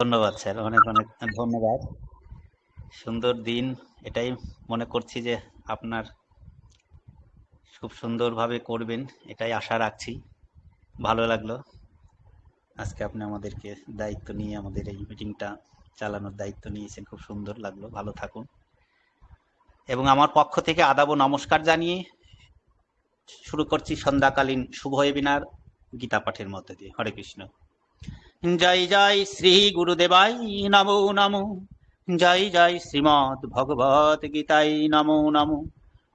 ধন্যবাদ স্যার, অনেক অনেক ধন্যবাদ। সুন্দর দিন, এটাই মনে করছি যে আপনার খুব সুন্দরভাবে করবেন, এটাই আশা রাখছি। ভালো লাগলো আজকে আপনি আমাদেরকে দায়িত্ব নিয়ে আমাদের এই মিটিংটা চালানোর দায়িত্ব নিয়েছেন, খুব সুন্দর লাগলো। ভালো থাকুন। এবং আমার পক্ষ থেকে আদাব ও নমস্কার জানিয়ে শুরু করছি সন্ধ্যাকালীন শুভ ওয়েবিনার গীতা পাঠের মধ্যে দিয়ে। হরে কৃষ্ণ। জয় জয় শ্রী গুরুদেবাই নমো নমো। জয় জয় শ্রীমদ্ ভগবত গীতায় নমো নমো।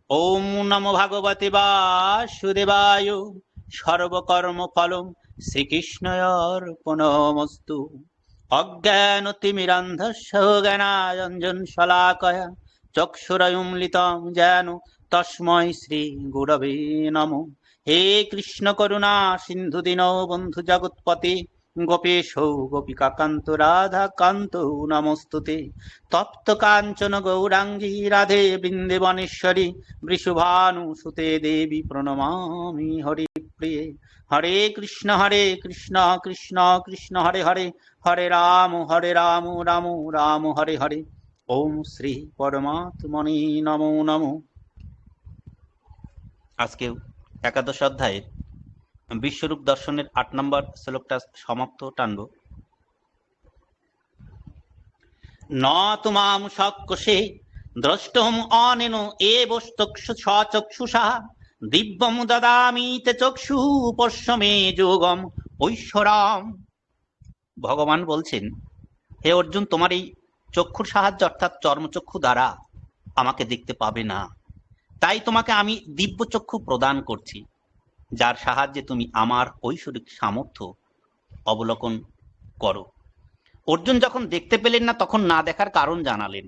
ওম নমো ভগবতে বাসুদেবায়। সর্বকর্ম ফলম শ্রীকৃষ্ণার্পণমস্তু। অজ্ঞানতিমিরান্ধস্য জ্ঞানাঞ্জন শলাকয়া চক্ষুরুন্মিলিতং যেন তস্मै শ্রী গুরবে নমঃ। হে কৃষ্ণ করুণা সিন্ধু দীনবন্ধু জগৎপতে গোপেশ গোপিকা কান্ত রাধা কান্ত নমস্তুতে। তপ্ত কাঞ্চন গৌরাঙ্গী রাধে বৃন্দাবনেশ্বরী বৃষভানুসুতে দেবী প্রণমামি হরিপ্রিয়ে। হরে কৃষ্ণ কৃষ্ণ কৃষ্ণ হরে হরে, হরে রাম রাম রাম হরে হরে। ওম শ্রী পরমাত্মনে নমো নমো। আজকে একাদশ অধ্যায়ের বিশ্বরূপ দর্শনের ৮ নম্বর শ্লোকটা সমাপ্ত টানব। ন তুমাম শক্যসে দ্রষ্টুম অনেন স্বচক্ষুষা দিব্যম দদামি তে চক্ষু পশ্যমে যোগম ঐশ্বরাম। ভগবান বলছেন, হে অর্জুন, তোমার এই চক্ষুর সাহায্য অর্থাৎ চর্মচক্ষু দ্বারা আমাকে দেখতে পাবে না, তাই তোমাকে আমি দিব্য চক্ষু প্রদান করছি, যার সাহায্যে তুমি আমার ঐশ্বরিক সামর্থ্য অবলোকন করো। অর্জুন যখন দেখতে পেলেন না তখন না দেখার কারণ জানালেন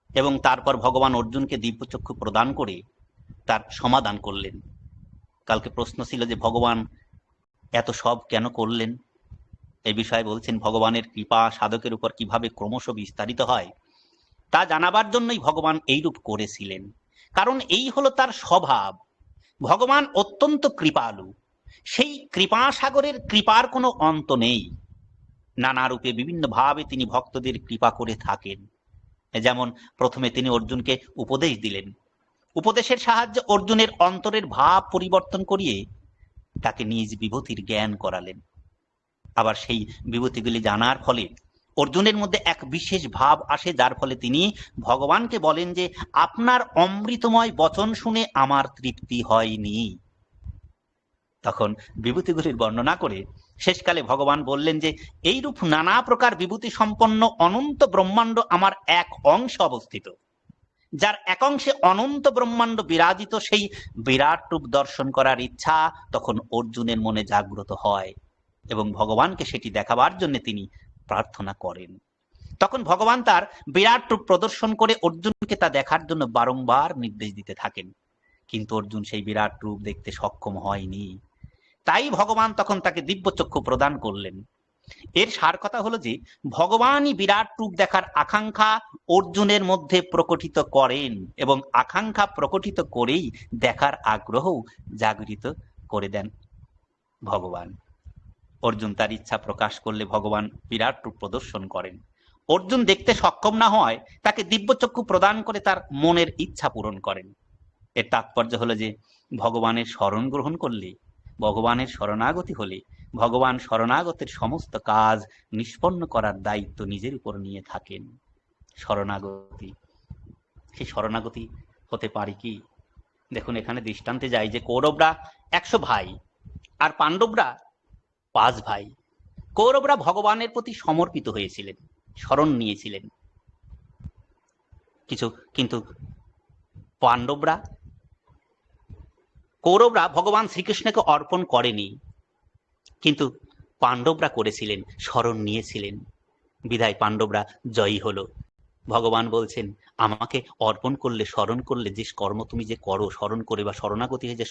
এবং তারপর ভগবান অর্জুনকে দিব্যচক্ষু প্রদান করে তার সমাধান করলেন। কালকে প্রশ্ন ছিল যে ভগবান এত সব কেন করলেন, এই বিষয়ে বলছেন ভগবানের কৃপা সাধকের উপর কিভাবে ক্রমশ বিস্তারিত হয় তা জানাবার জন্যই ভগবান এইরূপ করেছিলেন। কারণ এই হলো তার স্বভাব। ভগবান অত্যন্ত কৃপালু, সেই কৃপা সাগরের কৃপার কোনো অন্ত নেই। নানা রূপে বিভিন্ন ভাবে তিনি ভক্তদের কৃপা করে থাকেন। যেমন প্রথমে তিনি অর্জুনকে উপদেশ দিলেন, উপদেশের সাহায্যে অর্জুনের অন্তরের ভাব পরিবর্তন করিয়ে তাকে নিজ বিভূতির জ্ঞান করালেন। আবার সেই বিভূতিগুলি জানার ফলে অর্জুনের মধ্যে এক বিশেষ ভাব আসে, যার ফলে তিনি ভগবানকে বলেন যে আপনার অমৃতময় বচন শুনে আমার তৃপ্তি হয়নি। তখন বিভূতিগুলির বর্ণনা করে শেষকালে ভগবান বললেন যে এইরূপ নানা প্রকার বিভূতি সম্পন্ন অনন্ত ব্রহ্মাণ্ড আমার এক অংশ অবস্থিত, যার এক অংশে অনন্ত ব্রহ্মাণ্ড বিরাজিত, সেই বিরাট রূপ দর্শন করার ইচ্ছা তখন অর্জুনের মনে জাগ্রত হয় এবং ভগবানকে সেটি দেখাবার জন্য তিনি প্রার্থনা করেন। তখন ভগবান তার বিরাট রূপ প্রদর্শন করে অর্জুনকে তা দেখার জন্য বারংবার নির্দেশ দিতে থাকেন, কিন্তু অর্জুন সেই বিরাট রূপ দেখতে সক্ষম হয়নি। তাই ভগবান তখন তাকে দিব্যচক্ষু প্রদান করলেন। এর সার কথা হলো যে ভগবানই বিরাট রূপ দেখার আকাঙ্ক্ষা অর্জুনের মধ্যে প্রকটিত করেন এবং আকাঙ্ক্ষা প্রকটিত করেই দেখার আগ্রহ জাগরিত করে দেন ভগবান। অর্জুন তার ইচ্ছা প্রকাশ করলে ভগবান বিরাট রূপ প্রদর্শন করেন। অর্জুন দেখতে সক্ষম না হয় তাকে দিব্যচক্ষু প্রদান করে তার মনের ইচ্ছা পূরণ করেন। এর তাৎপর্য হলো যে ভগবানের শরণ গ্রহণ করলে, ভগবানের শরণাগতি হলে ভগবান শরণাগতের সমস্ত কাজ নিষ্পন্ন করার দায়িত্ব নিজের উপর নিয়ে থাকেন। শরণাগতি, সেই শরণাগতি হতে পারে কি? দেখুন, এখানে দৃষ্টান্তে যাই যে কৌরবরা 100 ভাই আর পাণ্ডবরা 5 ভাই। কৌরবরা ভগবানের প্রতি সমর্পিত হয়েছিলেন, শরণ নিয়েছিলেন কিছু, কিন্তু কৌরবরা ভগবান শ্রীকৃষ্ণকে অর্পণ করেনি, কিন্তু পাণ্ডবরা করেছিলেন, শরণ নিয়েছিলেন, বিধায় পাণ্ডবরা জয়ী হলো। ভগবান বলছেন আমাকে অর্পণ করলে, স্মরণ করলে যে কর্ম তুমি যে করো, স্মরণ করে বা শরণাগতি হয়ে যে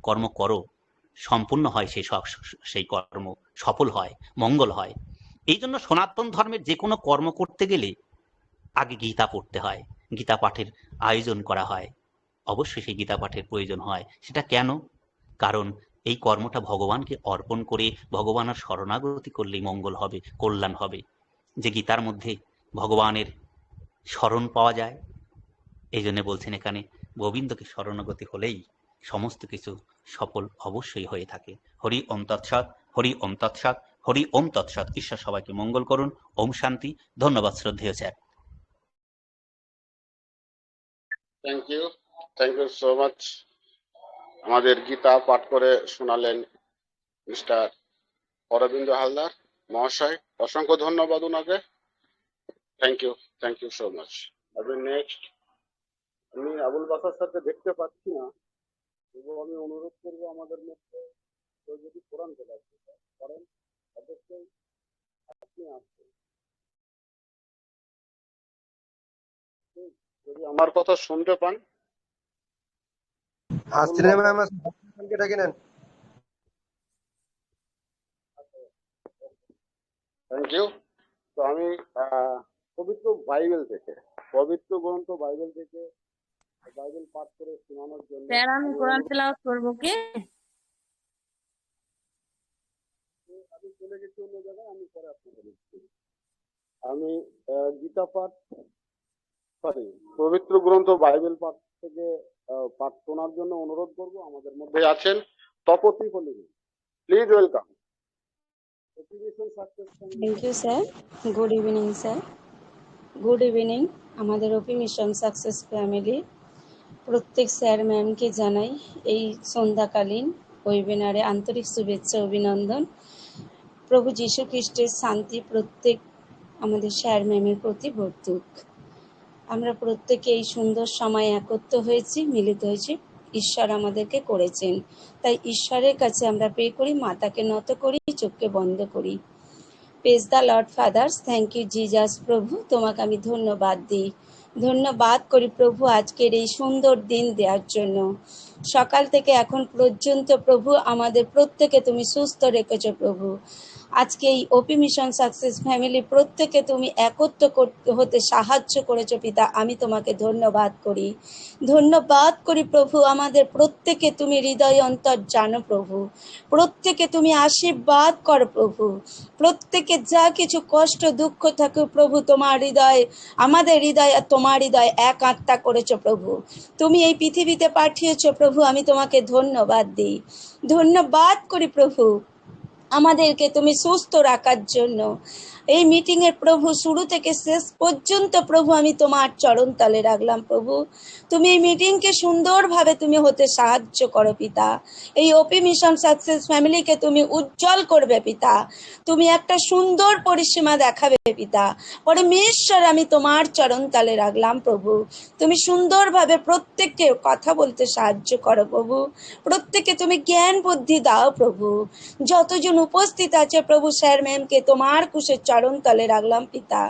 কর্ম করো সম্পূর্ণ হয়, সেই কর্ম সফল হয়, মঙ্গল হয়। এই জন্য সনাতন ধর্মের যে কোনো কর্ম করতে গেলে আগে গীতা পড়তে হয়, গীতা পাঠের আয়োজন করা হয়। অবশ্যই সেই গীতা পাঠের প্রয়োজন হয়। সেটা কেন? কারণ এই কর্মটা ভগবানকে অর্পণ করে ভগবানের শরণাগতি করলেই মঙ্গল হবে, কল্যাণ হবে। যে গীতার মধ্যে ভগবানের স্মরণ পাওয়া যায়। এই জন্য বলছেন এখানে গোবিন্দকে শরণাগতি হলেই সমস্ত কিছু সফল অবশ্যই হয়ে থাকে। হরি ওম তৎসৎ, হরি ওম তৎসৎ, হরি ওম তৎসৎ। ঈশ্বর সবাইকে মঙ্গল করুন। ওম শান্তি। ধন্যবাদ শ্রদ্ধেয় sir. Thank you so much. আমাদের গীতা পাঠ করে শোনালেন মিস্টার অরবিন্দ হালদার মহাশয়, অসংখ্য ধন্যবাদ ওনাকে। Thank you so much. আমি নেক্সট, আমি আবুল বাসার সাথে দেখতে পাচ্ছি না, তবু আমি অনুরোধ করবো আমাদের মধ্যে কেউ যদি কোরআন তেলাওয়াত করেন অবশ্যই আপনি আসবেন। যদি আমার কথা শুনতে পান, থ্যাংক ইউ। তো আমি পবিত্র বাইবেল থেকে, পবিত্র গ্রন্থ বাইবেল থেকে বাইবেল পাঠ করে শোনানোর জন্য স্যার আমি কোরআন তেলাওয়াত করব কি? আমি চলে গেছি অন্য জায়গায়, আমি পরে আপনাকে লিখছি। আমি গীতা পাঠ, সরি পবিত্র গ্রন্থ বাইবেল পাঠ থেকে পাঠ শোনার জন্য অনুরোধ করব। আমাদের মধ্যে আছেন তপতি হলি, please welcome. Thank you sir. Good evening sir. Good evening আমাদের ওপি মিশন সাকসেস ফ্যামিলি প্রত্যেক স্যার ম্যামকে জানাই এই সন্ধ্যাকালীন ওয়েবিনারে আন্তরিক শুভেচ্ছা অভিনন্দন। প্রভু যীশু খ্রিস্টের শান্তি প্রত্যেক আমাদের স্যার ম্যামের প্রতি বর্তুক। আমরা প্রত্যেকে এই সুন্দর সময় একত্র হয়েছি, মিলিত হয়েছি, ঈশ্বর আমাদেরকে করেছেন, তাই ঈশ্বরের কাছে আমরা প্রে করি, মাতাকে নত করি, চোখকে বন্ধ করি। Praise the lord fathers. Thank you Jesus. প্রভু তোমাকে আমি ধন্যবাদ দিই, ধন্যবাদ করি প্রভু আজকের এই সুন্দর দিন দেওয়ার জন্য। সকাল থেকে এখন পর্যন্ত প্রভু আমাদের প্রত্যেকে তুমি সুস্থ রেখেছো প্রভু। আজকে এই ওপি মিশন সাকসেস ফ্যামিলি প্রত্যেকে তুমি একত্র হতে সাহায্য করেছো পিতা, আমি তোমাকে ধন্যবাদ করি, ধন্যবাদ করি প্রভু। আমাদের প্রত্যেকে তুমি হৃদয় অন্তর জানো প্রভু, প্রত্যেকে তুমি আশীর্বাদ করো প্রভু। প্রত্যেকে যা কিছু কষ্ট দুঃখ থাকে প্রভু, তোমার হৃদয়, আমাদের হৃদয় আর তোমার হৃদয় এক আত্মা করেছো প্রভু। তুমি এই পৃথিবীতে পাঠিয়েছো প্রভু, আমি তোমাকে ধন্যবাদ দিই, ধন্যবাদ করি প্রভু আমাদেরকে তুমি সুস্থ রাখার জন্য। এই মিটিংয়ের প্রভু শুরু থেকে শেষ পর্যন্ত প্রভু আমি তোমার চরণ তলে রাখলাম প্রভু। তুমি এই মিটিংকে সুন্দরভাবে তুমি হতে সাহায্য করো পিতা। এই ওপি মিশন সাকসেস ফ্যামিলিকে তুমি উজ্জ্বল করবে পিতা, তুমি একটা সুন্দর পরিসীমা দেখাবে পিতা। পরমেশ্বর আমি তোমার চরণ তলে রাখলাম প্রভু। তুমি সুন্দরভাবে প্রত্যেককে কথা বলতে সাহায্য করো প্রভু, প্রত্যেককে তুমি জ্ঞান বুদ্ধি দাও প্রভু। যতজন উপস্থিত আছে প্রভু স্যার ম্যামকে তোমার কুশের চরণ তলে রাখলাম পিতা।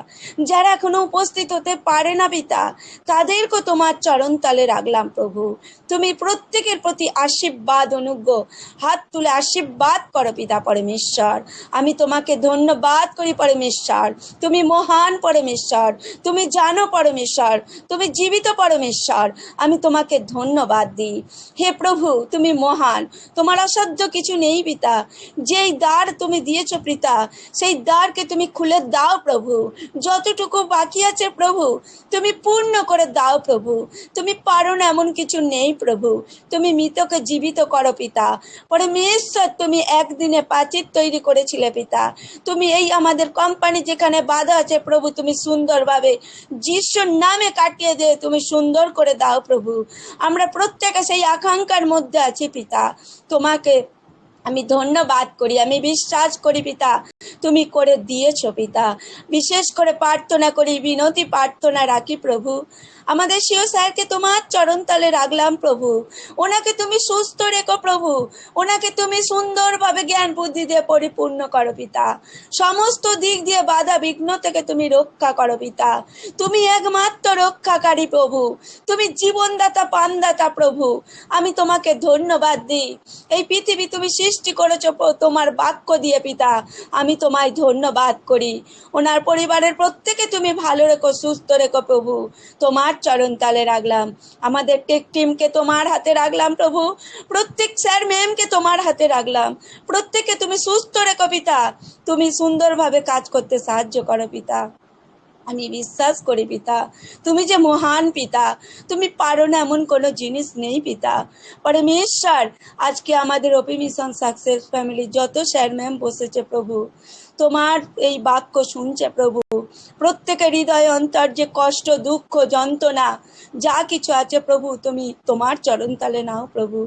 যারা এখনো উপস্থিত হতে পারে না পিতা, তাদেরকে তোমার চরণ তলে রাখলাম প্রভু। তুমি প্রত্যেকের প্রতি আশীর্বাদ অনুগ্রহ হাত তুলে আশীর্বাদ করো পিতা পরমেশ্বর। আমি তোমাকে ধন্যবাদ করি পরমেশ্বর, তুমি মহান পরমেশ্বর, তুমি জানো পরমেশ্বর, তুমি জীবিত পরমেশ্বর, আমি তোমাকে ধন্যবাদ দিই। হে প্রভু তুমি মহান, তোমার অসাধ্য কিছু নেই পিতা। যেই দ্বার তুমি দিয়েছো পিতা, সেই দ্বারকে তুমি খুলে দাও প্রভু। যতটুকু বাকি আছে প্রভু তুমি পূর্ণ করে দাও প্রভু। তুমি পারো না এমন কিছু নেই প্রভু, তুমি মৃতকে জীবিত করো পিতা পরমেশ্বর। তুমি একদিনে প্রাচীর তৈরি করেছিলে পিতা, তুমি এই আমাদের কোম্পানি যেখানে বাধা আছে প্রভু তুমি সুন্দরভাবে যিশুর নামে কাটিয়ে দিয়ে তুমি সুন্দর করে দাও প্রভু। আমরা প্রত্যেকে সেই আকাঙ্ক্ষার মধ্যে আছি পিতা, তোমাকে আমি ধন্যবাদ করি, আমি বিশ্বাস করি পিতা তুমি করে দিয়েছো পিতা। বিশেষ করে প্রার্থনা করি, বিনতি প্রার্থনা রাখি প্রভু, আমাদের সিও স্যারকে তোমার চরণ তলে রাখলাম প্রভু। ওনাকে তুমি সুস্থ রেখো প্রভু, ওনাকে তুমি সুন্দরভাবে জ্ঞান বুদ্ধি দিয়ে পরিপূর্ণ করো পিতা। সমস্ত দিক দিয়ে বাধা বিঘ্ন থেকে তুমি রক্ষা করো পিতা। তুমি একমাত্র রক্ষাকারী প্রভু, তুমি জীবনদাতা প্রাণদাতা প্রভু। আমি তোমাকে ধন্যবাদ দিই। এই পৃথিবী তুমি সৃষ্টি করেছো তোমার বাক্য দিয়ে পিতা, আমি তোমায় ধন্যবাদ করি। ওনার পরিবারের প্রত্যেকে তুমি ভালো রেখো, সুস্থ রেখো প্রভু। তোমার চরণ তালে রাখলাম। আমাদের টেক টিমকে তোমার হাতে রাখলাম প্রভু, প্রত্যেক স্যার ম্যামকে তোমার হাতে রাখলাম। প্রত্যেককে তুমি সুস্থ রেখো পিতা, তুমি সুন্দরভাবে কাজ করতে সাহায্য করো পিতা। আমি বিশ্বাস করি পিতা, তুমি যে মহান পিতা, তুমি পারো না এমন কোনো জিনিস নেই পিতা। পরমেশ্বর, আজকে আমাদের ওপি মিশন সাকসেস ফ্যামিলি যত স্যার ম্যাম বসেছে প্রভু, তোমার এই বাক্য শুনছে প্রভু, প্রত্যেকের হৃদয় অন্তর যে কষ্ট দুঃখ যন্ত্রণা যা কিছু আছে প্রভু, তুমি তোমার চরণ তালে নাও প্রভু।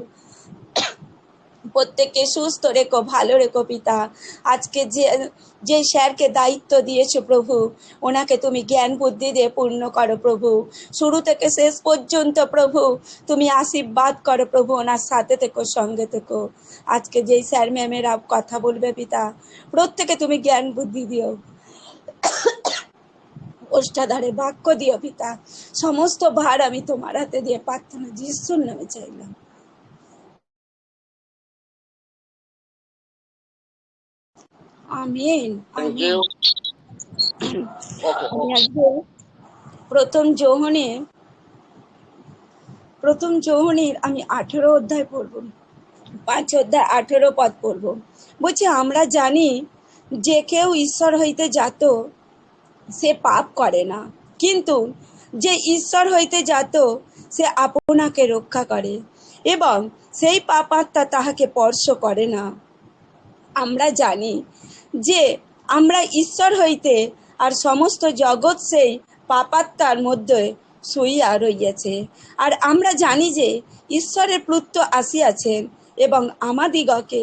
প্রত্যেককে সুস্থ রেখো, ভালো রেখো পিতা। আজকে যে স্যারকে দায়িত্ব দিয়েছো প্রভু, ওনাকে তুমি জ্ঞান বুদ্ধি দিয়ে পূর্ণ করো প্রভু। শুরু থেকে শেষ পর্যন্ত প্রভু তুমি আশীর্বাদ করো প্রভু, ওনার সাথে থেকো, সঙ্গে থেকো। আজকে যেই স্যার ম্যামেরা কথা বলবে পিতা, প্রত্যেকে তুমি জ্ঞান বুদ্ধি দিও, ওষ্ঠাধারে বাক্য দিও পিতা। সমস্ত ভার আমি তোমার হাতে দিয়ে প্রার্থনা যিশুর নামে চাইলাম, আমিন থ্যাংক আমিন। ইউ। ওকে আমি ওকে। আজকে প্রথম যোহনে আমি 18 অধ্যায় পড়ব, 5 অধ্যায় 18 পদ পড়ব। বলছি, আমরা জানি যে কেউ ঈশ্বর হইতে জাত সে পাপ করে না, কিন্তু যে ঈশ্বর হইতে জাত সে আপনাকে রক্ষা করে এবং সেই পাপাত্মা তাহাকে স্পর্শ করে না। আমরা জানি যে আমরা ঈশ্বর হইতে আর সমস্ত জগৎ সেই পাপাত্মার মধ্যে শুইয়া রইয়াছে। আর আমরা জানি যে ঈশ্বরের পুত্র আসিয়াছেন এবং আমাদিগকে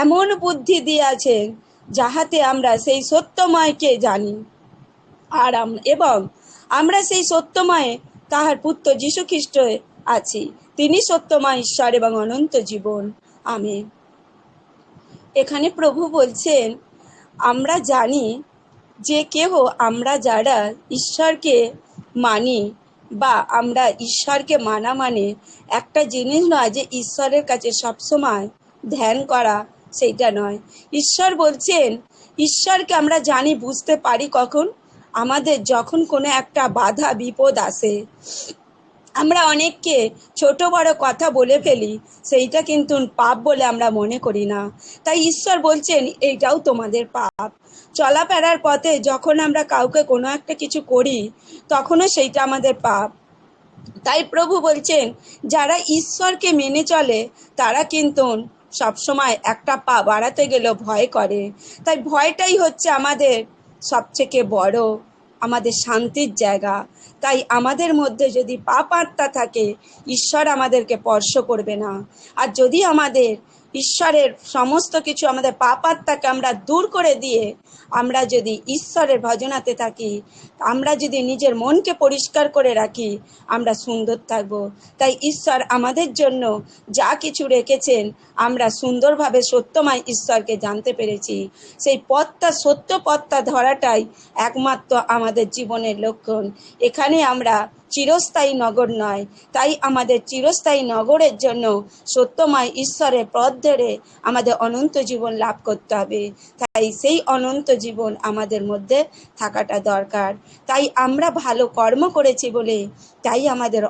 এমন বুদ্ধি দিয়াছেন যাহাতে আমরা সেই সত্যময়কে জানি। আর এবং আমরা সেই সত্যময়ে তাহার পুত্র যীশু খ্রিস্ট আছি। তিনি সত্যময় ঈশ্বর এবং অনন্ত জীবন। আমেন। এখানে প্রভু বলছেন, আমরা জানি যে কেহ, আমরা যারা ঈশ্বরকে মানি বা আমরা ঈশ্বরকে মানা মানে একটা জিনিস নয় যে ঈশ্বরের কাছে সবসময় ধ্যান করা, সেইটা নয়। ঈশ্বর বলছেন, ঈশ্বরকে আমরা জানি বুঝতে পারি কখন, আমাদের যখন কোনো একটা বাধা বিপদ আসে। আমরা অনেককে ছোট বড় কথা বলে ফেলি, সেইটা কিন্তু পাপ বলে আমরা মনে করি না। তাই ঈশ্বর বলছেন এইটাও তোমাদের পাপ। চলাফেরার পথে যখন আমরা কাউকে কোনো একটা কিছু করি, তখনও সেইটা আমাদের পাপ। তাই প্রভু বলছেন, যারা ঈশ্বরকে মেনে চলে তারা কিন্তু সবসময় একটা পা বাড়াতে গেলেও ভয় করে। তাই ভয়টাই হচ্ছে আমাদের সবথেকে বড় আমাদের শান্তির জায়গা। তাই আমাদের মধ্যে যদি পাপ আত্মা থাকে, ঈশ্বর আমাদেরকে স্পর্শ করবে না। আর যদি আমাদের ঈশ্বরের সমস্ত কিছু, আমাদের পাপ আত্মাকে আমরা দূর করে দিয়ে আমরা যদি ঈশ্বরের ভজনাতে থাকি, আমরা যদি নিজের মনকে পরিষ্কার করে রাখি, আমরা সুন্দর থাকব। তাই ঈশ্বর আমাদের জন্য যা কিছু রেখেছেন, আমরা সুন্দরভাবে সত্যময় ঈশ্বরকে জানতে পেরেছি। সেই পথটা, সত্য পথটা ধরাটাই একমাত্র আমাদের জীবনের লক্ষণ। এখানে আমরা চিরস্থায়ী নগর নয়, তাই আমাদের চিরস্থায়ী নগরের জন্য সত্যময় ঈশ্বরের পথ ধরে আমাদের অনন্ত জীবন লাভ করতে হবে। তাই সেই অনন্ত জীবন আমাদের মধ্যে থাকাটা দরকার। তাই আমরা ভালো কর্ম করেছি বলে তাই আমাদের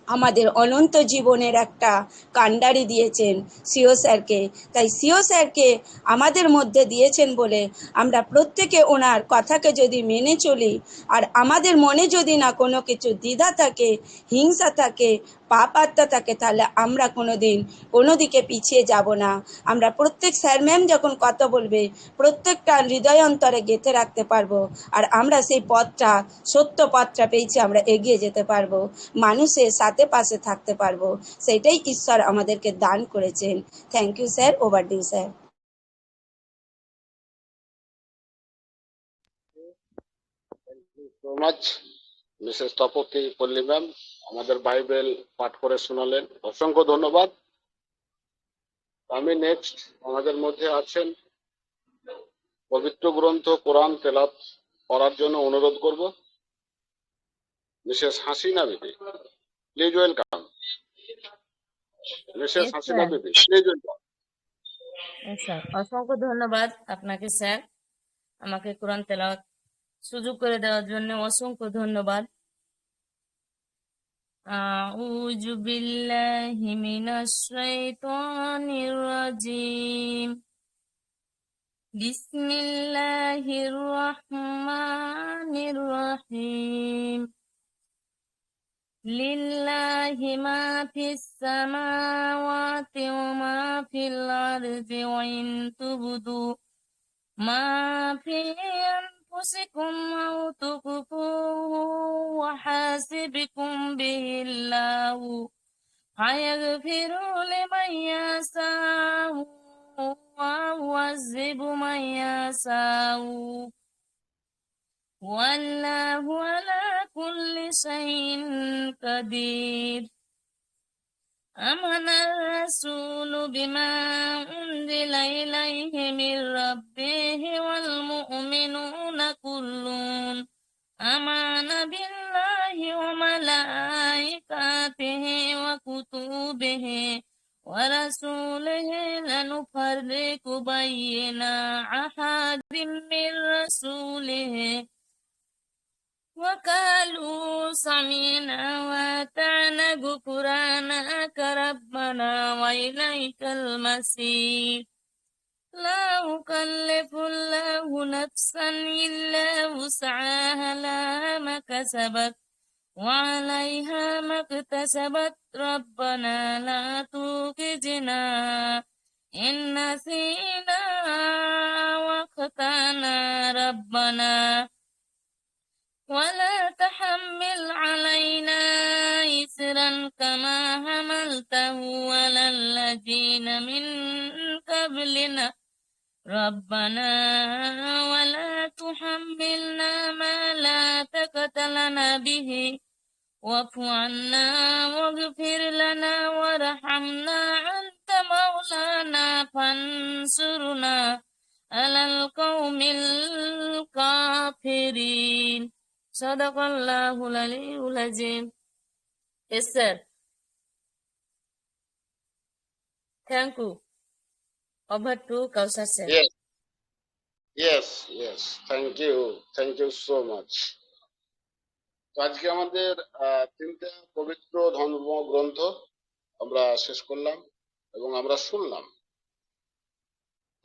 আমাদের অনন্ত জীবনের একটা কাণ্ডারি দিয়েছেন সিও স্যারকে। তাই সিও স্যারকে আমাদের মধ্যে দিয়েছেন বলে আমরা প্রত্যেকে ওনার কথাকে যদি মেনে চলি, আর আমাদের মনে যদি না কোনো কিছু দ্বিধা থাকে, হিংসা থাকে, পাপ আত্মা থাকে, তাহলে আমরা কোনো দিকে পিছিয়ে যাব না। আমরা প্রত্যেক স্যার ম্যাম যখন কথা বলবে, প্রত্যেকটা হৃদয় অন্তরে গেঁথে রাখতে পারবো। আর আমরা সেই পথটা, সত্য পথটা পেয়েছি, আমরা এগিয়ে যেতে পারবো, মানুষের সাথে পাশে থাকতে পারবো। সেটাই ঈশ্বর আমাদেরকে দান করেছেন। Thank you sir. Over due sir. Thank you so much Mrs Tapati Palli ma'am, আমাদের বাইবেল পাঠ করে শোনালেন, অসংখ্য ধন্যবাদ। আমি নেক্সট আমাদের মধ্যে আছেন, পবিত্র গ্রন্থ কোরআন তেলাওয়াত করার জন্য অনুরোধ করব Mrs Hasina Bibi. Please welcome Mrs Yes, Hasina sir. Bibi, please welcome. Yes, sir. অসংখ্য ধন্যবাদ আপনাকে স্যার, আমাকে কোরআন তেলাওয়াত সুযোগ করে দেওয়ার জন্য অসংখ্য ধন্যবাদ। أعوذ بالله من الشيطان الرجيم. بسم الله الرحمن الرحيم. لله ما في السماوات وما في الأرض وإن تبدوا ما في أنفسكم أو تخفوه وحاسبكم به الله فيغفر لمن يشاء ويعذب من يشاء والله على كل شيء قدير. آمن الرسول بما أنزل إليه من ربه والمؤمنون كل آمن بالله وملائكته وكتبه ورسوله لنفرق بين أحد من رسوله وقالوا سمعنا وأطعنا غفرانك ربنا وإليك المصير. لا يكلف الله نفسا إلا وسعها لها ما كسبت وعليها ما اكتسبت ربنا لا تؤاخذنا إن نسينا وأخطأنا ربنا ولا تحمل علينا إصرا كما حملته على الذين من قبلنا ربنا ولا تحملنا ما لا طاقة لنا به واعف عنا واغفر لنا وارحمنا أنت مولانا فانصرنا على القوم الكافرين. صدق الله العلي العظيم. Yes, sir. Thank you. Over to Kausar sir. Yes, yes. Thank you so much. তো আজকে আমাদের তিনটা পবিত্র ধর্মগ্রন্থ আমরা শেষ করলাম এবং আমরা শুনলাম।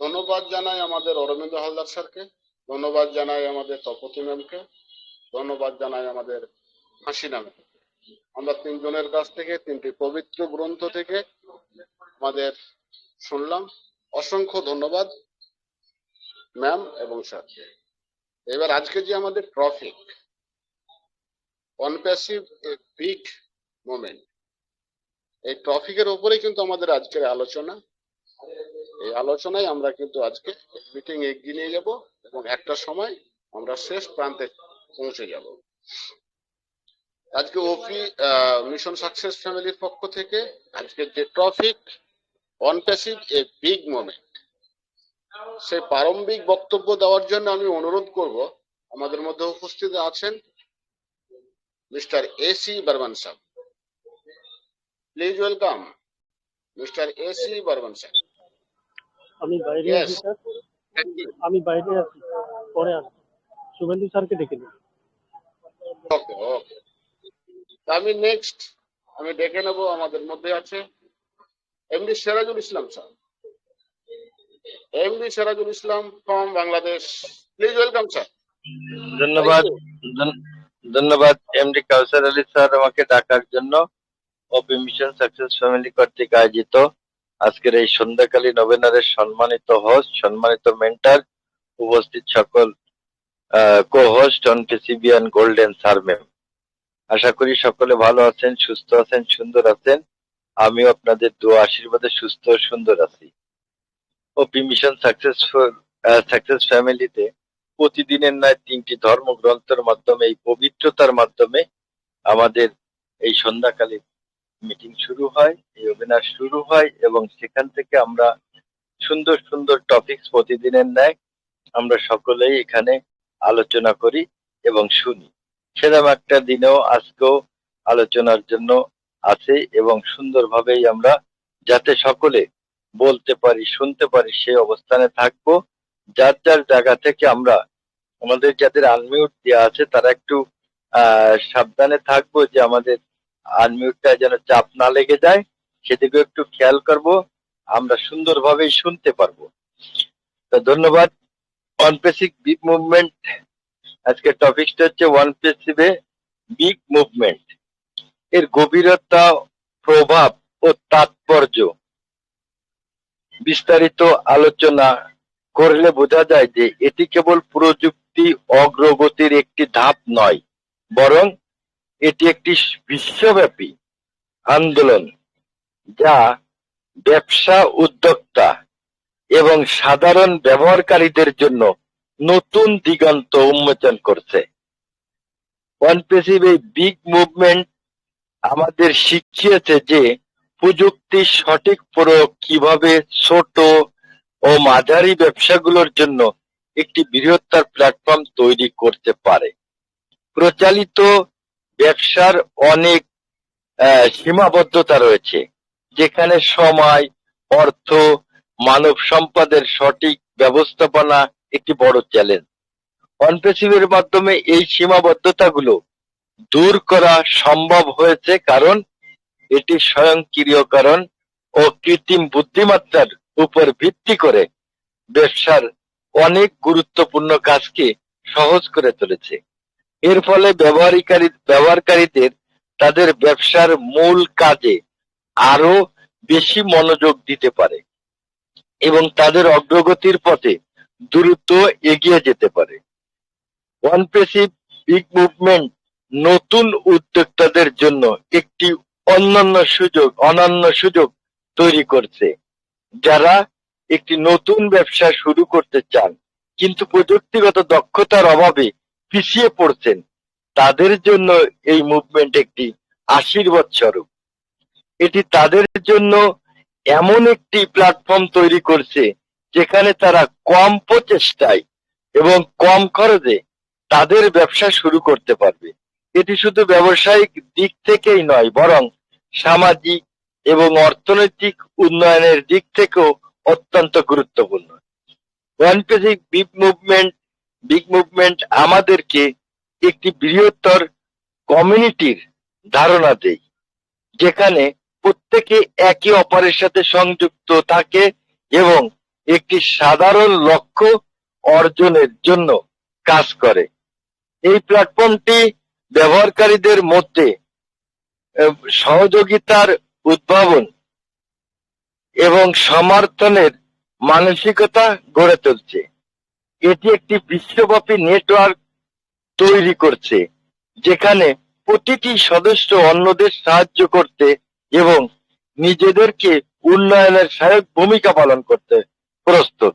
ধন্যবাদ জানাই আমাদের অরবিন্দ হালদার স্যারকে, ধন্যবাদ জানাই আমাদের তপতী ম্যামকে, ধন্যবাদ জানাই আমাদের হাসিনা ম্যাম। আমরা তিনজনের কাছ থেকে তিনটি পবিত্র গ্রন্থ থেকে আমাদের শুনলাম। অসংখ্য ধন্যবাদ ম্যাম এবং স্যারকে। এবার আজকে যে আমাদের topic OnPassive a big moment, এই টপিকের উপরে কিন্তু আমাদের আজকের আলোচনা। এই আলোচনায় আমরা কিন্তু আজকে মিটিং এগিয়ে নিয়ে যাব এবং একটা সময় আমরা শেষ প্রান্তে পৌঁছে যাব। আজকে ওপি মিশন সাকসেস ফ্যামিলির পক্ষ থেকে আজকে যে topic OnPassive a big moment, সেই প্রারম্ভিক বক্তব্য দেওয়ার জন্য আমি অনুরোধ করব, আমাদের মধ্যে উপস্থিত আছেন মিস্টার এসি বর্মন সাহেব। Please welcome mister AC Barman সাহেব। আমি বাইরে আছি স্যার, আমি বাইরে আছি, পরে আসছি। শুভেন্দু স্যারকে ডেকে নিন। ওকে ওকে, আমি নেক্সট আমি ডেকে নেব। আমাদের মধ্যে আছে MD Sirajul Islam sir. MD Sirajul Islam from Bangladesh. Please welcome sir. ধন্যবাদ ধন্যবাদ এমডি কাউসার আলী স্যার আমাকে ডাকার জন্য। ওপি মিশন সাকসেস ফ্যামিলি কর্তৃক আয়োজিত আজকের এই সন্ধ্যাকালীন ওয়েবিনারের সম্মানিত হোস্ট, সম্মানিত মেন্টর, উপস্থিত সকল co host OnPassive golden sir ma'am, আশা করি সকলে ভালো আছেন, সুস্থ আছেন, সুন্দর আছেন। আমিও আপনাদের দোয়া আশীর্বাদে সুস্থ ও সুন্দর আছি। ওপি মিশন সাকসেস ফ্যামিলিতে প্রতিদিনের ন্যায় তিনটি ধর্মগ্রন্থের মাধ্যমে, এই পবিত্রতার মাধ্যমে আমাদের এই সন্ধ্যাকালীন মিটিং শুরু হয়, এই ওয়েবিনার শুরু হয় এবং সেখান থেকে আমরা সুন্দর সুন্দর টপিকস প্রতিদিনের ন্যায় আমরা সকলেই এখানে আলোচনা করি এবং শুনি। সেরকম একটা দিনেও আজকেও আলোচনার জন্য আছে এবং সুন্দরভাবেই আমরা যাতে সকলে বলতে পারি, শুনতে পারি, সেই অবস্থানে থাকবো। যার যার জায়গা থেকে আমরা আমাদের যাদের আনমিউট দেওয়া আছে তারা একটু সাবধানে থাকবো যে আমাদের আনমিউটটা যেন চাপ না লেগে যায়, সেদিকে একটু খেয়াল করব, আমরা সুন্দরভাবেই শুনতে পারবো। তো ধন্যবাদ। ওয়ান পেসিক বিগ মুভমেন্ট, আজকে টপিকটা হচ্ছে ওয়ান পেসিভে বিগ মুভমেন্ট, এর গভীরতা, প্রভাব ও তাৎপর্য বিস্তারিত আলোচনা করলে বোঝা যায় যে এটি কেবল প্রযুক্তি অগ্রগতির একটি ধাপ নয়, বরং এটি একটি বিশ্বব্যাপী আন্দোলন যা ব্যবসা উদ্যোক্তা এবং সাধারণ ব্যবহারকারীদের জন্য নতুন দিগন্ত উন্মোচন করছে। ওয়ান পেসিভ এই বিগ মুভমেন্ট আমাদের শিখিয়েছে যে প্রযুক্তির সঠিক প্রয়োগ কিভাবে ছোট ও মাঝারি ব্যবসাগুলোর জন্য একটি বৃহত্তর প্ল্যাটফর্ম তৈরি করতে পারে। প্রচলিত ব্যবসার অনেক সীমাবদ্ধতা রয়েছে, যেখানে সময়, অর্থ, মানব সম্পদের সঠিক ব্যবস্থাপনা একটি বড় চ্যালেঞ্জ। অনপেসিভের মাধ্যমে এই সীমাবদ্ধতাগুলো দূর করা সম্ভব হয়েছে, কারণ এটি স্বয়ংক্রিয়করণ ও কৃত্রিম বুদ্ধিমত্তার উপর ভিত্তি করে ব্যবসার অনেক গুরুত্বপূর্ণ কাজকে সহজ করে তুলেছে। এর ফলে ব্যবহারকারীদের তাদের ব্যবসার মূল কাজে আরো বেশি মনোযোগ দিতে পারে এবং তাদের অগ্রগতির পথে দ্রুত এগিয়ে যেতে পারে। ওয়ান পেসিভ বিগ মুভমেন্ট নতুন উদ্যোক্তাদের জন্য একটি অনন্য সুযোগ তৈরি করছে, যারা একটি নতুন ব্যবসা শুরু করতে চান কিন্তু প্রযুক্তিগত দক্ষতার অভাবে পিছিয়ে পড়ছেন। তাদের জন্য এই মুভমেন্ট একটি আশীর্বাদ স্বরূপ। এটি তাদের জন্য এমন একটি প্ল্যাটফর্ম তৈরি করছে যেখানে তারা কম প্রচেষ্টায় এবং কম খরচে তাদের ব্যবসা শুরু করতে পারবে। এটি শুধু ব্যবসায়িক দিক থেকেই নয়, বরং সামাজিক এবং অর্থনৈতিক উন্নয়নের দিক থেকেও অত্যন্ত গুরুত্বপূর্ণ। ওয়ান পেসিভ বিগ মুভমেন্ট আমাদেরকে একটি বৃহত্তর কমিউনিটির ধারণা দেয়, যেখানে প্রত্যেকে একে অপরের সাথে সংযুক্ত থাকে এবং একটি সাধারণ লক্ষ্য অর্জনের জন্য কাজ করে। এই প্ল্যাটফর্মটি ব্যবহারকারীদের মধ্যে সহযোগিতার উদ্ভাবন এবং সমর্থনের মানসিকতা গড়ে তুলছে। এটি একটি বিশ্বব্যাপী নেটওয়ার্ক তৈরি করছে, যেখানে প্রতিটি সদস্য অন্যদের সাহায্য করতে এবং নিজেদেরকে উন্নয়নের সহায়ক ভূমিকা পালন করতে প্রস্তুত।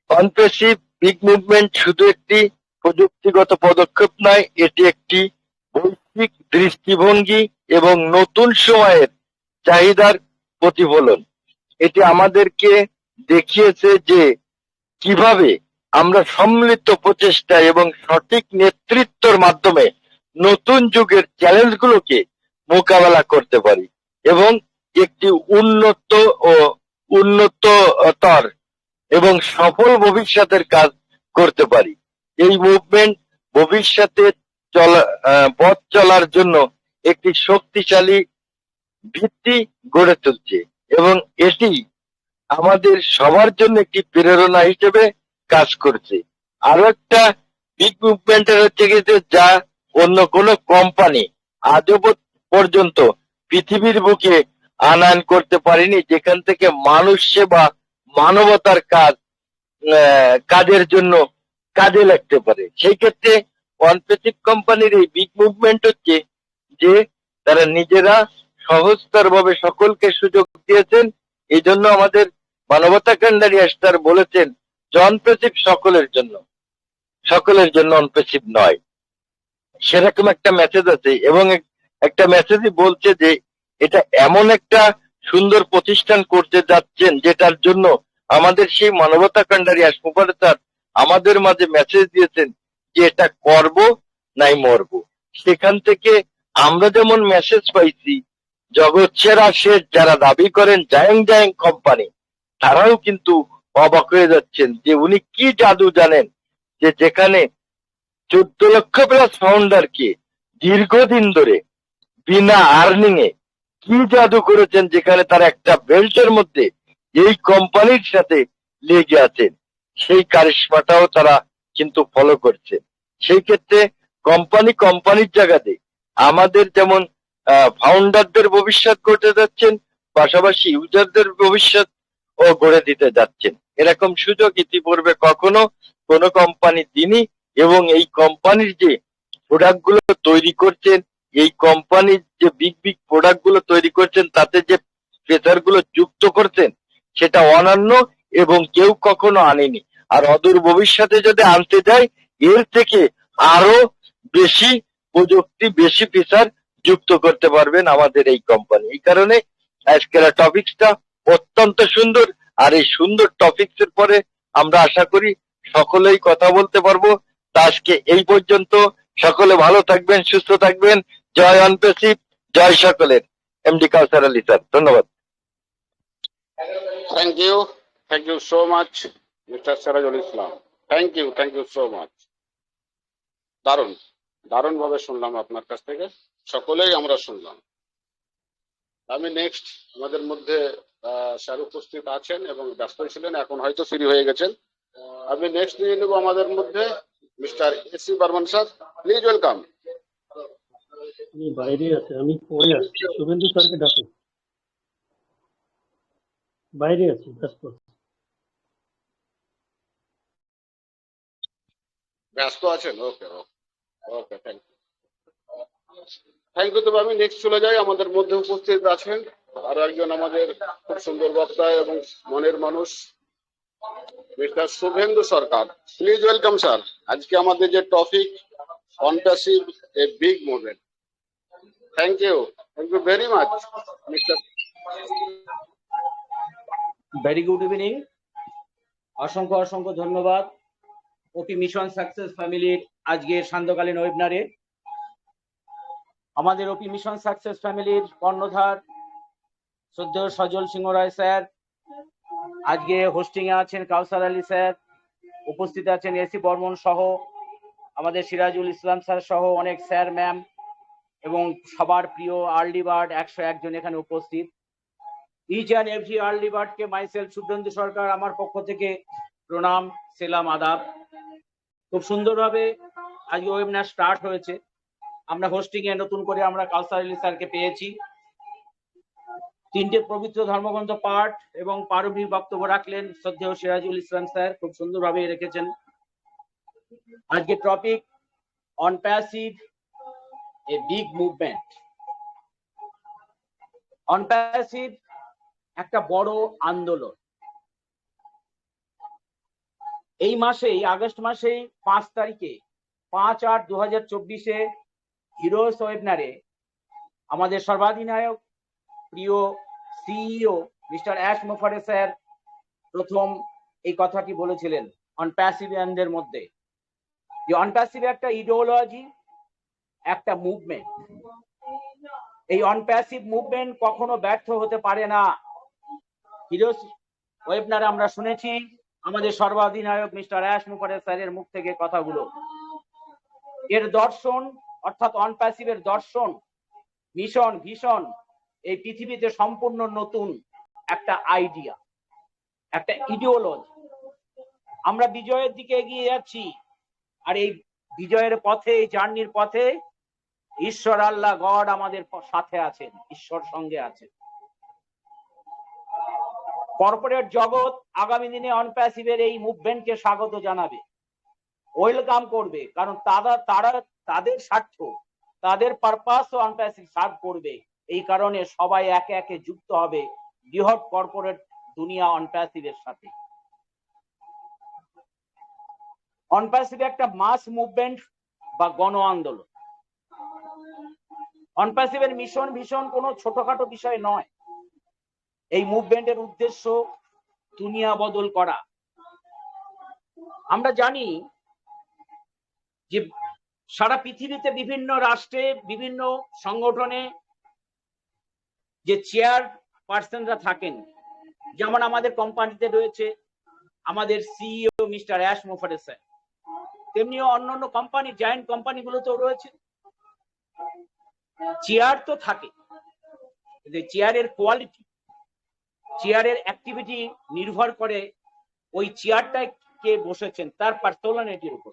অনপেসিভ বিগ মুভমেন্ট শুধু একটি প্রযুক্তিগত পদক্ষেপ নয়, এটি একটি বৈশ্বিক দৃষ্টিভঙ্গি এবং নতুন সময়ের চাহিদার প্রতিফলন। এটি আমাদেরকে দেখিয়েছে যে কিভাবে আমরা সম্মিলিত প্রচেষ্টা এবং সঠিক নেতৃত্বের মাধ্যমে নতুন যুগের চ্যালেঞ্জগুলোকে মোকাবেলা করতে পারি এবং একটি উন্নততর এবং সফল ভবিষ্যতের কাজ করতে পারি। এই মুভমেন্ট ভবিষ্যতে পথ চলার জন্য একটি শক্তিশালী ভিত্তি গড়ে তুলছে এবং এটি আমাদের সবার জন্য একটি প্রেরণা হিসেবে কাজ করছে। আরো একটা বিগ মুভমেন্টের হচ্ছে গিয়ে যা অন্য কোনো কোম্পানি আজও পর্যন্ত পৃথিবীর বুকে আনয়ন করতে পারেনি, যেখান থেকে মানুষ সেবা, মানবতার কাজের জন্য কাজে লাগতে পারে। সেই ক্ষেত্রে অনপেসিভ কোম্পানির এই বিগ মুভমেন্ট হচ্ছে যে তারা নিজেরা সহজতর ভাবে সকলকে সুযোগ দিয়েছেন। এই জন্য আমাদের মানবতা কান্ডারি স্টার বলেছেন অনপেসিভ সকলের জন্য অনপেসিভ নয়। সেরকম একটা মেসেজ আছে এবং একটা মেসেজই বলছে যে এটা এমন একটা সুন্দর প্রতিষ্ঠান করতে যাচ্ছেন যেটার জন্য আমাদের সেই মানবতা কান্ডারি আসমাপাল স্যার আমাদের মাঝে মেসেজ দিয়েছেন যে এটা করব নাই মরবো। সেখান থেকে আমরা যেমন মেসেজ পাইছি, জগৎ সেরা শেষ যারা দাবি করেন জায়াং কোম্পানি, তারাও কিন্তু অবাক হয়ে যাচ্ছেন যে উনি কি জাদু জানেন যে যেখানে 14 লক্ষ প্লাস ফাউন্ডারকে দীর্ঘদিন ধরে বিনা আর্নিং এ কি জাদু করেছেন, যেখানে তারা একটা বেল্টের মধ্যে এই কোম্পানির সাথে লেগে আছেন, সেই কারিশমাটাও তারা কিন্তু ফলো করছে। সেই ক্ষেত্রে কোম্পানির জায়গাতে আমাদের যেমন ফাউন্ডারদের ভবিষ্যৎ গড়তে যাচ্ছেন, পাশাপাশি ইউজারদের ভবিষ্যৎ ও গড়ে দিতে যাচ্ছেন। এরকম সুযোগ ইতিপূর্বে কখনো কোনো কোম্পানি দিনই। এবং এই কোম্পানির যে প্রোডাক্ট গুলো তৈরি করছেন, এই কোম্পানির যে বিগ বিগ প্রোডাক্ট গুলো তৈরি করছেন, তাতে যে ফিচার গুলো যুক্ত করছেন, সেটা অনন্য এবং কেউ কখনো আনেনি। আর অদূর ভবিষ্যতে যদি আনতে যায়, এর থেকে আরো বেশি প্রযুক্তি, বেশি ফিচার যুক্ত করতে পারবেন আমাদের এই কোম্পানি। এই কারণে আজকের টপিকসটা অত্যন্ত সুন্দর। আর এই সুন্দর টপিকস এর পরে আমরা আশা করি সকলেই কথা বলতে পারবো। তা আজকে এই পর্যন্ত। সকলে ভালো থাকবেন, সুস্থ থাকবেন। জয় অনপেসিভ, জয় সকলের। এমডি কাউসার আলী স্যার, ধন্যবাদ। Thank you so much Mr Sirajul Islam. Thank you so much. দারুণ দারুণ ভাবে শুনলাম আপনার কাছ থেকে, সকলেই আমরা শুনলাম। আমি নেক্সট, আমাদের মধ্যে স্যার উপস্থিত আছেন এবং ব্যস্ত ছিলেন, এখন হয়তো ফ্রি হয়ে গেছেন। আমি নেক্সট নিয়ে নেব আমাদের মধ্যে mister AC Barman sir, please welcome. আমি বাইরে আছি, আমি পরে আসছি। শুভেন্দু স্যারকে ডাকুন। বাইরে আছি, ব্যস্ত। ব্যস্ত আছেন? ওকে ওকে ওকে, থ্যাংক ইউ। তবে আমি নেক্সট চলে যাই। আমাদের মধ্যে উপস্থিত আছেন আরো একজন আমাদের খুব সুন্দর বক্তা এবং মনের মানুষ, mister Subhendu Sarkar. Please welcome sir. আজকে আমাদের যে topic, OnPassive a big movement. Thank you very much mister. Very good evening. অসংখ্য অসংখ্য ধন্যবাদ ওপি মিশন সাকসেস ফ্যামিলির আজকের সান্ধ্যকালীন ওয়েবিনারে। আমাদের ওপি মিশন সাকসেস ফ্যামিলির কর্ণধার শ্রদ্ধেয় সজল সিংহ রায় স্যার, আজকে হোস্টিং এ আছেন কাউসার আলী স্যার, উপস্থিত আছেন এসি বর্মন সহ আমাদের সিরাজুল ইসলাম স্যার সহ অনেক স্যার ম্যাম এবং সবার প্রিয় আর্লি বার্ড 101 জন এখানে উপস্থিত। ইচ অ্যান্ড এভরি আর্লি বার্ডকে মাইসেলফ শুভেন্দু সরকার আমার পক্ষ থেকে প্রণাম, সেলাম, আদাব। খুব সুন্দরভাবে আজকে ওয়েবিনার স্টার্ট হয়েছে। আমরা হোস্টিং এ নতুন করে আমরা কাউসার আলী স্যারকে পেয়েছি। 3টে পবিত্র ধর্মগ্রন্থ পাঠ এবং পারমিক বক্তব্য রাখলেন শ্রদ্ধেয় সিরাজুল ইসলাম স্যার, খুব সুন্দরভাবে রেখেছেন। আজকে topic OnPassive a big movement. অনপ্যাসিভ একটা বড় আন্দোলন। এই মাসেই, আগস্ট মাসেই 5 তারিখে 5/8/2024 হিরোস ওয়েবিনারে আমাদের সর্বাধিনায়ক প্রিয় CEO mister Ash Mufareh sir প্রথম এই কথাটি বলেছিলেন অনপ্যাসিভিয়ানদের মধ্যে, যে অনপ্যাসিভ একটা ইডিওলজি, একটা মুভমেন্ট। এই অনপ্যাসিভ মুভমেন্ট কখনো ব্যর্থ হতে পারে না। হিরোস ওয়েবিনারে আমরা শুনেছি আমাদের সর্বাধিনায়ক মিস্টার অ্যাশ মুফারে স্যারের মুখ থেকে কথাগুলো। এর দর্শন অর্থাৎ অনপ্যাসিভের দর্শন, মিশন, ভিশন এই পৃথিবীতে সম্পূর্ণ নতুন একটা আইডিয়া, একটা ইডিওলজি। আমরা বিজয়ের দিকে এগিয়ে যাচ্ছি। আর এই বিজয়ের পথে, এই জার্নির পথে ঈশ্বর আল্লাহ গড আমাদের সাথে আছেন, ঈশ্বর সঙ্গে আছেন। কর্পোরেট জগৎ আগামী দিনে অনপ্যাসিভের এই মুভমেন্টকে স্বাগত জানাবে, ওয়েলকাম করবে, কারণ তাদের স্বার্থ, তাদের পারপাস অনপ্যাসিভ সার্ভ করবে। এই কারণে সবাই একে একে যুক্ত হবে বৃহৎ কর্পোরেট দুনিয়া অনপ্যাসিভের সাথে। অনপ্যাসিভ একটা মাস মুভমেন্ট বা গণ আন্দোলন। অনপ্যাসিভের মিশন, ভিশন কোনো ছোটখাটো বিষয় নয়। এই মুভমেন্টের উদ্দেশ্য দুনিয়া বদল করা। আমরা জানি যে সারা পৃথিবীতে বিভিন্ন রাষ্ট্রে, বিভিন্ন সংগঠনে যে চেয়ার পার্সনরা থাকেন, যেমন আমাদের কোম্পানিতে রয়েছে আমাদের CEO mister Ash Mufareh sir, তেমনি অন্যান্য কোম্পানি, জায়ান্ট কোম্পানিগুলোতেও রয়েছে। চেয়ার তো থাকে, চেয়ারের কোয়ালিটি, চেয়ারের অ্যাক্টিভিটি নির্ভর করে ওই চেয়ারটায় কে বসেছেন তার পার্সোনালিটির উপর।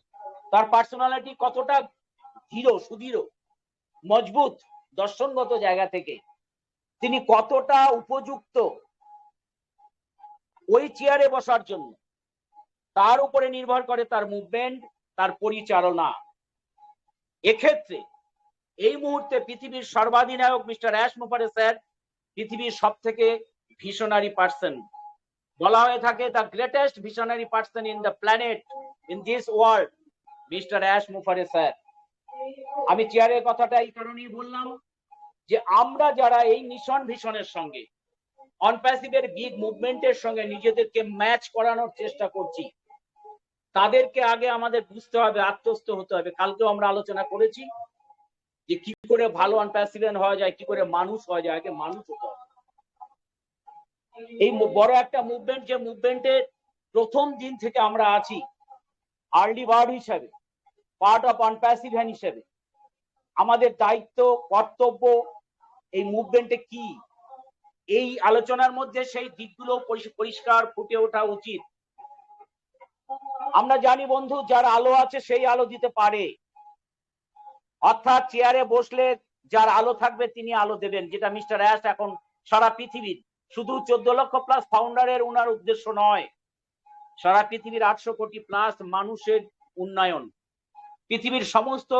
তার পার্সোনালিটি কতটা দৃঢ়, সুদৃঢ়, মজবুত দর্শনগত জায়গা থেকে, তিনি কতটা উপযুক্ত ওই চেয়ারে বসার জন্য, তার উপরে নির্ভর করে তার মুভমেন্ট, তার পরিচালনা। এক্ষেত্রে এই মুহূর্তে পৃথিবীর সর্বাধিনায়ক মিস্টার অ্যাশ মুফারে স্যার পৃথিবীর সব থেকে ভিশনারি পার্সন, বলা হয়ে থাকে the greatest visionary person in the planet, in this world, mister Ash Mufareh sir. আমি চেয়ারের কথাটা এই কারণেই বললাম যে আমরা যারা এই মিশন ভিশনের সঙ্গে অনপ্যাসিভের বিগ মুভমেন্টের সঙ্গে নিজেদেরকে ম্যাচ করানোর চেষ্টা করছি, তাদেরকে আগে আমাদের বুঝতে হবে, আত্মস্থ হতে হবে। কালকেও আমরা আলোচনা করেছি যে কি করে ভালো অনপ্যাসিভেন হওয়া যায়, কি করে মানুষ হওয়া যায়। আগে মানুষ হতে হবে। এই বড় একটা মুভমেন্ট, যে মুভমেন্টের প্রথম দিন থেকে আমরা আছি আর্লি বার্ড হিসাবে, পার্ট অফ অনপ্যাসিভেন হিসেবে, আমাদের দায়িত্ব, কর্তব্য এই মুভমেন্টে কি, এই আলোচনার মধ্যে সেই দিকগুলো পরিষ্কার ফুটে ওঠা উচিত। আমরা জানি বন্ধু, যার আলো আছে সেই আলো দিতে পারে, অর্থাৎ চেয়ারে বসলে যার আলো থাকবে তিনি আলো দেবেন, যেটা মিস্টার অ্যাশ এখন সারা পৃথিবীর, শুধু 14 লক্ষ প্লাস ফাউন্ডারের উনার উদ্দেশ্য নয়, সারা পৃথিবীর 800 কোটি প্লাস মানুষের উন্নয়ন, পৃথিবীর সমস্ত,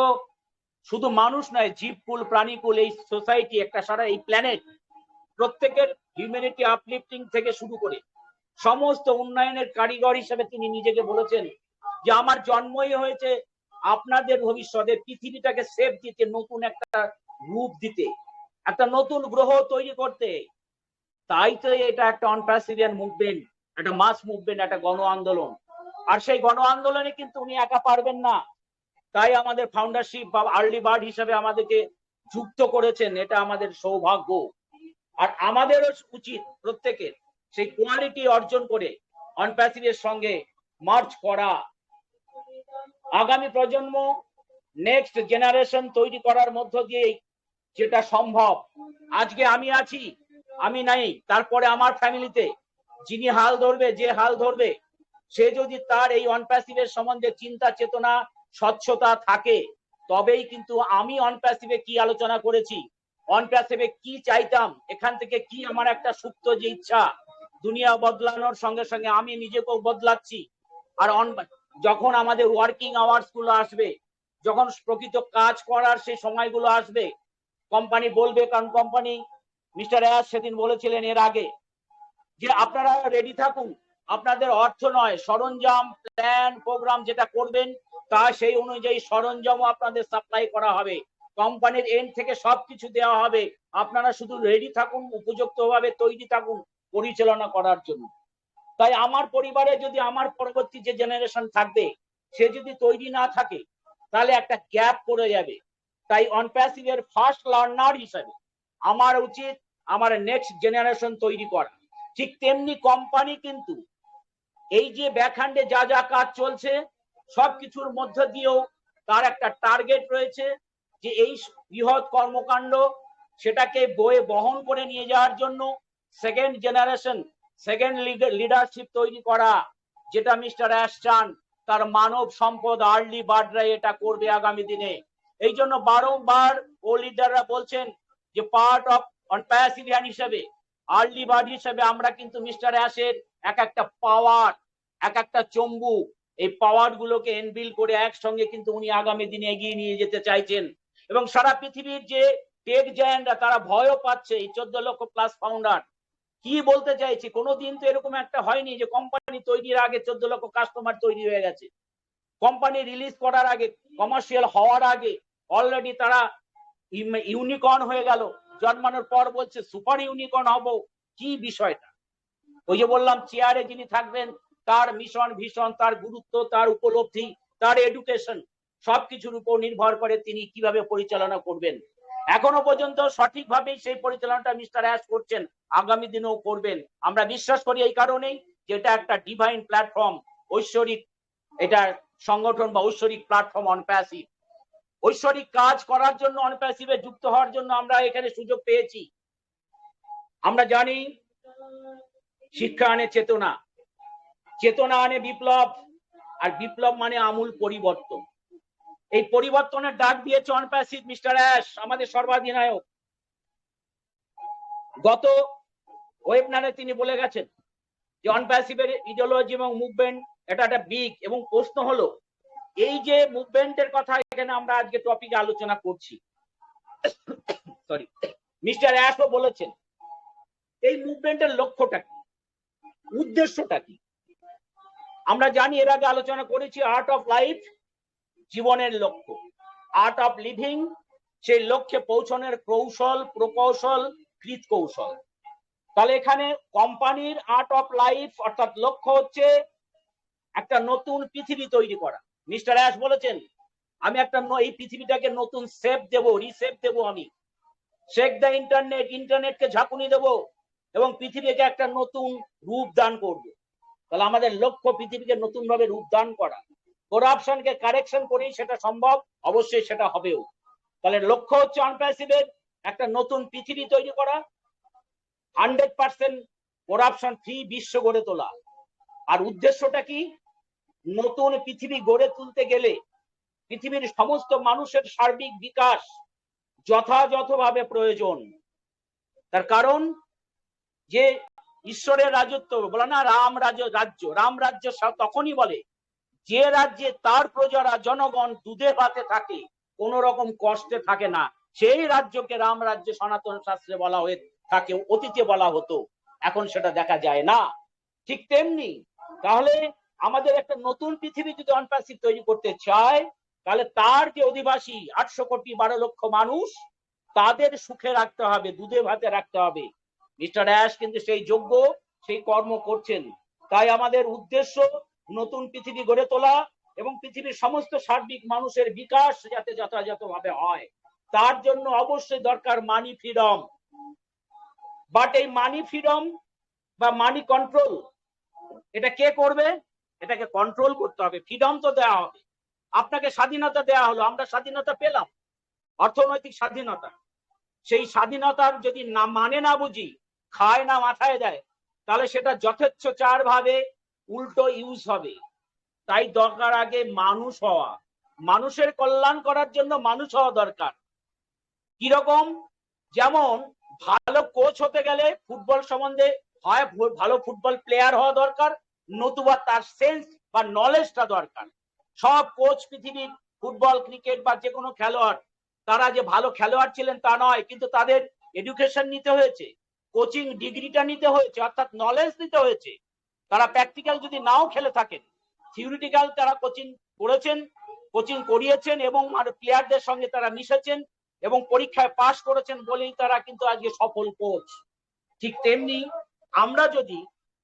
শুধু মানুষ নয়, জীবকুল, প্রাণীকুল, এই সোসাইটি, একটা সারা এই প্ল্যানেট, প্রত্যেকের হিউম্যানিটি আপলিফটিং থেকে শুরু করে সমস্ত উন্নয়নের কারিগর হিসেবে তিনি নিজেকে বলেছেন যে আমার জন্মই হয়েছে আপনাদের ভবিষ্যতে পৃথিবীটাকে সেভ দিতে, নতুন একটা রূপ দিতে, একটা নতুন গ্রহ তৈরি করতে। তাই তো এটা একটা অনপ্যাসিভিয়ান মুভমেন্ট, একটা মাস মুভমেন্ট, একটা গণ আন্দোলন। আর সেই গণ আন্দোলনে কিন্তু উনি একা পারবেন না, তাই আমাদের ফাউন্ডারশিপ বা আর্লি বার্ড হিসেবে আমাদেরকে যুক্ত করেছেন, এটা আমাদের সৌভাগ্য। আর আমাদেরও উচিত প্রত্যেকের সেই কোয়ালিটি অর্জন করে অনপ্যাসিভের সঙ্গে মার্চ করা, আগামী প্রজন্ম, নেক্সট জেনারেশন তৈরি করার মধ্য দিয়েই যেটা সম্ভব। আজকে আমি আছি, আমি নাই, তারপরে আমার ফ্যামিলিতে যিনি হাল ধরবে, যে হাল ধরবে, সে যদি তার এই অনপ্যাসিভের সম্বন্ধে চিন্তা চেতনা স্বচ্ছতা থাকে, তবেই কিন্তু আমি অনপ্যাসিভে কি আলোচনা করেছি, অনপ্যাসিভে কি চাইতাম, এখান থেকে কি আমার একটা সুপ্ত যে ইচ্ছা, দুনিয়া বদলানোর সঙ্গে সঙ্গে আমি নিজেকেও বদলাচ্ছি। আর যখন আমাদের ওয়ার্কিং আওয়ার্স গুলো আসবে, যখন প্রকৃত কাজ করার সেই সময়গুলো আসবে, কোম্পানি বলবে, কারণ কোম্পানি, মিস্টার অ্যাশ সেদিন বলেছিলেন এর আগে যে আপনারা রেডি থাকুন, আপনাদের অর্থ নয়, সরঞ্জাম, প্ল্যান, প্রোগ্রাম যেটা করবেন তা সেই অনুযায়ী সরঞ্জামও আপনাদের সাপ্লাই করা হবে, কোম্পানির এন্ড থেকে সবকিছু দেওয়া হবে, আপনারা শুধু রেডি থাকুন, উপযুক্তভাবে তৈরি থাকুন পরিচালনা করার জন্য। তাই আমার পরিবারে যদি আমার পরবর্তী যে জেনারেশন থাকবে সে যদি তৈরি না থাকে, তাহলে একটা গ্যাপ পড়ে যাবে। তাই অনপ্যাসিভের ফার্স্ট লার্নার হিসেবে আমার উচিত আমার নেক্সট জেনারেশন তৈরি করা। ঠিক তেমনি কোম্পানি কিন্তু এই যে ব্যাকহ্যান্ডে যা যা কাজ চলছে সবকিছুর মধ্য দিয়েও তার একটা টার্গেট রয়েছে যে এই বৃহৎ কর্মকাণ্ড সেটাকে বয়ে বহন করে নিয়ে যাওয়ার জন্য সেকেন্ড জেনারেশন, সেকেন্ড লিডারশিপ তৈরি করা, যেটা মিস্টার অ্যাশ চান, তার মানব সম্পদ আর্লি বার্ডরা এটা করবে আগামী দিনে। এই জন্য বারংবার ও লিডাররা বলছেন যে পার্ট অফ অনপ্যাসিভিয়ান হিসেবে, আর্লি বার্ড হিসেবে আমরা কিন্তু মিস্টার অ্যাশের এক একটা পাওয়ার, এক একটা চম্বুক, এই পাওয়ার গুলোকে এনবিল করে একসঙ্গে কিন্তু উনি আগামী দিনে এগিয়ে নিয়ে যেতে চাইছেন। এবং সারা পৃথিবীর যে টেক জায়ান্টরা তারা ভয়ও পাচ্ছে, এই 14 লক্ষ প্লাস ফাউন্ডার কি বলতে চাইছে, কোনোদিন তো এরকম একটা হয়নি যে কোম্পানি তৈরির আগে 14 লক্ষ কাস্টমার তৈরি হয়ে গেছে, কোম্পানি রিলিজ করার আগে, কমার্শিয়াল হওয়ার আগে অলরেডি তারা ইউনিকর্ন হয়ে গেল, জন্মানোর পর বলছে সুপার ইউনিকর্ন হব। কি বিষয়টা? ওই যে বললাম, চেয়ারে যিনি থাকবেন তার মিশন ভিশন, তার গুরুত্ব, তার উপলব্ধি, তার এডুকেশন সবকিছুর উপর নির্ভর করে তিনি কিভাবে পরিচালনা করবেন। এখনো পর্যন্ত সঠিকভাবে সেই পরিচালনাটা মিস্টার অ্যাশ করছেন, আগামী দিনেও করবেন আমরা বিশ্বাস করি। এই কারণেই যে এটা একটা ডিভাইন প্ল্যাটফর্ম, ঐশ্বরিক এটা সংগঠন বা ঐশ্বরিক প্ল্যাটফর্ম অনপ্যাসিভ। ঐশ্বরিক কাজ করার জন্য অনপ্যাসিভে যুক্ত হওয়ার জন্য আমরা এখানে সুযোগ পেয়েছি। আমরা জানি শিক্ষা আনে চেতনা, চেতনা আনে বিপ্লব, আর বিপ্লব মানে আমূল পরিবর্তন। এই পরিবর্তনের ডাক দিয়েছে অনপ্যাসিভ মিস্টার অ্যাশ, আমাদের সর্বাধিনায়ক। গত ওয়েবনারে তিনি বলে গেছেন যে অনপ্যাসিভের ইডিওলজি এবং মুভমেন্ট এটা একটা বিগ, এবং প্রশ্ন হলো এই যে মুভমেন্টের কথা এখানে আমরা আজকে টপিকে আলোচনা করছি, সরি, মিস্টার অ্যাশও বলেছেন এই মুভমেন্টের লক্ষ্যটা কি, উদ্দেশ্যটা কি। আমরা জানি, এর আগে আলোচনা করেছি, আর্ট অফ লাইফ জীবনের লক্ষ্য, আর্ট অফ লিভিং সেই লক্ষ্যে পৌঁছানোর কৌশল, প্রকৌশল, কৃত কৌশল। তাহলে এখানে কোম্পানির আর্ট অফ লাইফ অর্থাৎ লক্ষ্য হচ্ছে একটা নতুন পৃথিবী তৈরি করা। মিস্টার অ্যাশ বলেছেন আমি একটা এই পৃথিবীটাকে নতুন শেপ দেব, রিশেপ দেব, আমি শেক দ্য ইন্টারনেট, ইন্টারনেটকে ঝাঁকুনি দেব এবং পৃথিবীকে একটা নতুন রূপ দান করব। তাহলে আমাদের লক্ষ্য পৃথিবীকে নতুন ভাবে রূপ দান করা, করাপশনকে কারেকশন করেই সেটা সম্ভব, অবশ্যই সেটা হবেও। তাহলে লক্ষ্য হচ্ছে অনপ্যাসিভের একটা নতুন পৃথিবী তৈরি করা, 100% করাপশন ফ্রি বিশ্ব গড়ে তোলা। আর উদ্দেশ্যটা কি? নতুন পৃথিবী গড়ে তুলতে গেলে পৃথিবীর সমস্ত মানুষের সার্বিক বিকাশ যথাযথভাবে প্রয়োজন। তার কারণ যে ঈশ্বরের রাজত্ব বলে না, রাম রাজ্য তখনই বলে যে রাজ্যে তার প্রজারা জনগণ দুধে ভাতে থাকে, কোন রকম কষ্টে থাকে না, সেই রাজ্যকে রাম রাজ্য সনাতন শাস্ত্রে বলা হয়ে থাকে, অতীতে বলা হতো, এখন সেটা দেখা যায় না। ঠিক তেমনি তাহলে আমাদের একটা নতুন পৃথিবী যদি অনপ্যাসিভ তৈরি করতে চায়, তাহলে তার যে অধিবাসী 800 কোটি 12 লক্ষ মানুষ, তাদের সুখে রাখতে হবে, দুধে ভাতে রাখতে হবে। মিস্টার অ্যাশ কিন্তু সেই যোগ্য, সেই কর্ম করছেন। তাই আমাদের উদ্দেশ্য নতুন পৃথিবী গড়ে তোলা এবং পৃথিবীর সমস্ত সার্বিক মানুষের বিকাশ যাতে যথাযথভাবে হয়, তার জন্য অবশ্যই দরকার মানি ফ্রিডম। বাট এই মানি ফ্রিডম বা মানি কন্ট্রোল এটা কে করবে? এটাকে কন্ট্রোল করতে হবে। ফ্রিডম তো দেওয়া হবে, আপনাকে স্বাধীনতা দেওয়া হলো, আমরা স্বাধীনতা পেলাম, অর্থনৈতিক স্বাধীনতা। সেই স্বাধীনতার যদি না মানে না বুঝি, খায় না মাথায় দেয়, তাহলে সেটা যথেচ্ছাচার ভাবে উল্টো ইউজ হবে। তাই দরকার আগে মানুষ হওয়া, মানুষের কল্যাণ করার জন্য মানুষ হওয়া দরকার। কিরকম? যেমন ভালো কোচ হতে গেলে ফুটবল সম্বন্ধে হয় ভালো ফুটবল প্লেয়ার হওয়া দরকার, নতুবা তার সেন্স বা নলেজটা দরকার। সব কোচ পৃথিবীর ফুটবল, ক্রিকেট বা যে কোনো খেলোয়াড়, তারা যে ভালো খেলোয়াড় ছিলেন তা নয়, কিন্তু তাদের এডুকেশন নিতে হয়েছে, কোচিং ডিগ্রিটা নিতে হয়েছে, অর্থাৎ নলেজ নিতে হয়েছে। তারা প্র্যাকটিক্যাল যদি নাও খেলে থাকেন, থিওরিটিক্যাল তারা কোচিং করেছেন, কোচিং করিয়েছেন এবং প্লেয়ারদের সঙ্গে তারা মিশেছেন এবং পরীক্ষায় পাশ করেছেন বলেই তারা কিন্তু আজকে সফল কোচ। ঠিক তেমনি আমরা যদি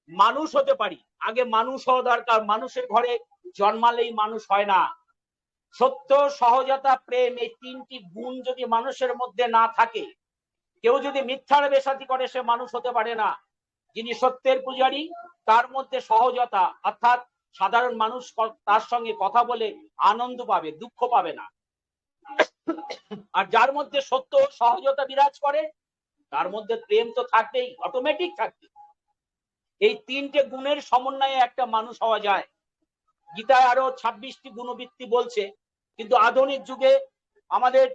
মানুষ হতে পারি, আগে মানুষ হওয়া দরকার। মানুষের ঘরে জন্মালেই মানুষ হয় না। সত্য, সহজতা, প্রেম, এই তিনটি গুণ যদি মানুষের মধ্যে না থাকে, কেউ যদি মিথ্যার বেশাতি করে, সে মানুষ হতে পারে না। যিনি সত্যের পূজারী, তার মধ্যে সহজতা অর্থাৎ সাধারণ মানুষ তার সঙ্গে কথা বলে আনন্দ পাবে, দুঃখ পাবে না। আর যার মধ্যে সত্য সহজতা বিরাজ করে, তার মধ্যে প্রেম তো থাকবেই, অটোমেটিক থাকবে। এই তিনটে গুণের সমন্বয়ে একটা মানুষ হওয়া যায়। গীতায় আরো 26টি গুণবৃত্তি বলছে, কিন্তু আধুনিক যুগে আমাদের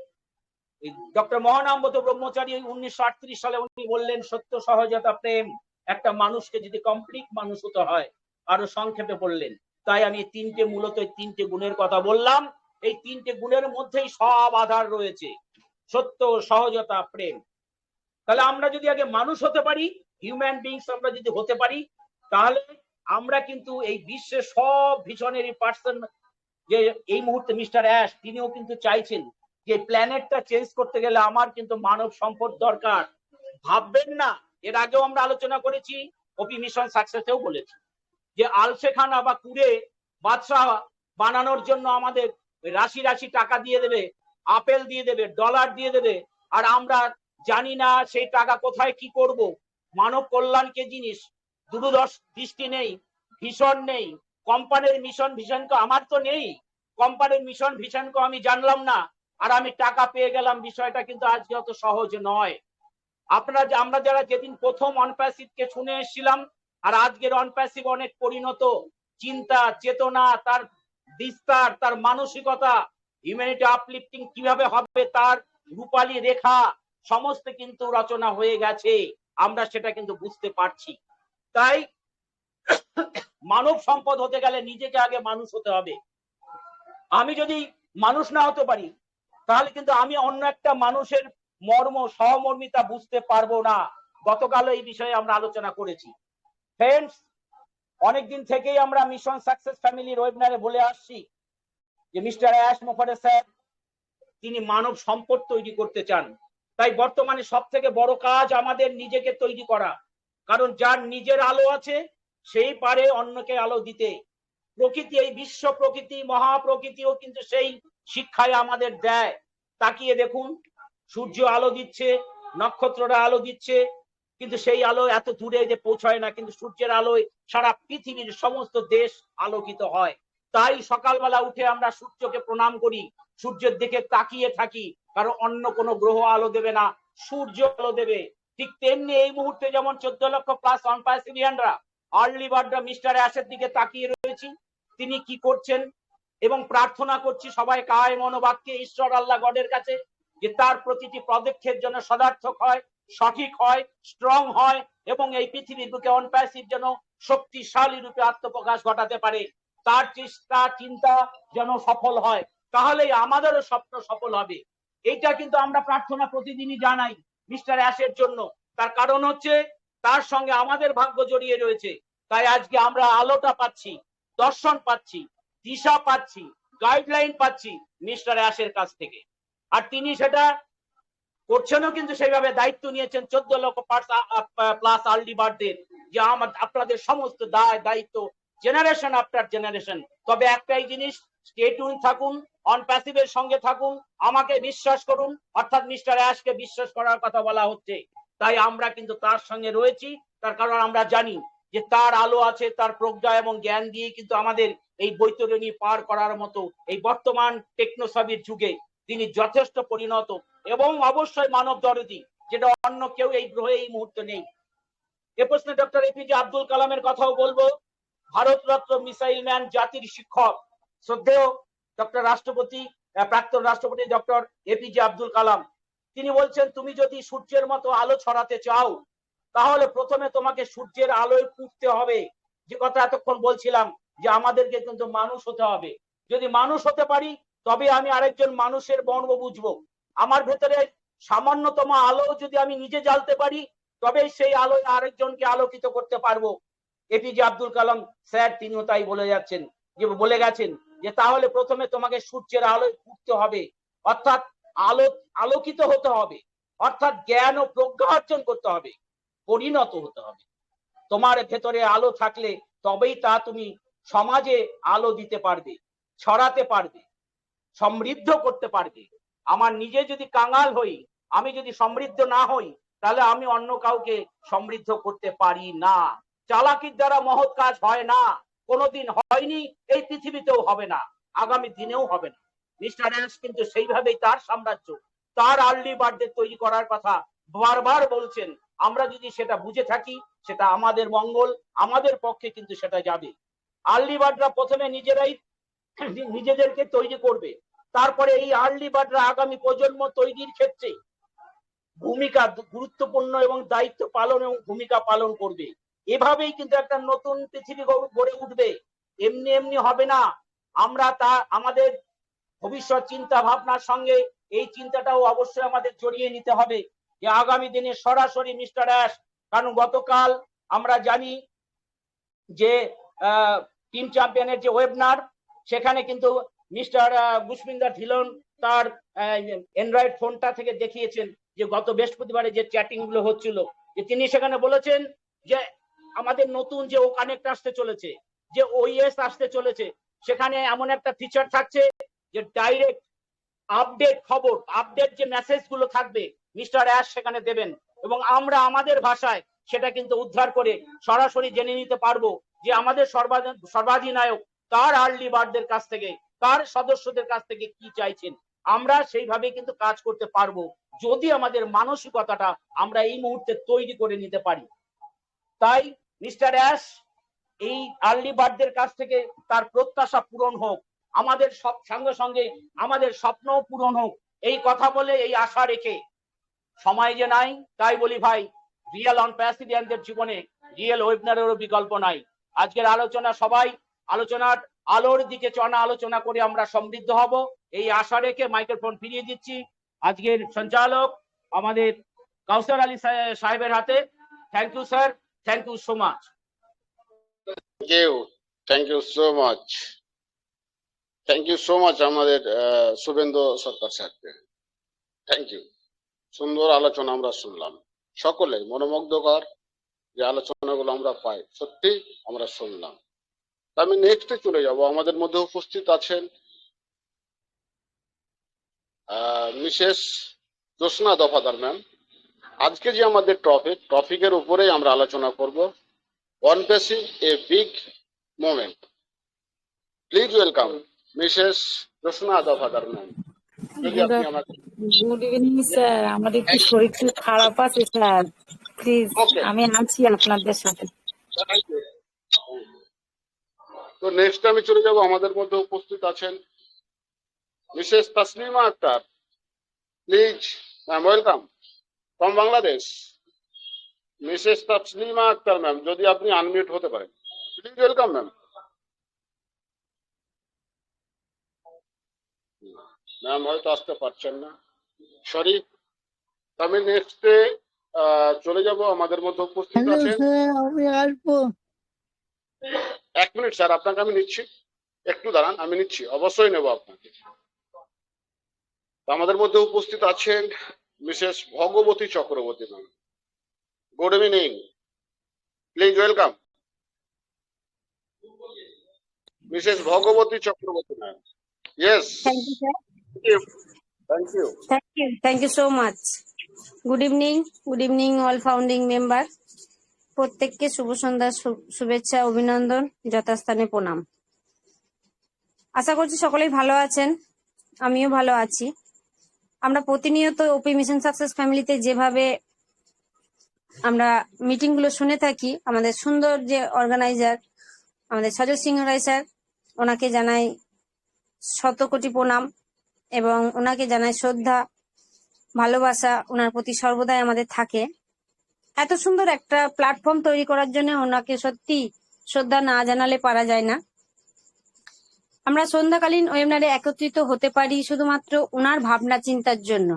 ডক্টর মহানামবত ব্রহ্মচারী 1938 সালে উনি বললেন সত্য, সহজতা, প্রেম একটা মানুষকে যদি কমপ্লিট মানুষ হতে হয়, আরো সংক্ষেপে বললেন। তাই আমি মূলত তিনটে গুণের কথা বললাম। এই তিনটে গুণের মধ্যেই সব আধার রয়েছে, সত্য, সহজতা, প্রেম। তাহলে আমরা যদি আগে মানুষ হতে পারি, হিউম্যান বিংস আমরা যদি হতে পারি, তাহলে আমরা কিন্তু এই বিশ্বের সব ভিশনারি পার্সন, যে এই মুহূর্তে মিস্টার অ্যাশ তিনিও কিন্তু চাইছেন যে প্ল্যানেটটা চেঞ্জ করতে গেলে আমার কিন্তু মানব সম্পদ দরকার। ভাববেন না, এর আগেও আমরা আলোচনা করেছি, ওপি মিশন সাকসেসেও বলেছি যে আলসেখানা বা কুড়ে বাদশাহ বানানোর জন্য আমাদের রাশি রাশি টাকা দিয়ে দেবে, আপেল দিয়ে দেবে, ডলার দিয়ে দেবে, আর আমরা জানি না সেই টাকা কোথায় কি করব। মানব কল্যাণ কে জিনিস, দূরদৃষ্টি নেই, ভিশন নেই। কোম্পানির মিশন ভিশন তো আমার তো নেই, কোম্পানির মিশন ভিশন আমি জানলাম না, আর আমি টাকা পেয়ে গেলাম, বিষয়টা কিন্তু আজকে অত সহজ নয়। আমরা যারা যেদিন প্রথম অনপ্যাসিভকে শুনে এসেছিলাম, আর আজকের অনপ্যাসিভ অনেক পরিণত, চিন্তা চেতনা, তার বিস্তার, তার মানসিকতা, হিউম্যানিটি আপলিফটিং কিভাবে হবে, তার রূপালী রেখা সমস্ত কিন্তু রচনা হয়ে গেছে, আমরা সেটা কিন্তু বুঝতে পারছি। তাই মানব সম্পদ হতে গেলে নিজেকে আগে মানুষ হতে হবে। আমি যদি মানুষ না হতে পারি, তাহলে কিন্তু আমি অন্য একটা মানুষের মর্ম সহমর্মিতা বুঝতে পারবো না। গতকাল এই বিষয়ে আমরা আলোচনা করেছি। ফ্রেন্ডস, অনেকদিন থেকেই আমরা মিশন সাকসেস ফ্যামিলির ওয়েবিনারে বলে আসছি যে মিস্টার অ্যাশ মোফারে স্যার তিনি মানব সম্পদ তৈরি করতে চান। তাই বর্তমানে সব থেকে বড় কাজ আমাদের নিজেকে তৈরি করা, কারণ যার নিজের আলো আছে সেই পারে অন্যকে আলো দিতে। প্রকৃতি, এই বিশ্ব প্রকৃতি, মহাপ্রকৃতিও কিন্তু সেই শিক্ষায় আমাদের দেয়। তাকিয়ে দেখুন, সূর্য আলো দিচ্ছে, নক্ষত্ররা আলো দিচ্ছে, কিন্তু সেই আলো এত দূরে যে পৌঁছায় না, কিন্তু সূর্যের আলোয় সারা পৃথিবীর সমস্ত দেশ আলোকিত হয়। তাই সকালবেলা উঠে আমরা সূর্যকে প্রণাম করি, সূর্যের দিকে তাকিয়ে থাকি, কারণ অন্য কোনো গ্রহ আলো দেবে না, সূর্য আলো দেবে। ঠিক তেমনি এই মুহূর্তে যেমন 14 লক্ষ প্লাস অনপ্যাসিভিয়ানরা আর্লি বার্ডরা মিস্টার অ্যাশের দিকে তাকিয়ে রয়েছি, তিনি কি করছেন, এবং প্রার্থনা করছি সবাই কায় মনোবাক্যে ঈশ্বর আল্লাহ গডের কাছে যে তার প্রতিটি পদক্ষেপ যেন সদার্থক হয়, সঠিক হয়, স্ট্রং হয়, এবং এই পৃথিবীর বুকে অনপ্যাসিভ যেন শক্তিশালী রূপে আত্মপ্রকাশ ঘটাতে পারে। তার চেষ্টা চিন্তা যেন সফল হয়, তাহলেই আমাদেরও স্বপ্ন সফল হবে। এইটা কিন্তু আমরা প্রার্থনা প্রতিদিনই জানাই মিস্টার অ্যাশের জন্য। তার কারণ হচ্ছে তার সঙ্গে আমাদের ভাগ্য জড়িয়ে রয়েছে। তাই আজকে আমরা আলোটা পাচ্ছি, দর্শন পাচ্ছি, দিশা পাচ্ছি, গাইডলাইন পাচ্ছি মিস্টার অ্যাশের কাছ থেকে। আর তিনি সেটা করছেনও, কিন্তু সেইভাবে দায়িত্ব নিয়েছেন 14 লক্ষ প্লাস আর্লি বার্ডদের, যে আপনাদের সমস্ত দায়িত্ব জেনারেশন আফটার জেনারেশন। তবে একটাই জিনিস, স্টে টিউন থাকুন, অনপ্যাসিভের সঙ্গে থাকুন, আমাকে বিশ্বাস করুন, অর্থাৎ মিস্টার অ্যাশকে বিশ্বাস করার কথা বলা হচ্ছে। তাই আমরা কিন্তু তার সঙ্গে রয়েছি, তার কারণ আমরা জানি যে তার আলো আছে, তার প্রজ্ঞা এবং জ্ঞান দিয়ে কিন্তু আমাদের এই বৈতরণী পার করার মতো এই বর্তমান টেকনোসবির যুগে তিনি যথেষ্ট পরিণত এবং অবশ্যই মানব দরদি, যেটা অন্য কেউ এই গ্রহে এই মুহূর্তে নেই। এ প্রশ্নে ডক্টর এপিজে আব্দুল কালামের কথাও বলবো। ভারতরত্ন মিসাইল ম্যান, জাতির শিক্ষক, শ্রদ্ধেয় ডক্টর রাষ্ট্রপতি, প্রাক্তন রাষ্ট্রপতি ডক্টর এপিজে আব্দুল কালাম, তিনি বলছেন তুমি যদি সূর্যের মতো আলো ছড়াতে চাও, তাহলে প্রথমে তোমাকে সূর্যের আলোয় ফুটতে হবে। যে কথা এতক্ষণ বলছিলাম যে আমাদেরকে কিন্তু মানুষ হতে হবে। যদি মানুষ হতে পারি, তবে আমি আরেকজন মানুষের মর্ম বুঝবো। আমার ভেতরে সামান্যতম আলো যদি আমি নিজে জ্বালতে পারি, তবে সেই আলোয় আরেকজনকে আলোকিত করতে পারবো। এপিজে আব্দুল কালাম স্যার তিনিও তাই বলে গেছেন যে তাহলে প্রথমে তোমাকে সূর্যের আলোয় ফুটতে হবে, অর্থাৎ আলোকিত হতে হবে, অর্থাৎ জ্ঞান ও প্রজ্ঞা অর্জন করতে হবে, পরিণত হতে হবে। তোমার ভেতরে আলো থাকলে তবেই তা তুমি সমাজে আলো দিতে পারবে, ছড়াতে পারবে, সমৃদ্ধ করতে পারবে। আমার নিজে যদি কাঙাল হই, আমি যদি সমৃদ্ধ না হই, তাহলে আমি অন্য কাউকে সমৃদ্ধ করতে পারি না। চালাকির দ্বারা মহৎ কাজ হয় না, কোনোদিন হয়নি, এই পৃথিবীতেও হবে না, আগামী দিনেও হবে না। মিস্টার অ্যাশ কিন্তু সেইভাবেই তার সাম্রাজ্য, তার আর্লি বার্থডে তৈরি করার কথা বারবার বলছেন। আমরা যদি সেটা বুঝে থাকি, সেটা আমাদের মঙ্গল, আমাদের পক্ষে কিন্তু সেটা যাবে। আর্লি বার্ডরা প্রথমে নিজেদেরকে তৈরি করবে, তারপরে এই আর্লি বার্ডরা আগামী প্রজন্ম তৈরির ক্ষেত্রে ভূমিকা গুরুত্বপূর্ণ এবং দায়িত্ব পালন এবং ভূমিকা পালন করবে। এভাবেই কিন্তু একটা নতুন পৃথিবী গড়ে উঠবে, এমনি এমনি হবে না। আমরা আমাদের ভবিষ্যৎ চিন্তা ভাবনার সঙ্গে এই চিন্তাটাও অবশ্যই আমাদের জড়িয়ে নিতে হবে যে আগামী দিনে সরাসরি মিস্টার অ্যাশ, কারণ গতকাল আমরা জানি যে টিম চ্যাম্পিয়নের যে ওয়েবিনার, সেখানে কিন্তু মিস্টার গুশমিন্দর ধিলন তার অ্যান্ড্রয়েড ফোনটা থেকে দেখিয়েছেন যে গত বৃহস্পতিবারে যে চ্যাটিং গুলো হচ্ছিল, যে তিনি সেখানে বলেছেন যে আমাদের নতুন যে ও কানেক্ট আসতে চলেছে, যে ওইএস আসতে চলেছে, সেখানে এমন একটা ফিচার থাকছে যে ডাইরেক্ট আপডেট যে মেসেজ গুলো থাকবে মিস্টার অ্যাশ সেখানে দেবেন, এবং আমরা আমাদের ভাষায় সেটা কিন্তু উদ্ধার করে সরাসরি জেনে নিতে পারবো যে আমাদের সর্বাধিনায়ক তার আর্লি বার্ডদের কাছ থেকে, তার সদস্যদের কাছ থেকে কি চাইছেন। আমরা সেইভাবে কিন্তু কাজ করতে পারবো যদি আমাদের মানসিকতাটা আমরা এই মুহূর্তে তৈরি করে নিতে পারি। তাই মিস্টার অ্যাশ, এই আর্লি বার্থদের কাছ থেকে তার প্রত্যাশা পূরণ হোক, আমাদের সব সঙ্গে সঙ্গে আমাদের স্বপ্নও পূরণ হোক, এই কথা বলে, এই আশা রেখে, সময় যে নাই তাই বলি ভাই, রিয়েল অন প্যাসিডিয়ানদের জীবনে রিয়েল ওয়েবিনারেরও বিকল্প নাই। আজকের আলোচনা, সবাই আলোচনার আলোর দিকে আলোচনা করে আমরা সমৃদ্ধ হব, এই আশা রেখে মাইক্রোফোন ফিরিয়ে দিচ্ছি আজকের সঞ্চালক আমাদের কাউসার আলী সাহেবের হাতে। Thank you sir, thank you so much. Thank you so much, thank you so much আমাদের শুভেন্দু সরকার স্যারকে। Thank you. সুন্দর আলোচনা আমরা শুনলাম, সকলে মনোমুগ্ধকর যে আলোচনাগুলো আমরা পাই, সত্যি আমরা শুনলাম। আমি নেক্সটে চলে যাব। আমাদের মধ্যে উপস্থিত আছেন মিসেস জোসনা দফাদার ম্যাম। আজকে যে আমাদের টপিকের উপরেই আমরা আলোচনা করব, OnPassive a big moment. Please welcome missus Josna Dafadar ma'am. যদি আপনি আমাকে গুড ইভিনিং স্যার, আমার একটু শরীর খুব খারাপ আছে স্যার, প্লিজ Okay. আমি আছি আপনাদের সাথে। তো নেক্সট আমি চলে যাব। আমাদের মধ্যে উপস্থিত আছেন Mrs Taslima Akhtar. Please ma'am, welcome from Bangladesh. Mrs Taslima Akhtar ma'am, যদি আপনি আনমিউট হতে পারেন, প্লিজ ওয়েলকাম ম্যাম। ম্যাম হয়তো আসতে পারছেন না, সরি। আমি নেক্সটে চলে যাব। আমাদের মধ্যে উপস্থিত আছেন, আমি আসবো। 1 মিনিট স্যার, আপনাকে আমি নিচ্ছি, একটু দাঁড়ান, আমি নিচ্ছি, অবশ্যই নেব আপনাকে। তো আমাদের মধ্যে উপস্থিত আছেন Mrs Bhagabati Chakraborty ma'am. Good evening, please welcome Mrs Bhagabati Chakraborty ma'am. Yes, thank you sir, thank you. Thank you so much. Good evening all founding member. প্রত্যেককে শুভ সন্ধ্যার শুভেচ্ছা, অভিনন্দন, যথাস্থানে প্রণাম। আশা করছি সকলেই ভালো আছেন, আমিও ভালো আছি। আমরা প্রতিনিয়ত ওপি মিশন সাকসেস ফ্যামিলিতে যেভাবে আমরা মিটিং গুলো শুনে থাকি, আমাদের সুন্দর যে অর্গানাইজার আমাদের সজল সিংহ রায় স্যার, ওনাকে জানাই শত কোটি প্রণাম এবং ওনাকে জানাই শ্রদ্ধা, ভালোবাসা ওনার প্রতি সর্বদাই আমাদের থাকে। এত সুন্দর একটা প্ল্যাটফর্ম তৈরি করার জন্য ওনাকে সত্যি শ্রদ্ধা না জানালে পারা যায় না। আমরা সন্ধ্যাকালীন ওয়েবিনারে একত্রিত হতে পারি শুধুমাত্র ওনার ভাবনা চিন্তার জন্য।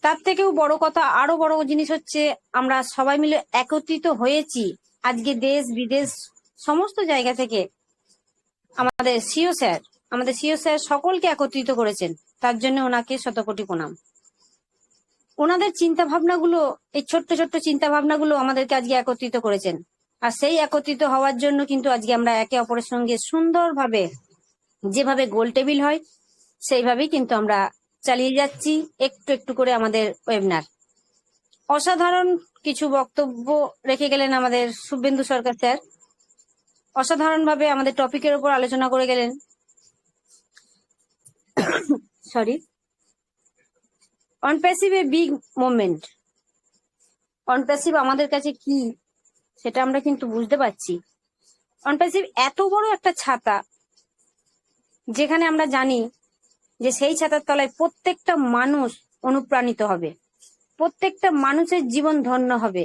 তার থেকেও বড় কথা, আরো বড় জিনিস হচ্ছে আমরা সবাই মিলে একত্রিত হয়েছি আজকে দেশ বিদেশ সমস্ত জায়গা থেকে। আমাদের সিও স্যার সকলকে একত্রিত করেছেন, তার জন্য ওনাকে শতকোটি প্রণাম। ওনাদের চিন্তা ভাবনাগুলো, এই ছোট্ট ছোট্ট চিন্তা ভাবনাগুলো আমাদেরকে আজকে একত্রিত করেছেন। আর সেই একত্রিত হওয়ার জন্য কিন্তু আজকে আমরা একে অপরের সঙ্গে সুন্দরভাবে, যেভাবে গোল টেবিল হয় সেইভাবেই কিন্তু আমরা চালিয়ে যাচ্ছি একটু একটু করে আমাদের ওয়েবিনার। অসাধারণ কিছু বক্তব্য রেখে গেলেন আমাদের শুভেন্দু সরকার স্যার, অসাধারণভাবে আমাদের টপিকের উপর আলোচনা করে গেলেন। Sorry, on passive A big movement. On passive আমাদের কাছে কি সেটা আমরা কিন্তু বুঝতে পারছি। অন প্যাসিভ এত বড় একটা ছাতা, যেখানে আমরা জানি যে সেই ছাতার তলায় প্রত্যেকটা মানুষ অনুপ্রাণিত হবে, প্রত্যেকটা মানুষের জীবন ধন্য হবে।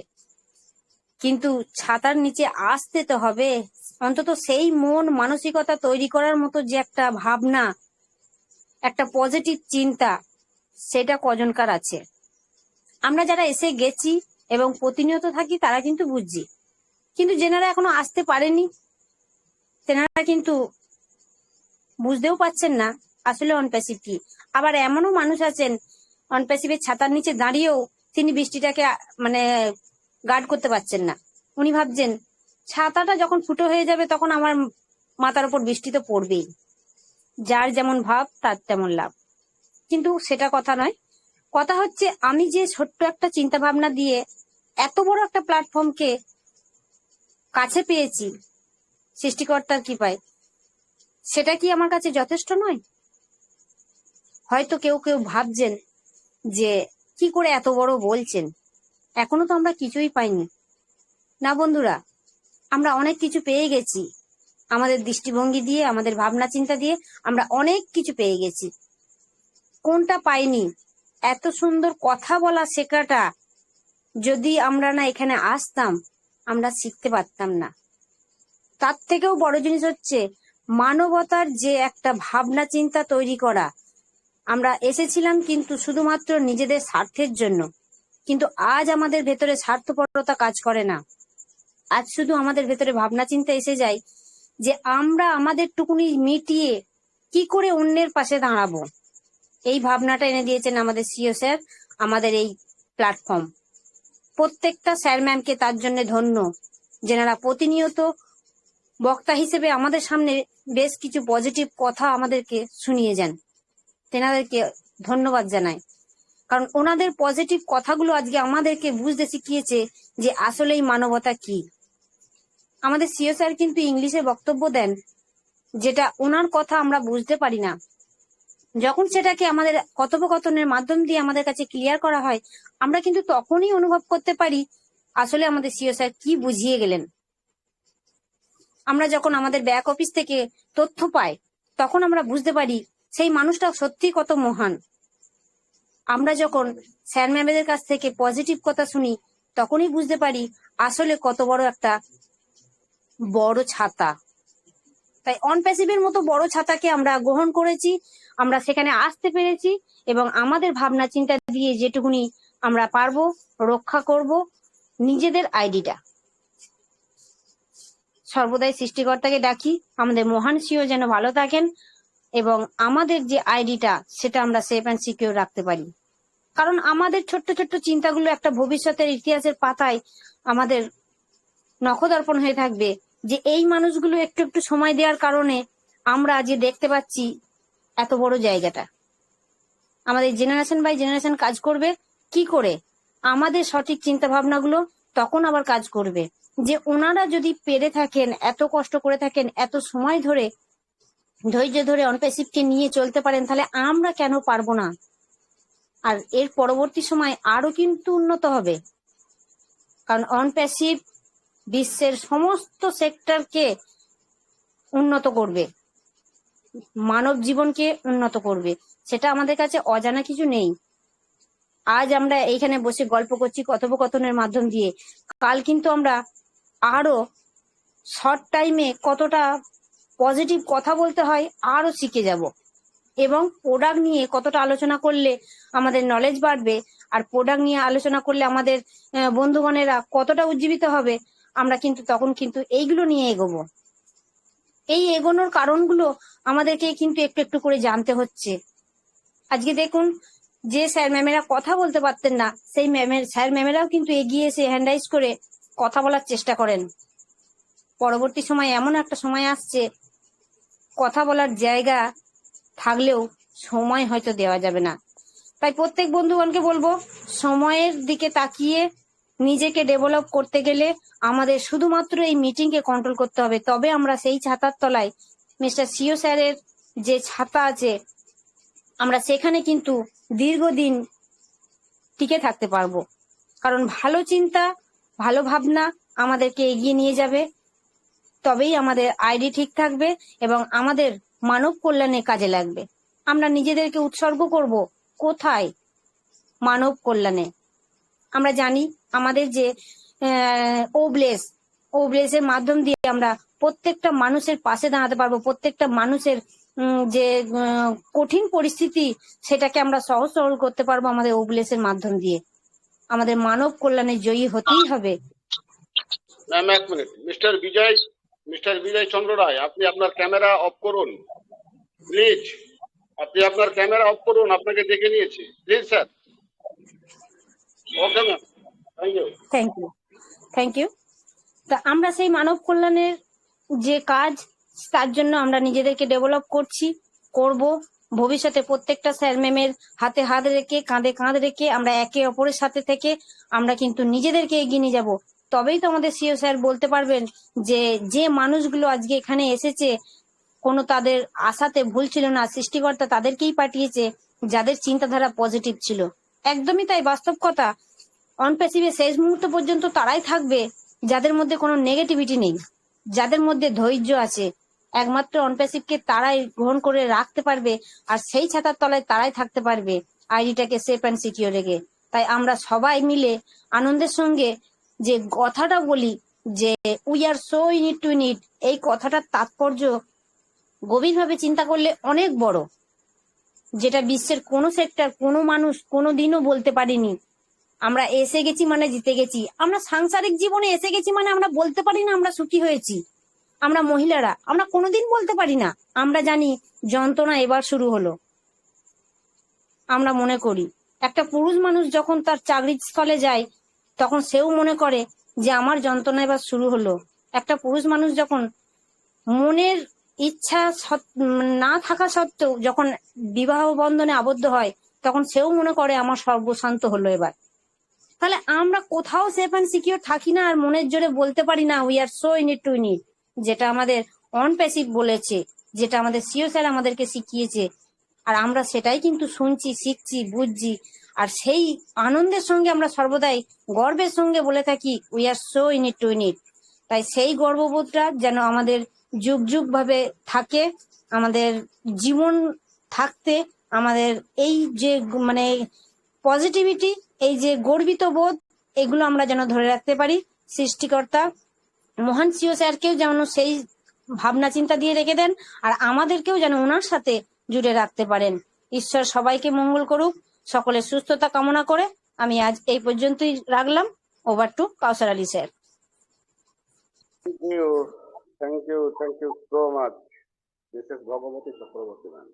কিন্তু ছাতার নিচে আসতে তো হবে, অন্তত সেই মন মানসিকতা তৈরি করার মতো যে একটা ভাবনা, একটা পজিটিভ চিন্তা, সেটা কজনকার আছে? আমরা যারা এসে গেছি এবং প্রতিনিয়ত থাকি তারা কিন্তু বুঝছি, কিন্তু যেনারা এখনো আসতে পারেনি তেনারা কিন্তু বুঝতেও পারছেন না আসলে অনপ্যাসিভ কি। আবার এমনও মানুষ আছেন অনপ্যাসিভের ছাতার নিচে দাঁড়িয়েও তিনি বৃষ্টিটাকে মানে গার্ড করতে পারছেন না। উনি ভাবছেন ছাতাটা যখন ফুটো হয়ে যাবে তখন আমার মাথার উপর বৃষ্টি তো পড়বেই, যার যেমন ভাব তার তেমন লাভ। কিন্তু সেটা কথা নয়, কথা হচ্ছে আমি যে ছোট্ট একটা চিন্তা ভাবনা দিয়ে এত বড় একটা প্ল্যাটফর্মকে কাছে পেয়েছি সৃষ্টিকর্তার কৃপায়, সেটা কি আমার কাছে যথেষ্ট নয়? হয়তো কেউ কেউ ভাবছেন যে কি করে এত বড় বলছেন, এখনো তো আমরা কিছুই পাইনি। না বন্ধুরা, আমরা অনেক কিছু পেয়ে গেছি। আমাদের দৃষ্টিভঙ্গি দিয়ে, আমাদের ভাবনা চিন্তা দিয়ে আমরা অনেক কিছু পেয়ে গেছি। কোনটা পাইনি? এত সুন্দর কথা বলা শেখাটা যদি আমরা না এখানে আসতাম, আমরা শিখতে পারতাম না। তার থেকেও বড় জিনিস হচ্ছে মানবতার যে একটা ভাবনা চিন্তা তৈরি করা। আমরা এসেছিলাম কিন্তু শুধুমাত্র নিজেদের স্বার্থের জন্য, কিন্তু আজ আমাদের ভেতরে স্বার্থপরতা কাজ করে না। আজ শুধু আমাদের ভেতরে ভাবনা চিন্তা এসে যায় যে আমরা আমাদের টুকুনি মিটিয়ে কি করে অন্যের পাশে দাঁড়াবো। এই ভাবনাটা এনে দিয়েছেন আমাদের সিও স্যার, আমাদের এই প্ল্যাটফর্ম। প্রত্যেকটা স্যার ম্যামকে তার জন্য ধন্য, যেনারা প্রতিনিয়ত বক্তা হিসেবে আমাদের সামনে বেশ কিছু পজিটিভ কথা আমাদেরকে শুনিয়ে যান। তেনাদেরকে ধন্যবাদ জানাই, কারণ ওনাদের পজিটিভ কথাগুলো আজকে আমাদেরকে বুঝতে শিখিয়েছে যে আসলেই মানবতা কি। আমাদের সিও স্যার কিন্তু ইংলিশে বক্তব্য দেন, যেটা ওনার কথা আমরা বুঝতে পারি না। যখন সেটাকে আমাদের কথোপকথনের মাধ্যম দিয়ে আমাদের কাছে ক্লিয়ার করা হয়, আমরা কিন্তু তখনই অনুভব করতে পারি আসলে আমাদের সিও স্যার কি বুঝিয়ে গেলেন। আমরা যখন আমাদের ব্যাক অফিস থেকে তথ্য পাই, তখন আমরা বুঝতে পারি সেই মানুষটা সত্যি কত মহান। আমরা যখন স্যার ম্যামদের কাছ থেকে পজিটিভ কথা শুনি, তখনই বুঝতে পারি আসলে কত বড় একটা বড় ছাতা। তাই অনপ্যাসিভের মতো বড় ছাতাকে আমরা গ্রহণ করেছি, আমরা সেখানে আসতে পেরেছি, এবং আমাদের ভাবনা চিন্তা দিয়ে যেটুকুনি আমরা পারবো রক্ষা করব নিজেদের আইডিটা। সর্বদাই সৃষ্টিকর্তাকে ডাকি আমাদের মহান সিও যেন ভালো থাকেন এবং আমাদের যে আইডিটা সেটা আমরা সেফ অ্যান্ড সিকিউর রাখতে পারি। কারণ আমাদের ছোট্ট ছোট্ট চিন্তাগুলো একটা ভবিষ্যতের ইতিহাসের পাতায় আমাদের নখদর্পণ হয়ে থাকবে, যে এই মানুষগুলো একটু একটু সময় দেওয়ার কারণে আমরা যে দেখতে পাচ্ছি এত বড় জায়গাটা। আমাদের জেনারেশন বাই জেনারেশন কাজ করবে কি করে? আমাদের সঠিক চিন্তা ভাবনাগুলো তখন আবার কাজ করবে, যে ওনারা যদি পেরে থাকেন, এত কষ্ট করে থাকেন, এত সময় ধরে ধৈর্য ধরে অনপ্যাসিভকে নিয়ে চলতে পারেন, তাহলে আমরা কেন পারবো না? আর এর পরবর্তী সময় আরো কিন্তু উন্নত হবে, কারণ অনপ্যাসিভ বিশ্বের সমস্ত সেক্টরকে উন্নত করবে, মানব জীবনকে উন্নত করবে। সেটা আমাদের কাছে অজানা কিছু নেই। আজ আমরা এইখানে বসে গল্প করছি কথোপকথনের মাধ্যম দিয়ে, কাল কিন্তু আমরা আরো শর্ট টাইমে কতটা পজিটিভ কথা বলতে হয় আরো শিখে যাব, এবং প্রোডাক্ট নিয়ে কতটা আলোচনা করলে আমাদের নলেজ বাড়বে, আর প্রোডাক্ট নিয়ে আলোচনা করলে আমাদের বন্ধুগণেরা কতটা উজ্জীবিত হবে, আমরা কিন্তু তখন কিন্তু এইগুলো নিয়ে এগোবো। এই এগোনোর কারণগুলো আমাদেরকে কিন্তু একটু একটু করে জানতে হচ্ছে। আজকে দেখুন, যে স্যার ম্যামেরা কথা বলতে পারতেন না, সেই স্যার ম্যামেরাও কিন্তু এগিয়ে এসে হ্যান্ড রাইজ করে কথা বলার চেষ্টা করেন। পরবর্তী সময় এমন একটা সময় আসছে, কথা বলার জায়গা থাকলেও সময় হয়তো দেওয়া যাবে না। তাই প্রত্যেক বন্ধুগণকে বলবো, সময়ের দিকে তাকিয়ে নিজেকে ডেভেলপ করতে গেলে আমাদের শুধুমাত্র এই মিটিংকে কন্ট্রোল করতে হবে। তবে আমরা সেই ছাতার তলায়, মিস্টার সিও স্যারের যে ছাতা আছে, আমরা সেখানে কিন্তু দীর্ঘদিন টিকে থাকতে পারবো। কারণ ভালো চিন্তা, ভালো ভাবনা আমাদেরকে এগিয়ে নিয়ে যাবে, তবেই আমাদের আইডি ঠিক থাকবে এবং আমাদের মানব কল্যাণে কাজে লাগবে। আমরা নিজেদেরকে উৎসর্গ করব কোথায়? মানব কল্যাণে। আমরা জানি আমাদের যে ওব্লেসের মাধ্যম দিয়ে আমরা প্রত্যেকটা মানুষের পাশে দাঁড়াতে পারবো। প্রত্যেকটা মানুষের যে কঠিন পরিস্থিতি, সেটাকে আমরা সহজ সরল করতে পারবো আমাদের ওব্লেসের মাধ্যম দিয়ে। আমাদের মানব কল্যাণে জয়ী হতেই হবে। ম্যাম এক মিনিট, মিস্টার বিজয় চন্দ্র রায়, আপনি আপনার ক্যামেরা অফ করুন প্লিজ। আপনি আপনার ক্যামেরা অফ করুন, আপনাকে দেখে নিয়েছি please sir. Okay ma'am, thank you. তা আমরা সেই মানব কল্যাণের যে কাজ, তার জন্য আমরা নিজেদেরকে ডেভেলপ করব। ভবিষ্যতে প্রত্যেকটা স্যার ম্যামের হাতে হাত রেখে, কাঁধে কাঁধ রেখে আমরা একে অপরের সাথে থেকে আমরা কিন্তু নিজেদেরকে এগিয়ে নিয়ে যাব। তবেই তো আমাদের সিও স্যার বলতে পারবেন যে মানুষগুলো আজকে এখানে এসেছে, কোনো তাদের আশাতে ভুল ছিল না, সৃষ্টিকর্তা তাদেরকেই পাঠিয়েছে, যাদের চিন্তাধারা পজিটিভ ছিল। একদমই তাই, বাস্তব কথা। অন প্যাসিভে শেষ মুহূর্ত পর্যন্ত তারাই থাকবে যাদের মধ্যে কোনো নেগেটিভিটি নেই, যাদের মধ্যে ধৈর্য আছে। একমাত্র অন প্যাসিভকে তারাই গ্রহণ করে রাখতে পারবে, আর সেই ছাতার তলায় তারাই থাকতে পারবে আইডিটাকে সেফ অ্যান্ড সিকিউর রেখে। তাই আমরা সবাই মিলে আনন্দের সঙ্গে যে কথাটা বলি যে we are so unit to unit, এই কথাটার তাৎপর্য গভীরভাবে চিন্তা করলে অনেক বড়, যেটা বিশ্বের কোনো সেক্টর, কোনো মানুষ কোনোদিনও বলতে পারিনি। আমরা এসে গেছি মানে জিতে গেছি। আমরা সাংসারিক জীবনে এসে গেছি মানে আমরা বলতে পারি না আমরা সুখী হয়েছি। আমরা মহিলারা আমরা কোনোদিন বলতে পারি না আমরা জানি যন্ত্রণা এবার শুরু হলো। আমরা মনে করি একটা পুরুষ মানুষ যখন তার চাকরির স্থলে যায় তখন সেও মনে করে যে আমার যন্ত্রণা এবার শুরু হলো। একটা পুরুষ মানুষ যখন মনের ইচ্ছা না থাকা সত্ত্বেও যখন বিবাহ বন্ধনে আবদ্ধ হয় তখন সেও মনে করে আমার সর্বশান্ত হলো এবার। তাহলে আমরা কোথাও সেফ অ্যান্ড সিকিউর থাকি না আর মনের জোরে বলতে পারি না we are so unit to unit, যেটা আমাদের অন প্যাসিভ বলেছে, যেটা আমাদের সিও স্যার আমাদেরকে শিখিয়েছে। আর আমরা সেটাই কিন্তু শুনছি, শিখছি, বুঝছি। আর সেই আনন্দের সঙ্গে আমরা সর্বদাই গর্বের সঙ্গে বলে থাকি we are so unit to unit. তাই সেই গর্ববোধটা যেন আমাদের যুগ যুগ ভাবে থাকে, আমাদের জীবন থাকতে আমাদের এই যে মানে পজিটিভিটি, এই যে গর্বিত বোধ, এগুলো আমরা যেন ধরে রাখতে পারি। সৃষ্টিকর্তা মহান সিও স্যারকেও যেন সেই ভাবনা চিন্তা দিয়ে রেখে দেন, আর আমাদেরকেও যেন ওনার সাথে জুড়ে রাখতে পারেন। ঈশ্বর সবাইকে মঙ্গল করুক। সকলের সুস্থতা কামনা করে আমি আজ এই পর্যন্তই রাখলাম। Over to Kausar Ali sir. Thank you so much Mrs Bhagabati Chakraborty ma'am.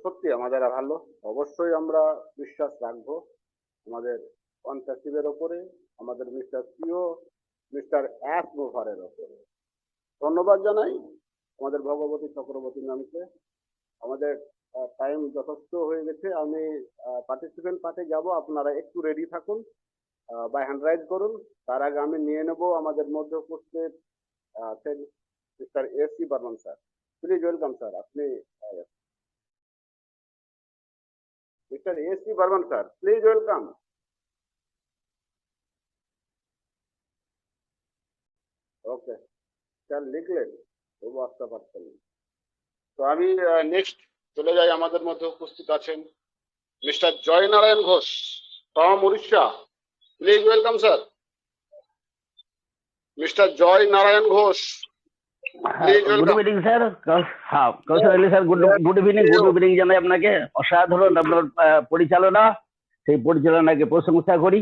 সত্যি আমাদের ভালো, অবশ্যই আমরা বিশ্বাস রাখবো আমাদের অন প্যাসিভের ওপরে, আমাদের মিস্টার সিও মিস্টার অ্যাস মুভারের ওপরে। ধন্যবাদ জানাই আমাদের ভগবতী চক্রবর্তী ম্যামকে। আমাদের টাইম যথেষ্ট হয়ে গেছে। আমি পার্টিসিপেন্ট পার্টে যাব, আপনারা একটু রেডি থাকুন, বাই হ্যান্ড রাইজ করুন। তার আগে আমি নিয়ে নেব আমাদের মধ্যে উপস্থিত mister AC Barman sir. Please welcome sir. আপনি mister AC Barman sir, please welcome. Okay sir, লিখলেন বুঝতে পারছেন। তো আমি নেক্সট চলে যাই। আমাদের মধ্যে উপস্থিত আছেন mister Joynarayan Ghosh from Orissa. Please welcome sir. Mister Joynarayan Ghosh, please good welcome. Evening sir. হ্যাঁ, কাউসার আলী স্যার, গুড ইভিনিং জানাই আপনাকে। অসাধারণ আপনার পরিচালনা, সেই পরিচালনাকে প্রশংসা করি।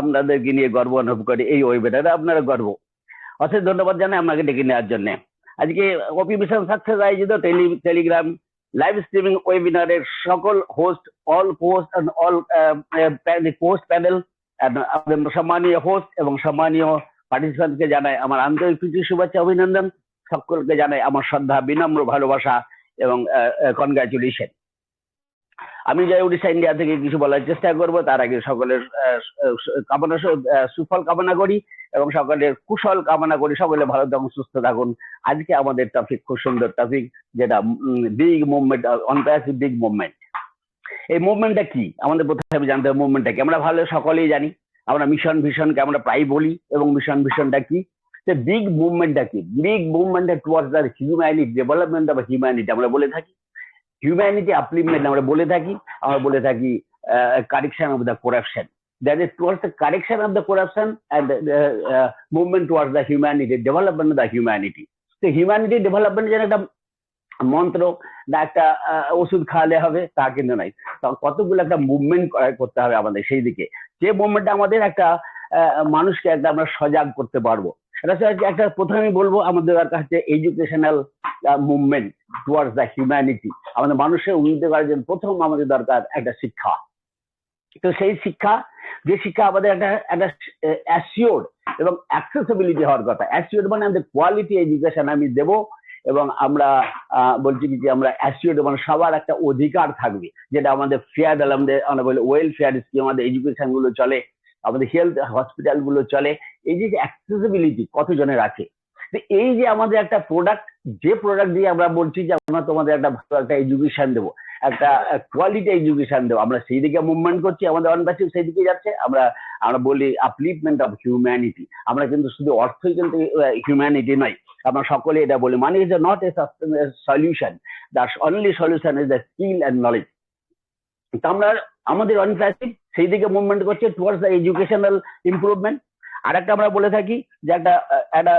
আপনাদেরকে নিয়ে গর্ব অনুভব করি। এই ওয়েবিনারে আপনারা গর্ব। অশেষ ধন্যবাদ জানাই আপনাকে ডেকে নেওয়ার জন্য। আজকে অপি মিশন সাকসেস আয়োজিত টেলিগ্রাম লাইভ স্ট্রিমিং ওয়েবিনারের সকল host, all post all post panel, সম্মানীয় হোস্ট এবং সম্মানীয় পার্টিসিপেন্টকে জানাই আমার আন্তরিক প্রীতি, শুভেচ্ছা, অভিনন্দন। সকলকে জানাই আমার শ্রদ্ধা, বিনম্র ভালোবাসা এবং কনগ্রাচুলেশন। আমি যাই উড়িষ্যা ইন্ডিয়া থেকে কিছু বলার চেষ্টা করব। তার আগে সকলের কামনা সুফল কামনা করি এবং সকলের কুশল কামনা করি। সকলে ভালো থাকুন, সুস্থ থাকুন। আজকে আমাদের টপিক খুব সুন্দর টপিক, যেটা big movement, on passive big movement. এই মুভমেন্টটা কি আমাদের প্রথমে জানতে হবে। মুভমেন্টটা কি আমরা ভালো সকলেই জানি। আমরা মিশনকে আমরা প্রায় বলি, এবং মিশনটা কি, বিগ মুভমেন্টটা কি? Big movement towards the humanity, development of humanity আমরা বলে থাকি। হিউম্যানিটি আপলিফমেন্ট আমরা বলে থাকি correction of the corruption. That is towards the correction of the corruption and movement towards the humanity, development of the humanity. তো humanity development যেন একটা মন্ত্র না একটা ওষুধ খাওয়ালে হবে তা কিন্তু নয়। কতগুলো একটা মুভমেন্ট করতে হবে আমাদের সেই দিকে, যে মুভমেন্টটা আমাদের একটা মানুষকে একটা আমরা সজাগ করতে পারবো। একটা প্রথমে বলবো আমাদের কাছে educational movement towards the humanity. আমাদের মানুষের উন্নতি করার জন্য প্রথম আমাদের দরকার একটা শিক্ষা। তো সেই শিক্ষা, যে শিক্ষা আমাদের একটা অ্যাসিওর্ড এবং অ্যাক্সেসিবিলিটি হওয়ার কথা। অ্যাসিওর্ড মানে আমাদের কোয়ালিটি এডুকেশন আমি দেবো, এবং আমরা বলছি কি যে আমরা অ্যাসিওর্ড মানে সবার একটা অধিকার থাকবে, যেটা আমাদের ফেয়ার, আমরা বলি ওয়েলফেয়ার স্কিম, আমাদের এডুকেশন গুলো চলে, আমাদের হেলথ হসপিটাল গুলো চলে। এই যে অ্যাক্সেসিবিলিটি কতজনের আছে, এই যে আমাদের একটা প্রোডাক্ট, যে প্রোডাক্ট দিয়ে আমরা বলছি যে আমরা তোমাদের একটা ভালো একটা এডুকেশন দেবো, একটা কোয়ালিটি এডুকেশন দেবো। আমরা সেই দিকে মুভমেন্ট করছি, আমাদের অনপ্যাসিভ সেই দিকে যাচ্ছে। আমরা আমরা বলি আপলিফমেন্ট অফ হিউম্যানিটি। আমরা কিন্তু শুধু অর্থই কিন্তু হিউম্যানিটি নয়, আমরা সকলে এটা বলি। Money is not a solution, the only solution is the skill and knowledge. তো আমরা আমাদের অনপ্যাসিভ সেই দিকে মুভমেন্ট করছে টুয়ার্ডস দ্য এডুকেশনাল ইমপ্রুভমেন্ট। আর একটা আমরা বলে থাকি যে একটা একটা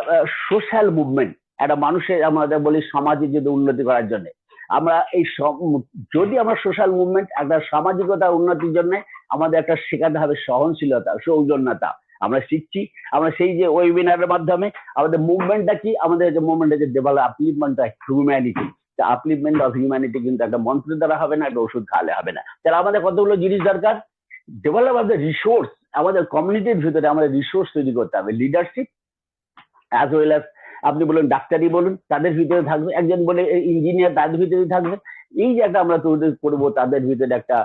সোশ্যাল মুভমেন্ট, একটা মানুষের আমাদের বলি সমাজের যদি উন্নতি করার জন্য আমরা এই যদি আমরা সোশ্যাল মুভমেন্ট একটা সামাজিকতা উন্নতির জন্য আমাদের একটা শেখাতে হবে সহনশীলতা, সৌজন্যতা। আমরা শিখছি, আমরা সেই যে ওয়েবিনারের মাধ্যমে আমাদের মুভমেন্টটা কি, আমাদের যে মুভমেন্ট যে develop upliftment of humanity. Upliftment of humanity কিন্তু একটা মন্ত্রের দ্বারা হবে না, একটা ওষুধ খাওয়ালে হবে না। তাহলে আমাদের কতগুলো জিনিস দরকার, ডেভেলপ অফ দ্য রিসোর্স। আমাদের কমিউনিটির ভিতরে আমাদের রিসোর্স তৈরি করতে হবে, লিডারশিপ অ্যাজ ওয়েল অ্যাজ আপনি বলুন ডাক্তারি বলুন তাদের ভিতরে থাকবে, একজন বলে ইঞ্জিনিয়ার তাদের ভিতরে থাকবে। এই যে একটা আমরা তৈরি করবো তাদের ভিতরে একটা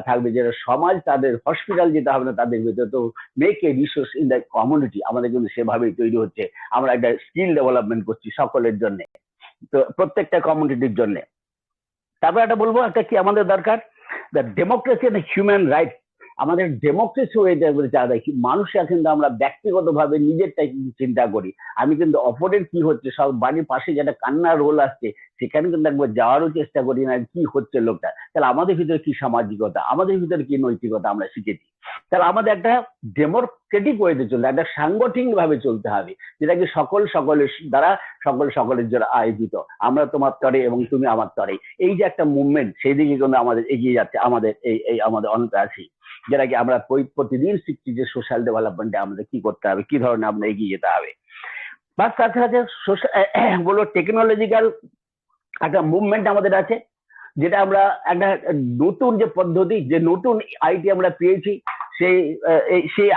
থাকবে যেটা সমাজ, তাদের হসপিটাল যেতে হবে না তাদের ভিতরে। তো make a resource in the community, আমাদের কিন্তু সেভাবেই তৈরি হচ্ছে। আমরা একটা স্কিল ডেভেলপমেন্ট করছি সকলের জন্য, তো প্রত্যেকটা কমিউনিটির জন্য। তারপর একটা বলবো একটা কি আমাদের দরকার, the democracy and human rights. আমাদের ডেমোক্রেসি হয়ে যাবে মানুষরা কিন্তু আমরা ব্যক্তিগতভাবে নিজেরটাই চিন্তা করি। আমি কিন্তু অপরের কি হচ্ছে, সব বাড়ির পাশে যেটা কান্নার রোল আসছে সেখানে কিন্তু একবার যাওয়ারও চেষ্টা করি না কি হচ্ছে লোকটা। তাহলে আমাদের ভিতরে কি সামাজিকতা, আমাদের ভিতরে কি নৈতিকতা আমরা শিখেছি। তাহলে আমাদের একটা ডেমোক্রেটিক ওয়েতে চলতে, একটা সাংগঠনিক ভাবে চলতে হবে, যেটা কি সকলের দ্বারা সকলের জন্য আয়োজিত। আমরা তোমার তরে এবং তুমি আমার তরে, এই যে একটা মুভমেন্ট সেই দিকে কিন্তু আমাদের এগিয়ে যাচ্ছে। আমাদের এই আমাদের অনপ্যাসি যেটা কি আমরা প্রতিদিন শিখছি যে সোশ্যাল ডেভেলপমেন্টে আমাদের কি করতে হবে, কি ধরনের আমরা এগিয়ে যেতে হবে। তার সাথে সাথে বলবো টেকনোলজিক্যাল একটা মুভমেন্ট আমাদের আছে, যেটা আমরা একটা নতুন যে পদ্ধতি, যে নতুন আইটি আমরা পেয়েছি সেই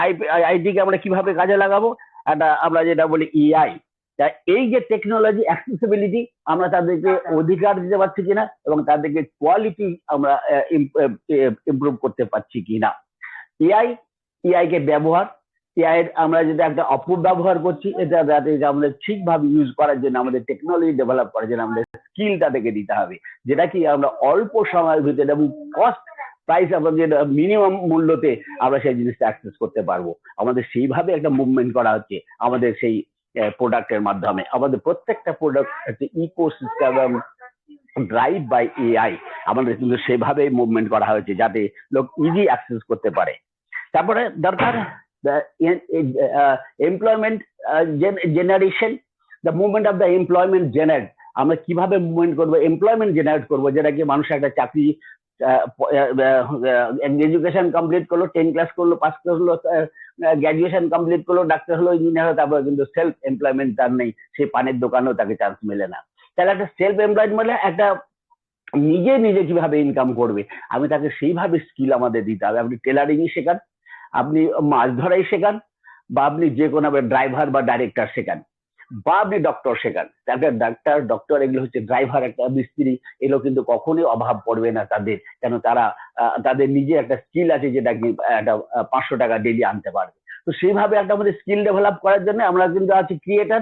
আইটিকে আমরা কিভাবে কাজে লাগাবো, একটা আমরা যেটা বলি এআই। এই যে টেকনোলজি অ্যাক্সেসিবিলিটি আমরা তাদেরকে অধিকার দিতে পারছি কিনা এবং তাদেরকে কোয়ালিটি আমরা ইমপ্রুভ করতে পারছি কিনা। এআই কে ব্যবহার, এআই এর আমরা যেটা একটা অপব্যবহার করছি, এটা আমাদের ঠিকভাবে ইউজ করার জন্য আমাদের টেকনোলজি ডেভেলপ করার জন্য আমাদের স্কিল তাদেরকে দিতে হবে, যেটা কি আমরা অল্প সময়ের ভিতরে এবং কস্ট প্রাইস আমাদের মিনিমাম মূল্যতে আমরা সেই জিনিসটা অ্যাক্সেস করতে পারবো। আমাদের সেইভাবে একটা মুভমেন্ট করা হচ্ছে আমাদের সেই প্রোডাক্টের মাধ্যমে। আমাদের প্রত্যেকটা প্রোডাক্ট হচ্ছে ইকোসিস্টেম ড্রাইভ বাই এআই, আমাদের কিন্তু সেভাবে মুভমেন্ট করা হয়েছে যাতে লোক ইজি অ্যাক্সেস করতে পারে। তারপরে দরকার employment generation, the movement of the employment generate. আমরা কিভাবে মুভমেন্ট করবো, এমপ্লয়মেন্ট জেনারেট করবো, যেটা কি মানুষের একটা চাকরি এডুকেশন কমপ্লিট করলো, 10 ক্লাস করলো, পাস করলো, গ্রাজুয়েশন কমপ্লিট করলো, ডাক্তার হলো, ইঞ্জিনিয়ার হলো, তারপরে কিন্তু সেলফ এমপ্লয়মেন্ট তার নেই, সেই পানের দোকানেও তাকে চান্স মেলে না। তাহলে একটা সেলফ এমপ্লয়েড মানে একটা নিজে কিভাবে ইনকাম করবে, আমি তাকে সেইভাবে স্কিল আমাদের দিতে হবে। আপনি টেলারিং শেখান, আপনি মাছ ধরাই শেখান, বা আপনি যে কোনো ড্রাইভার বা ডাইরেক্টর শেখান, বা আপনি ডক্টর শেখান। তাকে ডাক্তার ডক্টর এগুলো হচ্ছে ড্রাইভার, একটা মিস্ত্রি, এগুলো কিন্তু কখনোই অভাব পড়বে না তাদের, কেন তারা তাদের নিজে একটা স্কিল আছে যেটা কি একটা 500 টাকা ডেলি আনতে পারবে। তো সেইভাবে একটা আমাদের স্কিল ডেভেলপ করার জন্য আমরা কিন্তু আছি ক্রিয়েটার,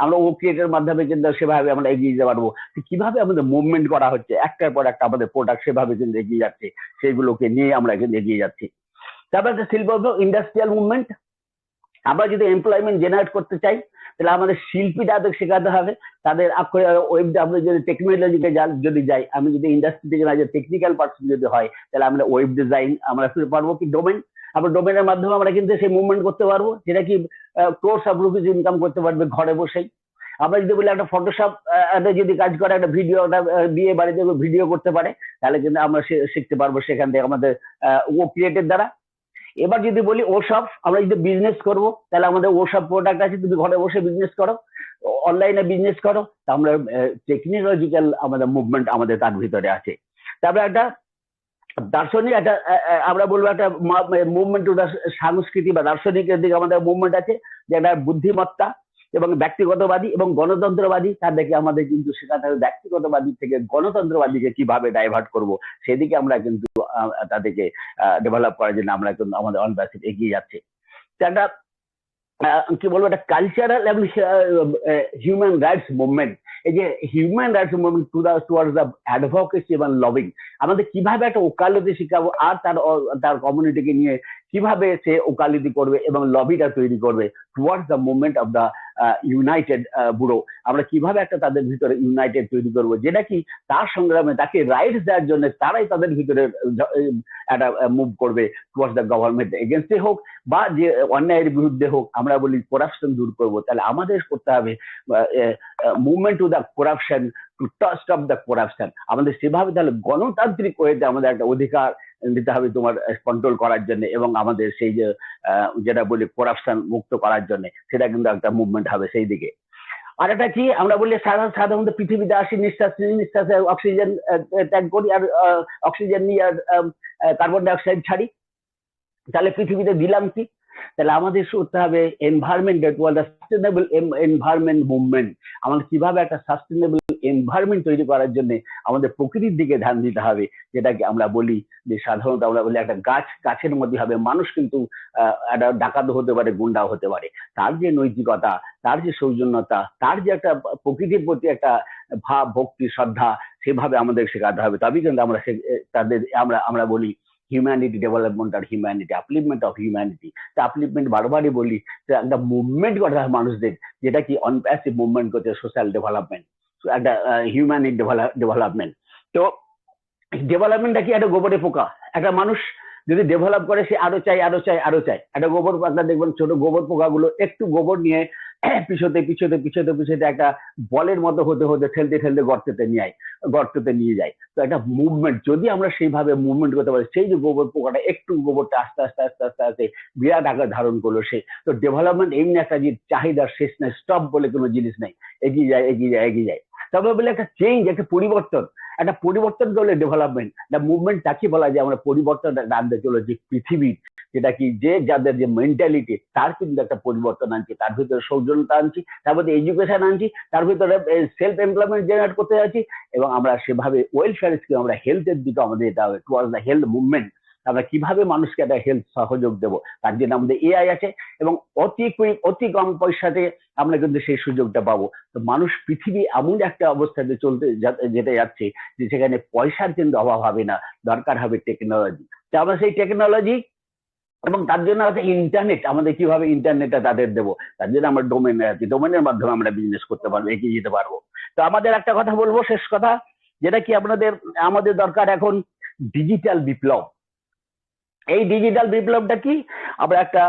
আমরা ক্রিয়েটের মাধ্যমে কিন্তু সেভাবে আমরা এগিয়ে যেতে পারবো। কিভাবে আমাদের মুভমেন্ট করা হচ্ছে একটার পর একটা আমাদের প্রোডাক্ট সেভাবে কিন্তু এগিয়ে যাচ্ছে, সেগুলোকে নিয়ে আমরা কিন্তু এগিয়ে যাচ্ছি। তারপর একটা শিল্প ইন্ডাস্ট্রিয়াল মুভমেন্ট। আমরা যদি এমপ্লয়মেন্ট জেনারেট করতে চাই তাহলে আমাদের শিল্পী তাদের শেখাতে হবে, তাদের ওয়েব, আমরা যদি টেকনোলজিকে যদি যাই, আমি যদি ইন্ডাস্ট্রি থেকে যাই, টেকনিক্যাল পার্সন যদি হয় তাহলে আমরা ওয়েব ডিজাইন আমরা পারবো কি ডোমেন, আমরা ডোমেনের মাধ্যমে আমরা কিন্তু সেই মুভমেন্ট করতে পারবো, যেটা কি কোর্স অফ রুপিস ইনকাম করতে পারবে ঘরে বসেই। আমরা যদি বলি একটা ফটোশপ যদি কাজ করে, একটা ভিডিও, বিয়ে বাড়িতে ভিডিও করতে পারে, তাহলে কিন্তু আমরা শিখতে পারবো সেখান থেকে আমাদের ও ক্রিয়েটের দ্বারা। এবার যদি বলি ওসব, আমরা যদি বিজনেস করবো তাহলে আমাদের ওসব প্রোডাক্ট আছে, তুমি ঘরে বসে বিজনেস করো, অনলাইনে বিজনেস করো, তা আমরা টেকনোলজিক্যাল আমাদের মুভমেন্ট আমাদের তার ভিতরে আছে। তারপরে একটা দার্শনিক একটা আমরা বলবো একটা মুভমেন্ট, সংস্কৃতি বা দার্শনিকের দিকে আমাদের মুভমেন্ট আছে, যেটা বুদ্ধিমত্তা এবং ব্যক্তিগতবাদী এবং গণতন্ত্রবাদী। তাদেরকে আমাদের কিন্তু শেখাতে হবে ব্যক্তিগতবাদী থেকে গণতন্ত্রবাদীকে কিভাবে ডাইভার্ট করব, সেদিকে আমরা কিন্তু তাদেরকে ডেভেলপ করার জন্য আমরা কিন্তু আমাদের অনপ্যাসিভ এগিয়ে যাচ্ছে। একটা কি বলবো, একটা কালচারাল এবং হিউম্যান রাইটস মুভমেন্ট। এই যে human rights movement towards the advocacy এবং লবিং, আমাদের কিভাবে একটা ওকালতি শিখাবো আর তার কমিউনিটিকে নিয়ে কিভাবে সে ওকালতি করবে এবং লবিটা তৈরি করবে towards the movement of the United bureau. আমরা কিভাবে একটা তাদের ভিতরে ইউনাইটেড তৈরি করবো, যেটা কি তার সংগ্রামে তাকে রাইটস দেওয়ার জন্য তারাই তাদের ভিতরে একটা মুভ করবে টুয়ার্ডস দ্য গভর্নমেন্ট এগেনস্টে হোক বা যে অন্যায়ের বিরুদ্ধে হোক। আমরা বলি করাপশন দূর করবো, তাহলে আমাদের করতে হবে movement to the corruption, to stop the corruption. আমাদের সেভাবে তাহলে গণতান্ত্রিক ওয়েতে আমাদের একটা অধিকার দিতে হবে তোমার কন্ট্রোল করার জন্য এবং আমাদের সেই যে যেটা বলি করাপশন মুক্ত করার জন্য, সেটা কিন্তু একটা মুভমেন্ট হবে সেই দিকে। আর একটা কি আমরা বলি সাধারণত পৃথিবীতে আসি নিঃশ্বাসে অক্সিজেন ত্যাগ করি আর অক্সিজেন নিয়ে আর কার্বন ডাই অক্সাইড ছাড়ি, তাহলে পৃথিবীতে দিলাম কি? তাহলে আমাদের করতে হবে এনভায়রনমেন্ট সাস্টেনেবল এনভায়রনমেন্ট মুভমেন্ট। আমাদের কিভাবে একটা সাস্টেনেবল এনভায়রনমেন্ট তৈরি করার জন্য আমাদের প্রকৃতির দিকে ধ্যান দিতে হবে, যেটাকে আমরা বলি যে সাধারণত আমরা বলি একটা গাছের মধ্যে হবে মানুষ কিন্তু একটা ডাকাত হতে পারে, গুন্ডাও হতে পারে। তার যে নৈতিকতা, তার যে সৌজন্যতা, তার যে একটা প্রকৃতির প্রতি একটা ভাব, ভক্তি, শ্রদ্ধা, সেভাবে আমাদের শেখাতে হবে। তবেই কিন্তু আমরা তাদের আমরা বলি হিউম্যানিটি ডেভেলপমেন্ট আর humanity upliftment of humanity. Upliftment বারবারই বলি, একটা মুভমেন্ট করতে হয় মানুষদের, যেটা কি অনপ্যাসিভ মুভমেন্ট করছে সোশ্যাল ডেভেলপমেন্ট, একটা হিউম্যানিটি ডেভেলপমেন্ট। তো ডেভেলপমেন্টটা কি? একটা গোবরে পোকা। একটা মানুষ যদি ডেভেলপ করে সে আরো চাই আরো চাই আরো চাই। একটা গোবর পোকা দেখবেন, ছোট গোবর পোকাগুলো একটু গোবর নিয়ে পিছতে একটা বলের মতো হতে হতে ঠেলতে গর্ততে নিয়ে যায়। তো একটা মুভমেন্ট যদি আমরা সেইভাবে মুভমেন্ট করতে পারি, সেই যে গোবর পোকাটা একটু গোবরটা আস্তে আস্তে আস্তে আস্তে আস্তে বিরাট আকার ধারণ করলো সে। তো ডেভেলপমেন্ট এমনি একটা যে চাহিদার শেষ নাই, স্টপ বলে কোনো জিনিস নাই, এগিয়ে যায়। তবে বলে একটা চেঞ্জ, একটা পরিবর্তন করলে ডেভেলপমেন্ট। মুভমেন্ট তাকে বলা যায় আমরা পরিবর্তন আনতে চলেছি পৃথিবীর, যেটা কি যে যাদের যে মেন্টালিটি তার কিন্তু একটা পরিবর্তন আনছি, তার ভিতরে সৌজন্যতা আনছি, তার ভিতরে এডুকেশন আনছি, তার ভিতরে সেলফ এমপ্লয়মেন্ট জেনারেট করতে যাচ্ছি এবং আমরা সেভাবে ওয়েলফেয়ার স্কিম, আমরা হেলথের দিকে আমাদের এটা হবে টুয়ার্ডস দ্য হেলথ মুভমেন্ট। আমরা কিভাবে মানুষকে একটা হেলথ সহযোগ দেবো, তার জন্য আমাদের এআই আছে এবং অতি কম পয়সাতে আমরা কিন্তু সেই সুযোগটা পাবো। তো মানুষ পৃথিবী এমন একটা অবস্থাতে যেতে যাচ্ছে যে সেখানে পয়সার কিন্তু অভাব হবে না, দরকার হবে টেকনোলজি। তো আমরা সেই টেকনোলজি এবং তার জন্য আছে ইন্টারনেট, আমাদের কিভাবে ইন্টারনেটটা তাদের দেবো, তার জন্য আমরা ডোমেন আছে, ডোমেনের মাধ্যমে আমরা বিজনেস করতে পারবো, এগিয়ে যেতে পারবো। তো আমাদের একটা কথা বলবো, শেষ কথা, যেটা কি আমাদের দরকার এখন ডিজিটাল বিপ্লব। এই ডিজিটাল বিপ্লবটা কি? আমরা একটা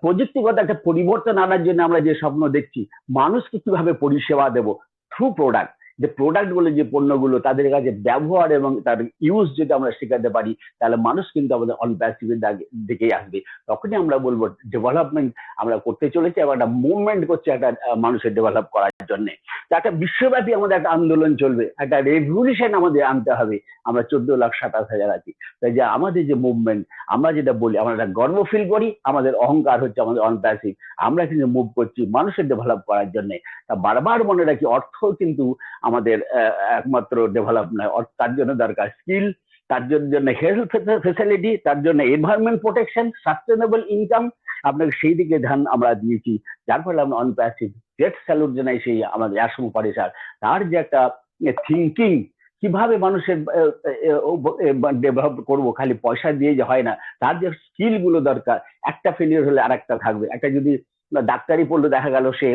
প্রযুক্তিগত একটা পরিবর্তন আনার জন্য আমরা যে স্বপ্ন দেখছি, মানুষকে কিভাবে পরিষেবা দেবো থ্রু প্রোডাক্ট, যে প্রোডাক্ট গুলো, যে পণ্যগুলো তাদের কাছে ব্যবহার এবং তার ইউজ যদি আমরা শেখাতে পারি, তাহলে মানুষ কিন্তু আমাদের অনপ্যাসিভের দিকেই আসবে। তখনই আমরা বলবো ডেভেলপমেন্ট আমরা করতে চলেছি এবং একটা মুভমেন্ট করছে একটা মানুষের ডেভেলপ করার জন্য। একটা বিশ্বব্যাপী আমাদের একটা আন্দোলন চলবে, একটা রেভলিউশন আমাদের আনতে হবে। আমরা 14,27,000 আছি, তাই যে আমাদের যে মুভমেন্ট, আমরা যেটা বলি, আমরা একটা গর্ব ফিল করি, আমাদের অহংকার হচ্ছে আমাদের অনপ্যাসিভ। আমরা কিন্তু মুভ করছি মানুষের ডেভেলপ করার জন্য। তা বারবার মনে রাখি, অর্থ কিন্তু আমাদের একমাত্র ডেভেলপ নয়, তার জন্য দরকার স্কিল, তার জন্য হেলথ ফেসিলিটি, তার জন্য এনভায়রনমেন্ট প্রোটেকশন, সাস্টেনেবল ইনকাম। আপনাকে সেই দিকে ধ্যান আমরা দিয়েছি, যার ফলে আমরা অনপ্যাসিভ। গ্রেট স্যালুট জানাই সেই আমাদের অ্যাশম পরিষদ, তার যে একটা থিঙ্কিং, কিভাবে মানুষের ডেভেলপ করবো, খালি পয়সা দিয়ে যে হয় না, তার যে স্কিল গুলো দরকার। একটা ফেলিয়ার হলে আর একটা থাকবে। একটা যদি ডাক্তারি পড়লো, দেখা গেল সে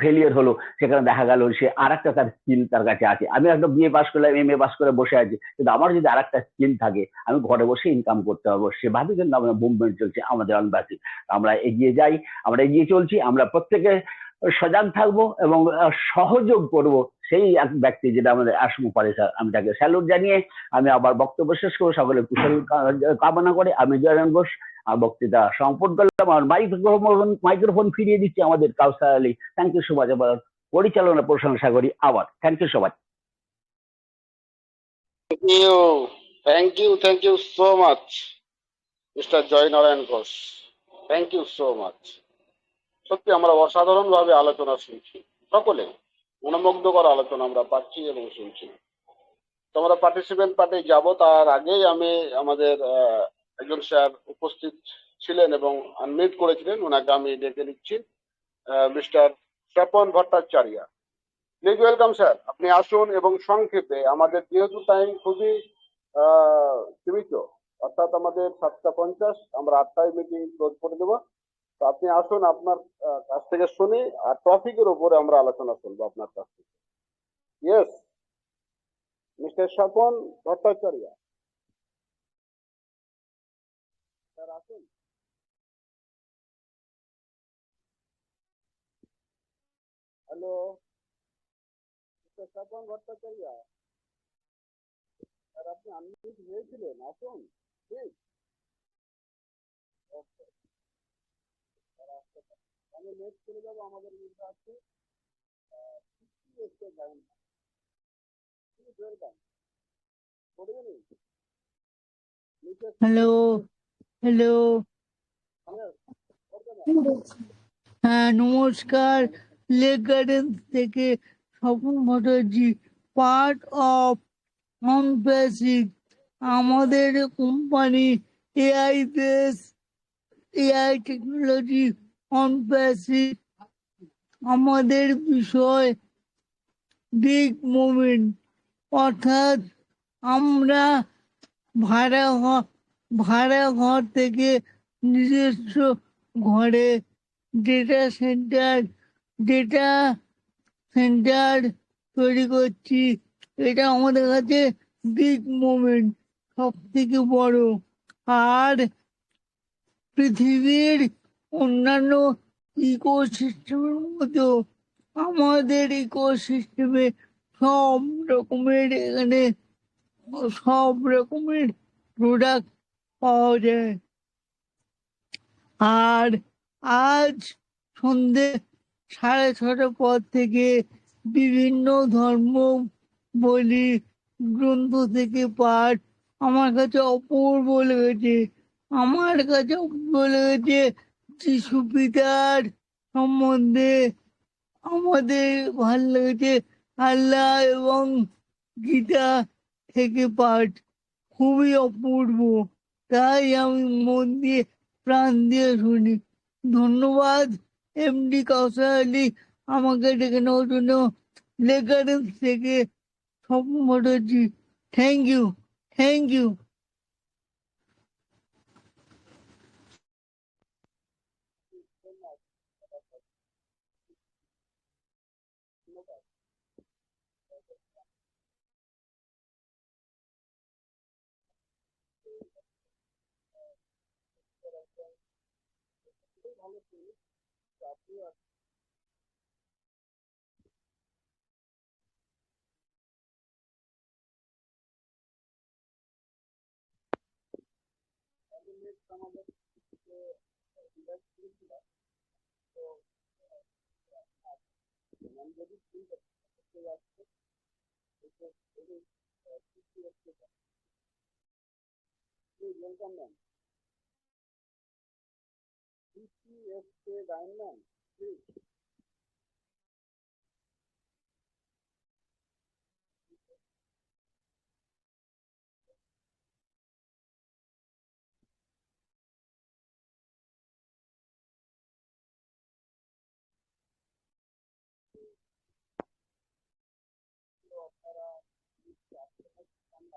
ফেলিয়ার হলো, সেখানে দেখা গেল সে আর একটা তার স্কিল তার কাছে আছে। আমি একটা বিএ পাস করলাম, এমএ পাস করে বসে আছি, কিন্তু আমার যদি আর একটা স্কিল থাকে, আমি ঘরে বসে ইনকাম করতে পারবো। সেভাবে কিন্তু আমাদের মুভমেন্ট চলছে আমাদের অনপ্যাসিভ। আমরা এগিয়ে যাই, আমরা এগিয়ে চলছি, আমরা প্রত্যেকে সজাগ থাকবো এবং সহযোগ করব সেই এক ব্যক্তি, যেটা আমাদের অ্যাশম পরিষদ। আমি তাকে স্যালুট জানিয়ে আমি আবার বক্তব্য শেষ করবো। সকলে কুশল কামনা করে আমি জয়রাম ঘোষ বক্তৃতা সম্পূর্ণ করলাম। আর মাইক্রোফোন ফিরিয়ে দিচ্ছি আমাদের Kausar Ali. Thank you so much. আবার পরিচালনা প্রশংসা করি আবার। Thank you so much. Thank you so much, Mr. Joy Narayan Ghosh. Thank you so much. সত্যি আমরা অসাধারণ ভাবে আলোচনা শুনছি, সকলে মনোমুগ্ধকর আলোচনা আমরা পাচ্ছি এবং শুনছি। তো আমরা পার্টিসিপেন্ট পার্টি যাব, তার আগেই আমি আমাদের একজন স্যার উপস্থিত ছিলেন এবং আনমিউট করেছিলেন, ওনাকে আমি ডেকে নিচ্ছি, mister Swapan Bhattacharya. Please welcome sir, আপনি আসুন এবং সংক্ষেপে, আমাদের যেহেতু টাইম খুবই সীমিত, অর্থাৎ আমাদের 7:50, আমরা 8টায় মিটিং ক্লোজ করে দেবো। তো আপনি আসুন, আপনার কাছ থেকে শুনি, আর টপিকের উপরে আমরা আলোচনা করবো আপনার কাছ থেকে। Yes, mister Swapan Bhattacharya sir, আসুন। Hello mister Swapan Bhattacharya sir, আপনি আনমিউট হয়েছিলেন, আসুন প্লিজ। ওকে, আমি নেক্সট চলে যাবো, আমাদের মধ্যে আছে হ্যালো হ্যালো হ্যাঁ, নমস্কার। লেক গার্ডেন থেকে Swapan Bhattacharya, part of OnPassive. আমাদের company AI base, AI technology OnPassive. আমাদের বিষয় বিগ মুভমেন্ট, অর্থাৎ আমরা ভাড়া ঘর থেকে নিজস্ব ঘরে ডেটা সেন্টার তৈরি করছি। এটা আমাদের কাছে বিগ মুভমেন্ট, সব থেকে বড়। আর পৃথিবীর অন্যান্য ইকোসিস্টেমের মতো আমাদের ইকোসিস্টেমে সব রকমের এখানে সব রকমের প্রোডাক্ট পাওয়া যায়। আর আজ সন্ধে 6:30 পর থেকে বিভিন্ন ধর্ম বলি গ্রন্থ থেকে পাঠ আমার কাছে অপূর্ব লেগেছে। যিশু পিতার সম্বন্ধে আমাদের ভালো লেগেছে। আল্লাহ এবং গীতা থেকে পাঠ খুবই অপূর্ব, তাই আমি মন দিয়ে প্রাণ দিয়ে শুনি। ধন্যবাদ এমডি কাউসার আলী আমাকে ডেকে নেওয়ার জন্য। লেক গার্ডেন থেকে স্বপন ভট্টাচার্য, থ্যাংক ইউ।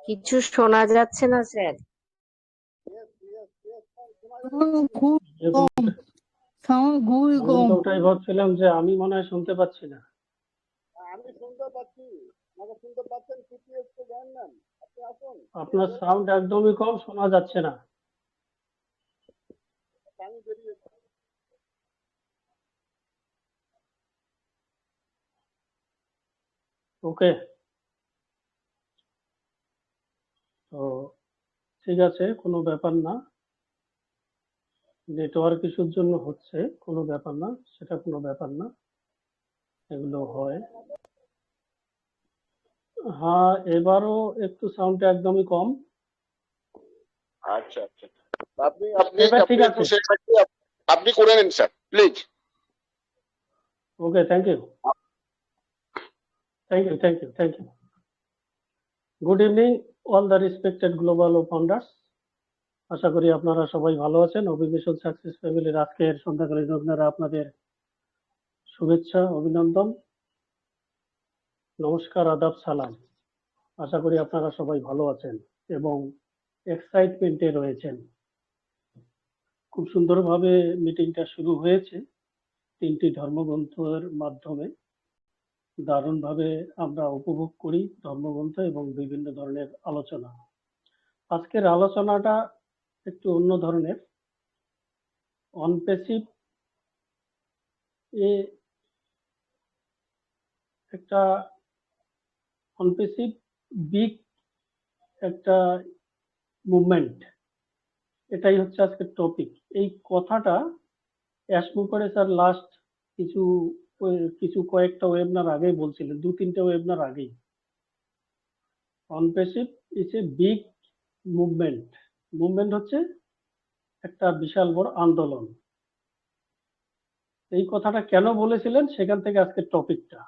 কিছু শোনা যাচ্ছে না স্যার। খুব কম, সাউন্ড খুবই আমি কম। তো ওটাই ভাবছিলাম যে আমি মনে হয় শুনতে পাচ্ছি না। আমি শুনতে পাচ্ছি, আমাকে শুনতে পাচ্ছেন? সিপিএস কে জয়েন নেন, আপনি আসুন। আপনার সাউন্ড একদমই কম, শোনা যাচ্ছে না। আমি বেরিয়ে ওকে, তো ঠিক আছে, কোনো ব্যাপার না। নেটওয়ার্ক ইস্যুর জন্য হচ্ছে, কোনো ব্যাপার না, সেটা কোনো ব্যাপার না, এগুলো হয়। হ্যাঁ, এবারও একটু সাউন্ডটা একদমই কম। আচ্ছা, আপনি আপনি এবার ঠিক একটু আছে। আপনি করে নিন sir, please. Okay, thank you. Good evening, all the respected global founders. আশা করি আপনারা সবাই ভালো আছেন। অভিমিশন সাকসেস ফ্যামিলির আজকের সন্ধ্যাকালীন ওয়েবিনারে আপনাদের শুভেচ্ছা, অভিনন্দন, নমস্কার, আদাব, সালাম। আশা করি আপনারা সবাই ভালো আছেন এবং এক্সাইটমেন্টে রয়েছেন। খুব সুন্দরভাবে মিটিংটা শুরু হয়েছে 3টি ধর্মগ্রন্থের মাধ্যমে। দারুণভাবে আমরা উপভোগ করি ধর্মগ্রন্থ এবং বিভিন্ন ধরনের আলোচনা। আজকের আলোচনাটা একটু অন্য ধরনের। অনপ্যাসিভ এ একটা অনপ্যাসিভ বিগ একটা মুভমেন্ট, এটাই হচ্ছে আজকের টপিক। এই কথাটা অ্যাশমুপারে স্যার লাস্ট কয়েকটা ওয়েবিনার আগেই বলছিলেন, 2-3টে ওয়েবিনার আগেই। OnPassive is a big movement. Movement হচ্ছে একটা বিশাল বড় আন্দোলন। এই কথাটা কেন বলেছিলেন সেখান থেকে আজকের টপিকটা।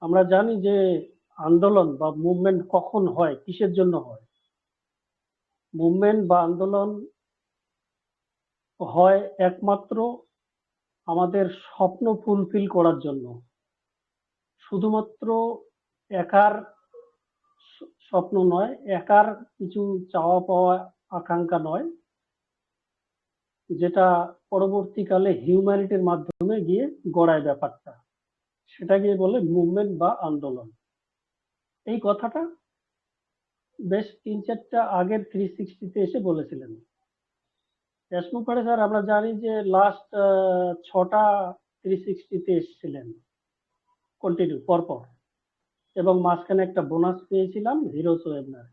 আমরা জানি যে আন্দোলন বা মুভমেন্ট কখন হয়, কিসের জন্য হয়। মুভমেন্ট বা আন্দোলন হয় একমাত্র আমাদের স্বপ্ন ফুলফিল করার জন্য। শুধুমাত্র একার স্বপ্ন নয়, একার কিছু চাওয়া পাওয়া আকাঙ্ক্ষা নয়, যেটা পরবর্তীকালে হিউম্যানিটির মাধ্যমে গিয়ে গড়ায় ব্যাপারটা, সেটা গিয়ে বলে মুভমেন্ট বা আন্দোলন। এই কথাটা বেশ 3-4টা আগের 360-তে এসে বলেছিলেন অ্যাশমুপারে স্যার। আমরা জানি যে লাস্ট 6টা 360-তে এসেছিলেন কন্টিনিউ পরপর, এবং মাঝখানে একটা বোনাস পেয়েছিলাম হিরোস ওয়েবিনার।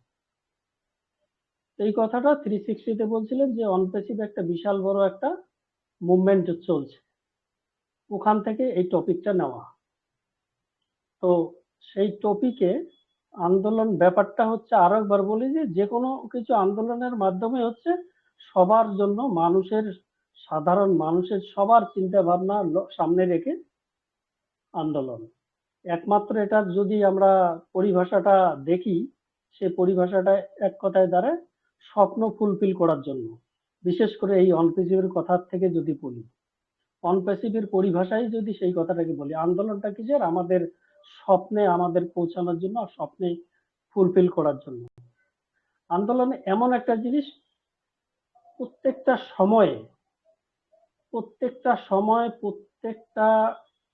এই কথাটা 360-তে বলছিলেন যে অনপ্যাসিভ একটা বিশাল বড় একটা মুভমেন্ট চলছে, ওখান থেকে এই টপিকটা নেওয়া। তো সেই টপিকে আন্দোলন ব্যাপারটা হচ্ছে, আরো একবার বলি যে কোনো কিছু আন্দোলনের মাধ্যমে হচ্ছে সবার জন্য, মানুষের, সাধারণ মানুষের সবার চিন্তা ভাবনা সামনে রেখে আন্দোলন। একমাত্র এটা যদি আমরা পরিভাষাটা দেখি, সে পরিভাষাটা এক কথায় দাঁড়ায় স্বপ্ন ফুলফিল করার জন্য। বিশেষ করে এই অনপ্যাসিভের কথা থেকে যদি বলি, অনপ্যাসিভের পরিভাষায় যদি সেই কথাটাকে বলি, আন্দোলনটা কিসের? আমাদের স্বপ্নে আমাদের পৌঁছানোর জন্য, আর স্বপ্নে ফুলফিল করার জন্য। আন্দোলন এমন একটা জিনিস, প্রত্যেকটা সময়ে প্রত্যেকটা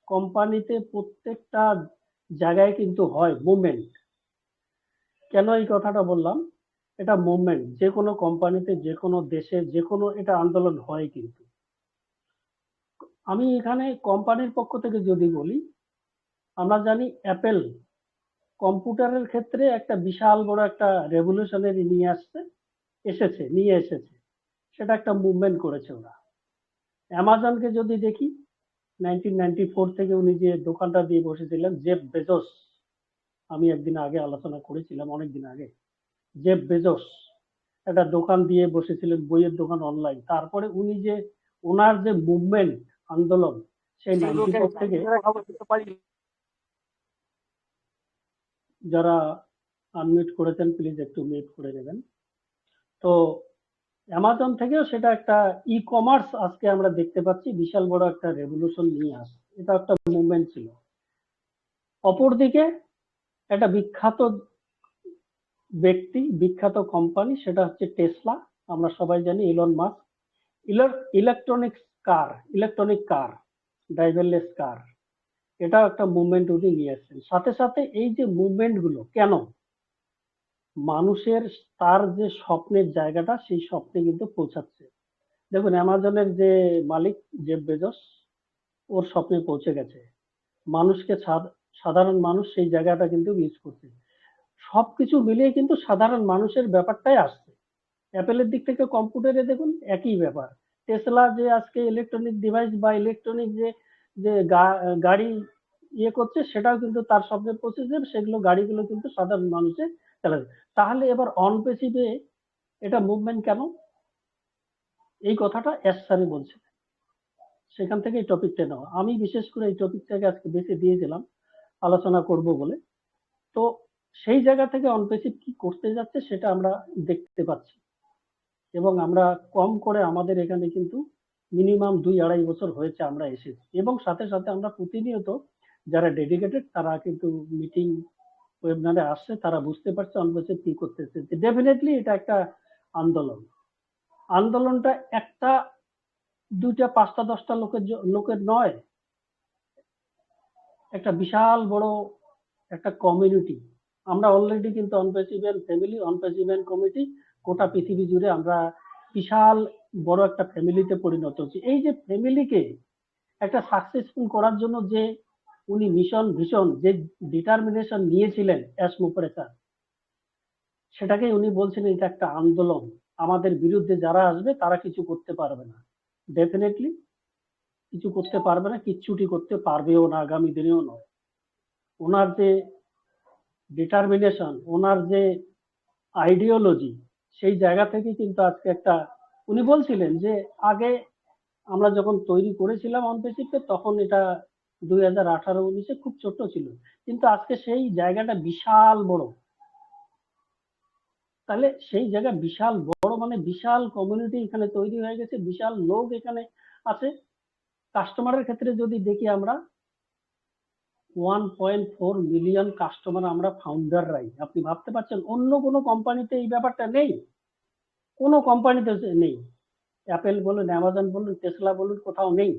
কোম্পানিতে, প্রত্যেকটা জায়গায় কিন্তু হয় মুভমেন্ট। কেন এই কথাটা বললাম? এটা মুভমেন্ট যে কোনো কোম্পানিতে, যে কোনো দেশে, যে কোনো এটা আন্দোলন হয়। কিন্তু আমি এখানে কোম্পানির পক্ষ থেকে যদি বলি, আমরা জানি অ্যাপেল কম্পিউটারের ক্ষেত্রে একটা বিশাল বড় একটা রেভলিউশনারি নিয়ে এসেছে, সেটা একটা মুভমেন্ট করেছে ওরা। অ্যামাজনকে যদি দেখি, 1994 থেকে উনি যে দোকানটা দিয়ে বসেছিলেন, জেফ বেজোস, আমি একদিন আগে আলোচনা করেছিলাম, অনেকদিন আগে, জেফ বেজোস একটা দোকান দিয়ে বসেছিলেন, বইয়ের দোকান, অনলাইন। তারপরে উনি যে ওনার যে মুভমেন্ট আন্দোলন, সেই 94 থেকে, যারা আনমিউট করেছেন প্লিজ একটু মিউট করে দেবেন। তো অ্যামাজন থেকেও সেটা একটা ই কমার্স, আজকে আমরা দেখতে পাচ্ছি বিশাল বড় একটা রেভলিউশন নিয়ে আসে। এটা একটা মুভমেন্ট ছিল। অপরদিকে একটা বিখ্যাত ব্যক্তি, বিখ্যাত কোম্পানি, সেটা হচ্ছে টেসলা। আমরা সবাই জানি ইলন মাস্ক। ইলেকট্রনিক কার, ড্রাইভারলেস কার, এটাও একটা মুভমেন্ট উনি নিয়ে আসছেন। সাথে সাথে এই যে মুভমেন্ট গুলো কেন, মানুষের তার যে স্বপ্নের জায়গাটা, সেই স্বপ্নে কিন্তু পৌঁছাচ্ছে। দেখুন অ্যামাজনের যে মালিক জেফ বেজোস, ওর স্বপ্নে পৌঁছে গেছে। মানুষকে, সাধারণ মানুষ সেই জায়গাটা কিন্তু মিস করছে। সবকিছু মিলিয়ে কিন্তু সাধারণ মানুষের ব্যাপারটাই আসছে। অ্যাপেলের দিক থেকে কম্পিউটারে দেখুন একই ব্যাপার। টেসলা যে আজকে ইলেকট্রনিক ডিভাইস বা ইলেকট্রনিক যে গাড়ি করছে, সেটাও কিন্তু তার স্বপ্নের পৌঁছেছে। সেগুলো গাড়িগুলো কিন্তু সাধারণ মানুষের চালাবে। তাহলে এবার অনপ্যাসিভে এটা মুভমেন্ট কেন? এই কথাটা এস স্যারই বলছে, সেখান থেকে এই টপিকটা নেওয়া। আমি বিশেষ করে এই টপিকটাকে আজকে বেছে দিয়েছিলাম আলোচনা করব বলে। তো সেই জায়গা থেকে অনপ্যাসিভ কি করতে যাচ্ছে সেটা আমরা দেখতে পাচ্ছি। এবং আমরা কম করে আমাদের এখানে কিন্তু মিনিমাম 2-2.5 বছর হয়েছে আমরা এসেছি, এবং সাথে সাথে আমরা প্রতিনিয়ত যারা ডেডিকেটেড তারা কিন্তু মিটিং ওয়েবিনারে আসছে, তারা বুঝতে পারছে অনবেসিভ কি করতেছে। ডেফিনেটলি এটা একটা আন্দোলন। আন্দোলনটা একটা 2টা 5টা 10টা লোকের নয়, একটা বিশাল বড় একটা কমিউনিটি। আমরা অলরেডি কিন্তু অনপ্রেসিডেন্ট ফ্যামিলি, অনপ্রেসিডেন্ট কমিটি গোটা পৃথিবী জুড়ে আমরা বিশাল বড় একটা ফ্যামিলিতে পরিণত হচ্ছি। এই যে ফ্যামিলিকে একটা সাকসেসফুল করার জন্য যে উনি মিশন ভিশন যে ডিটারমিনেশন নিয়েছিলেন অ্যাশ মুপারে স্যার, সেটাকেই উনি বলছেন এটা একটা আন্দোলন, আমাদের বিরুদ্ধে যারা আসবে তারা কিছু করতে পারবে না, ডেফিনেটলি কিছু করতে পারবে না, কিচ্ছুটি করতে পারবেও না, আগামী দিনেও নয়। ওনার যে ডিটারমিনেশন, ওনার যে আইডিওলজি, সেই জায়গা থেকে কিন্তু আজকে একটা, উনি বলছিলেন যে আগে আমরা যখন তৈরি করেছিলাম অনপেসিভকে তখন এটা 2018-19 খুব ছোট ছিল, কিন্তু আজকে সেই জায়গাটা বিশাল বড়। তাহলে সেই জায়গা বিশাল বড় মানে বিশাল কমিউনিটি এখানে তৈরি হয়ে গেছে, বিশাল লোক এখানে আছে। কাস্টমারের ক্ষেত্রে যদি দেখি আমরা 1.4 মিলিয়ন কাস্টমার আমরা ফাউন্ডাররাই। আপনি ভাবতে পারছেন অন্য কোনো কোম্পানিতে এই ব্যাপারটা নেই, কোনো কোম্পানিতে নেই। অ্যাপেল বলুন, অ্যামাজন বলুন, টেসলা বলুন, কোথাও নেই।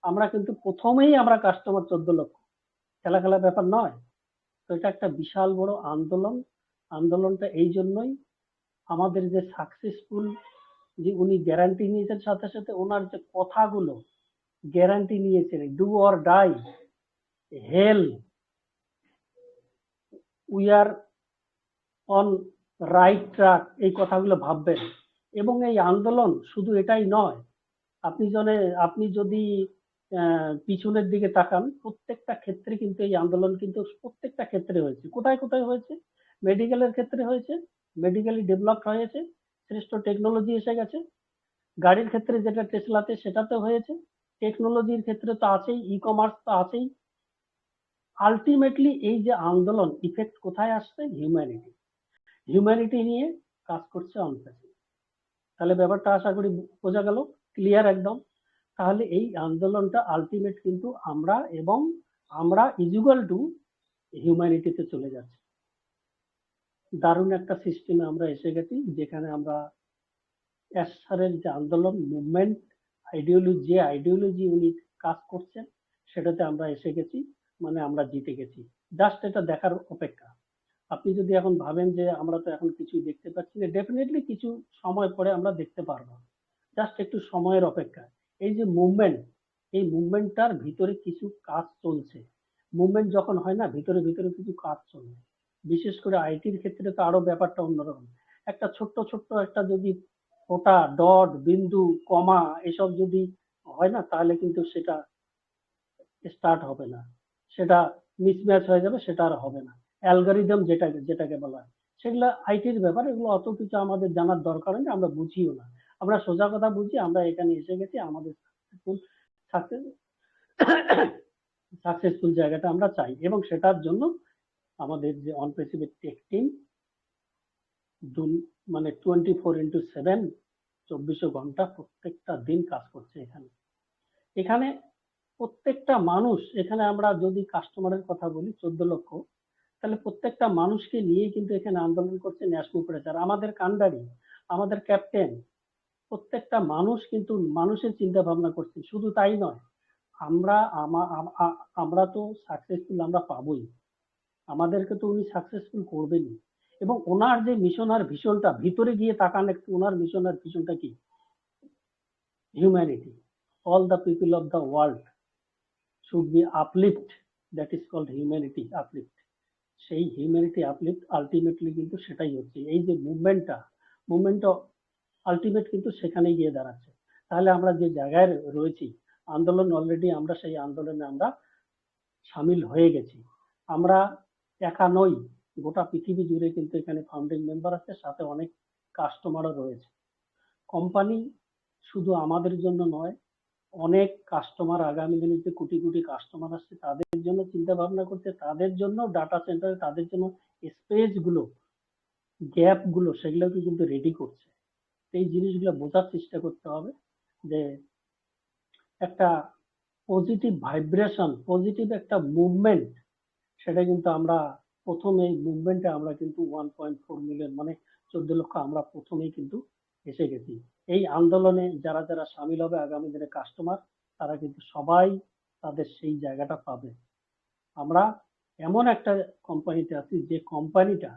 আমরা কিন্তু প্রথমেই আমরা কাস্টমার 14 লক্ষ, খেলা খেলা ব্যাপার নয়। তো এটা একটা বিশাল বড় আন্দোলন। আন্দোলনটা এই জন্যই আমাদের যে সাকসেসফুল যে উনি গ্যারান্টি নিয়েছেন, সাথে সাথে ওনার যে কথাগুলো গ্যারান্টি নিয়েছেন, do or die, hell, we are on right track, এই কথাগুলো ভাববেন। এবং এই আন্দোলন শুধু এটাই নয়, আপনি যদি পিছনের দিকে তাকান, প্রত্যেকটা ক্ষেত্রে কিন্তু এই আন্দোলন কিন্তু প্রত্যেকটা ক্ষেত্রে হয়েছে। কোথায় কোথায় হয়েছে? মেডিকেলের ক্ষেত্রে হয়েছে, মেডিকেলি ডেভেলপ হয়েছে, শ্রেষ্ঠ টেকনোলজি এসে গেছে। গাড়ির ক্ষেত্রে যেটা টেসলাতে সেটাতে হয়েছে, টেকনোলজির ক্ষেত্রে তো আছেই, ই কমার্স তো আছেই। আলটিমেটলি এই যে আন্দোলন ইফেক্ট কোথায় আসছে? হিউম্যানিটি, হিউম্যানিটি নিয়ে কাজ করছে অনপ্রেসিভ। তাহলে ব্যাপারটা আশা করি বোঝা গেল, ক্লিয়ার একদম। তাহলে এই আন্দোলনটা আলটিমেট কিন্তু আমরা ইজুগাল টু হিউম্যানিটিতে চলে যাচ্ছি। দারুণ একটা সিস্টেমে আমরা এসে গেছি, যেখানে আমরা অ্যাশ স্যারের যে আন্দোলন মুভমেন্ট আইডিওলজি উনি কাজ করছেন, সেটাতে আমরা এসে গেছি, মানে আমরা জিতে গেছি। জাস্ট এটা দেখার অপেক্ষা। আপনি যদি এখন ভাবেন যে আমরা তো এখন কিছুই দেখতে পাচ্ছি না, ডেফিনেটলি কিছু সময় পরে আমরা দেখতে পারবো, জাস্ট একটু সময়ের অপেক্ষা। এই যে মুভমেন্ট, এই মুভমেন্টটার ভিতরে কিছু কাজ চলছে। মুভমেন্ট যখন হয় না, ভিতরে ভিতরে কিছু কাজ চলে। বিশেষ করে আইটির ক্ষেত্রে তো আরো ব্যাপারটা অন্যরকম। একটা ছোট্ট একটা যদি ফোঁটা, ডট, বিন্দু, কমা এসব যদি হয় না, তাহলে কিন্তু সেটা স্টার্ট হবে না, সেটা মিসম্যাচ হয়ে যাবে, সেটা আর হবে না। অ্যালগরিদম যেটাকে বলা হয়, সেগুলো আইটির ব্যাপার, এগুলো অত কিছু আমাদের জানার দরকার নেই, আমরা বুঝিও না। আমরা সোজা কথা বুঝি, আমরা এখানে এসে গেছি, আমাদের সাকসেসফুল জায়গাটা আমরা চাই, এবং সেটার জন্য আমাদের যে অনপ্রেসিভ টেক টিম মানে 24x7 24 ঘন্টা প্রত্যেকটা দিন কাজ করছে এখানে। এখানে প্রত্যেকটা মানুষ, এখানে আমরা যদি কাস্টমারের কথা বলি 14 লক্ষ, তাহলে প্রত্যেকটা মানুষকে নিয়ে কিন্তু এখানে আন্দোলন করছে ন্যাশনাল প্রেসার। আমাদের কান্ডারি, আমাদের ক্যাপ্টেন, প্রত্যেকটা মানুষ কিন্তু মানুষের চিন্তা ভাবনা করছে। শুধু তাই নয়, আমরা তো সাকসেসফুল আমরা পাবোই, আমাদেরকে তো উনি সাকসেসফুল করবেনই। এবং ওনার যে মিশন আর ভিশনটা, ভিতরে গিয়ে তাকান একটু, ওনার মিশন আর ভিশনটা কি? Humanity, all the people of the world should be uplift, that is called humanity uplift। সেই হিউম্যানিটি আপলিফট আলটিমেটলি কিন্তু সেটাই হচ্ছে। এই যে মুভমেন্টটা আলটিমেট কিন্তু সেখানেই গিয়ে দাঁড়াচ্ছে। তাহলে আমরা যে জায়গায় রয়েছি, আন্দোলন অলরেডি আমরা সেই আন্দোলনে আমরা সামিল হয়ে গেছি। আমরা একা নই, গোটা পৃথিবী জুড়ে কিন্তু এখানে ফাউন্ডিং মেম্বার আছে, সাথে অনেক কাস্টমারও রয়েছে। কোম্পানি শুধু আমাদের জন্য নয়, অনেক কাস্টমার আগামী দিনে যে কোটি কোটি কাস্টমার আসছে তাদের জন্য চিন্তা ভাবনা করছে, তাদের জন্য ডাটা সেন্টারে, তাদের জন্য স্পেস গুলো, গ্যাপ গুলো, সেগুলোকে কিন্তু রেডি করছে। এই জিনিসগুলো বোঝার চেষ্টা করতে হবে যে একটা পজিটিভ ভাইব্রেশন, পজিটিভ একটা মুভমেন্ট, সেটা কিন্তু আমরা প্রথম এই মুভমেন্টে আমরা কিন্তু 1.4 মিলিয়ন মানে 14 লক্ষ আমরা প্রথমেই কিন্তু এসে গেছি। এই আন্দোলনে যারা যারা সামিল হবে আগামী দিনে কাস্টমার, তারা কিন্তু সবাই তাদের সেই জায়গাটা পাবে। আমরা এমন একটা কোম্পানিতে আছি যে কোম্পানিটা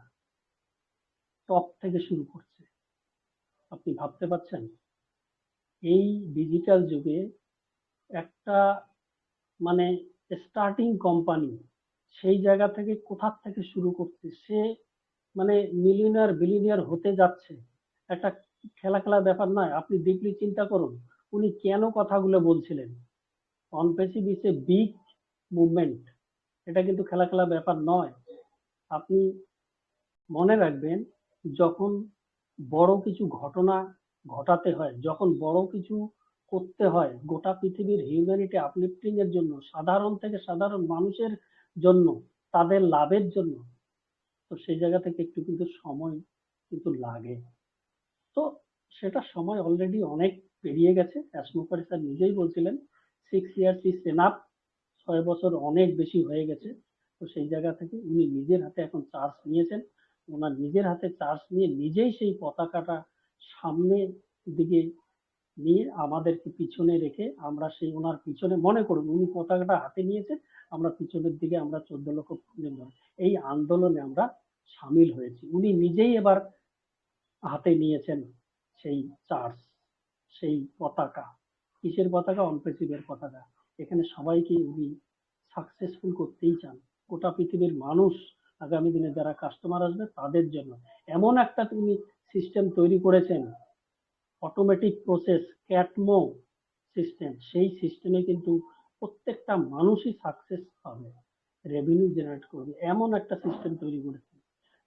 টপ থেকে শুরু করছে। আপনি ভাবতে পারছেন এই ডিজিটাল যুগে একটা মানে স্টার্টিং কোম্পানি সেই জায়গা থেকে কোথা থেকে শুরু করছে, সে মানে মিলিয়নিয়ার বিলিয়নিয়ার হতে যাচ্ছে। একটা খেলা ব্যাপার নয়। আপনি ডিপলি চিন্তা করুন উনি কেন কথাগুলো বলছিলেন। On passive is a big movement, এটা কিন্তু খেলা ব্যাপার নয়। আপনি মনে রাখবেন যখন বড় কিছু ঘটনা ঘটাতে হয়, যখন বড় কিছু করতে হয় গোটা পৃথিবীর হিউম্যানিটি আপলিফটিং এর জন্য, সাধারণ থেকে সাধারণ মানুষের জন্য, তাদের লাভের জন্য, তো সেই জায়গা থেকে একটু কিন্তু সময় কিন্তু লাগে। তো সেটা সময় অলরেডি অনেক পেরিয়ে গেছে। অ্যাসমোফারি স্যার নিজেই বলছিলেন 6 ইয়ার্স ইজ এনাফ, 6 বছর অনেক বেশি হয়ে গেছে। তো সেই জায়গা থেকে উনি নিজের হাতে এখন চার্জ নিয়েছেন। ওনার নিজের হাতে চার্জ নিয়ে নিজেই সেই পতাকাটা সামনের দিকে নিয়ে আমাদেরকে পিছনে রেখে আমরা সেই ওনার পিছনে, মনে করুন উনি পতাকাটা হাতে নিয়েছে, আমরা পিছনের দিকে আমরা 14 লক্ষ এই আন্দোলনে আমরা সামিল হয়েছি। উনি নিজেই এবার হাতে নিয়েছেন সেই চার্জ, সেই পতাকা। কিসের পতাকা? অনপ্রেসিভের পতাকা। এখানে সবাইকে উনি সাকসেসফুল করতেই চান। গোটা পৃথিবীর মানুষ আগামী দিনে যারা কাস্টমার আসবে তাদের জন্য এমন একটা তিনি সিস্টেম তৈরি করেছেন, অটোমেটিক প্রসেস, ক্যাটমো সিস্টেম। সেই সিস্টেমে কিন্তু প্রত্যেকটা মানুষই সাকসেস পাবে, রেভিনিউ জেনারেট করবে, এমন একটা সিস্টেম তৈরি করেছেন।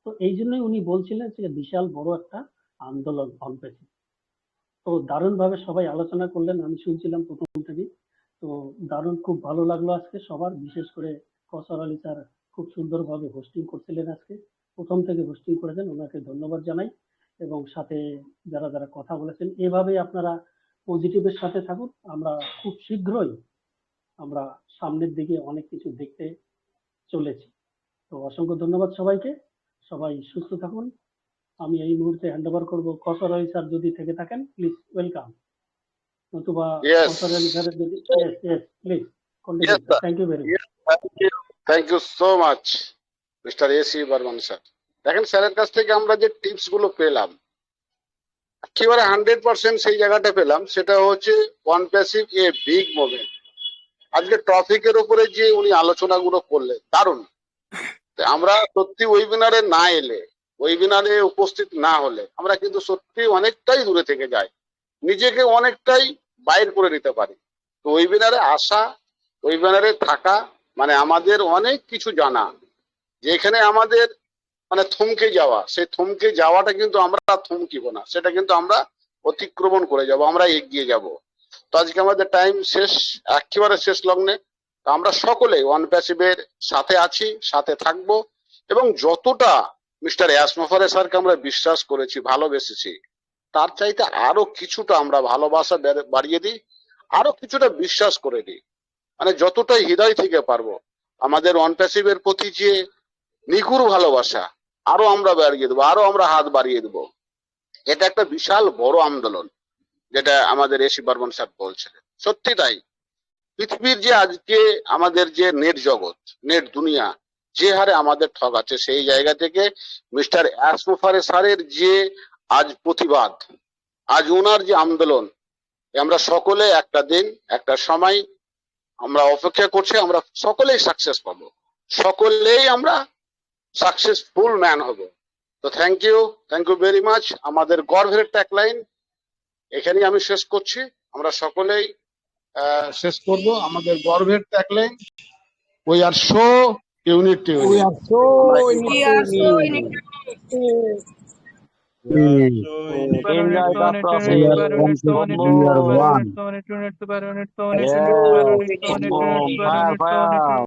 তো এই জন্যই উনি বলছিলেন যে বিশাল বড় একটা আন্দোলন অনপ্যাসিভ। তো দারুণ ভাবে সবাই আলোচনা করলেন, আমি শুনছিলাম প্রথম থেকেই। তো দারুণ, খুব ভালো লাগলো আজকে সবার, বিশেষ করে কৌশল আলী স্যার খুব সুন্দরভাবে হোস্টিং করছিলেন আজকে, প্রথম থেকে হোস্টিং করেছেন, ওনাকে ধন্যবাদ জানাই। এবং সাথে যারা যারা কথা বলেছেন, এভাবেই আপনারা পজিটিভের সাথে থাকুন। আমরা খুব শীঘ্রই আমরা সামনের দিকে অনেক কিছু দেখতে চলেছি। তো অসংখ্য ধন্যবাদ সবাইকে, সবাই সুস্থ থাকুন। আমি এই মুহূর্তে হ্যান্ড ওভার করবো কৌশল আলী স্যার, যদি থেকে থাকেন প্লিজ ওয়েলকাম, নতুবা কৌশল আলী স্যারের যদি please continue. Thank you very much. Thank you so much mister AC Barman sir. দেখেন স্যারের কাছ থেকে আমরা যে টিপস গুলো পেলাম একেবারে 100% সেই জায়গাটা পেলাম, সেটা হচ্ছে অনপ্যাসিভ এ বিগ মুভমেন্ট। আজকে টপিকের উপরে যে উনি আলোচনাগুলো করলেন দারুণ। আমরা সত্যি ওয়েবিনারে না এলে, ওয়েবিনারে উপস্থিত না হলে আমরা কিন্তু সত্যি অনেকটাই দূরে থেকে যাই, নিজেকে অনেকটাই বাইর করে নিতে পারি। তো ওয়েবিনারে আসা, ওয়েবিনারে থাকা মানে আমাদের অনেক কিছু জানা, যেখানে আমাদের মানে থমকে যাওয়া, সেই থমকে যাওয়াটা কিন্তু আমরা থমকিব না, সেটা কিন্তু আমরা অতিক্রমণ করে যাব, আমরা এগিয়ে যাব। তো আজকে আমাদের টাইম শেষ, একেবারে শেষ লগ্নে। আমরা সকলে অনপ্যাসিভের সাথে আছি, সাথে থাকব, এবং যতটা মিস্টার অ্যাসমোফারে স্যারকে আমরা বিশ্বাস করেছি, ভালোবেসেছি, তার চাইতে আরো কিছুটা আমরা ভালোবাসা বাড়িয়ে দিই, আরো কিছুটা বিশ্বাস করে দিই। মানে যতটা হৃদয় থেকে পারবো আমাদের অনপ্যাসিভের প্রতি যে নিগুড় ভালোবাসা আরো আমরা বাড়িয়ে দেবো, আরো আমরা হাত বাড়িয়ে দেবো। এটা একটা বিশাল বড় আন্দোলন, যেটা আমাদের এসি বর্মন স্যার বলছিলেন। সত্যি তাই, পৃথিবীর যে আজকে আমাদের যে নেট জগৎ, নেট দুনিয়া যে হারে আমাদের ঠকাচ্ছে, সেই জায়গা থেকে মিস্টার অ্যাসমোফারে স্যারের যে আজ প্রতিবাদ, আজ ওনার যে আন্দোলন, আমরা সকলে একটা দিন একটা সময় আমরা অপেক্ষা করছি, আমরা সকলেই সাকসেস পাবো, সকলেই আমরা সাকসেসফুল ম্যান হব। তো থ্যাংক ইউ ভেরি মাচ। আমাদের গর্বের ট্যাগলাইন এখানেই আমি শেষ করছি, আমরা সকলেই শেষ করব আমাদের গর্বের tagline, we are so unity. We are so united. Enjoy the process. We are one. Fire, fire.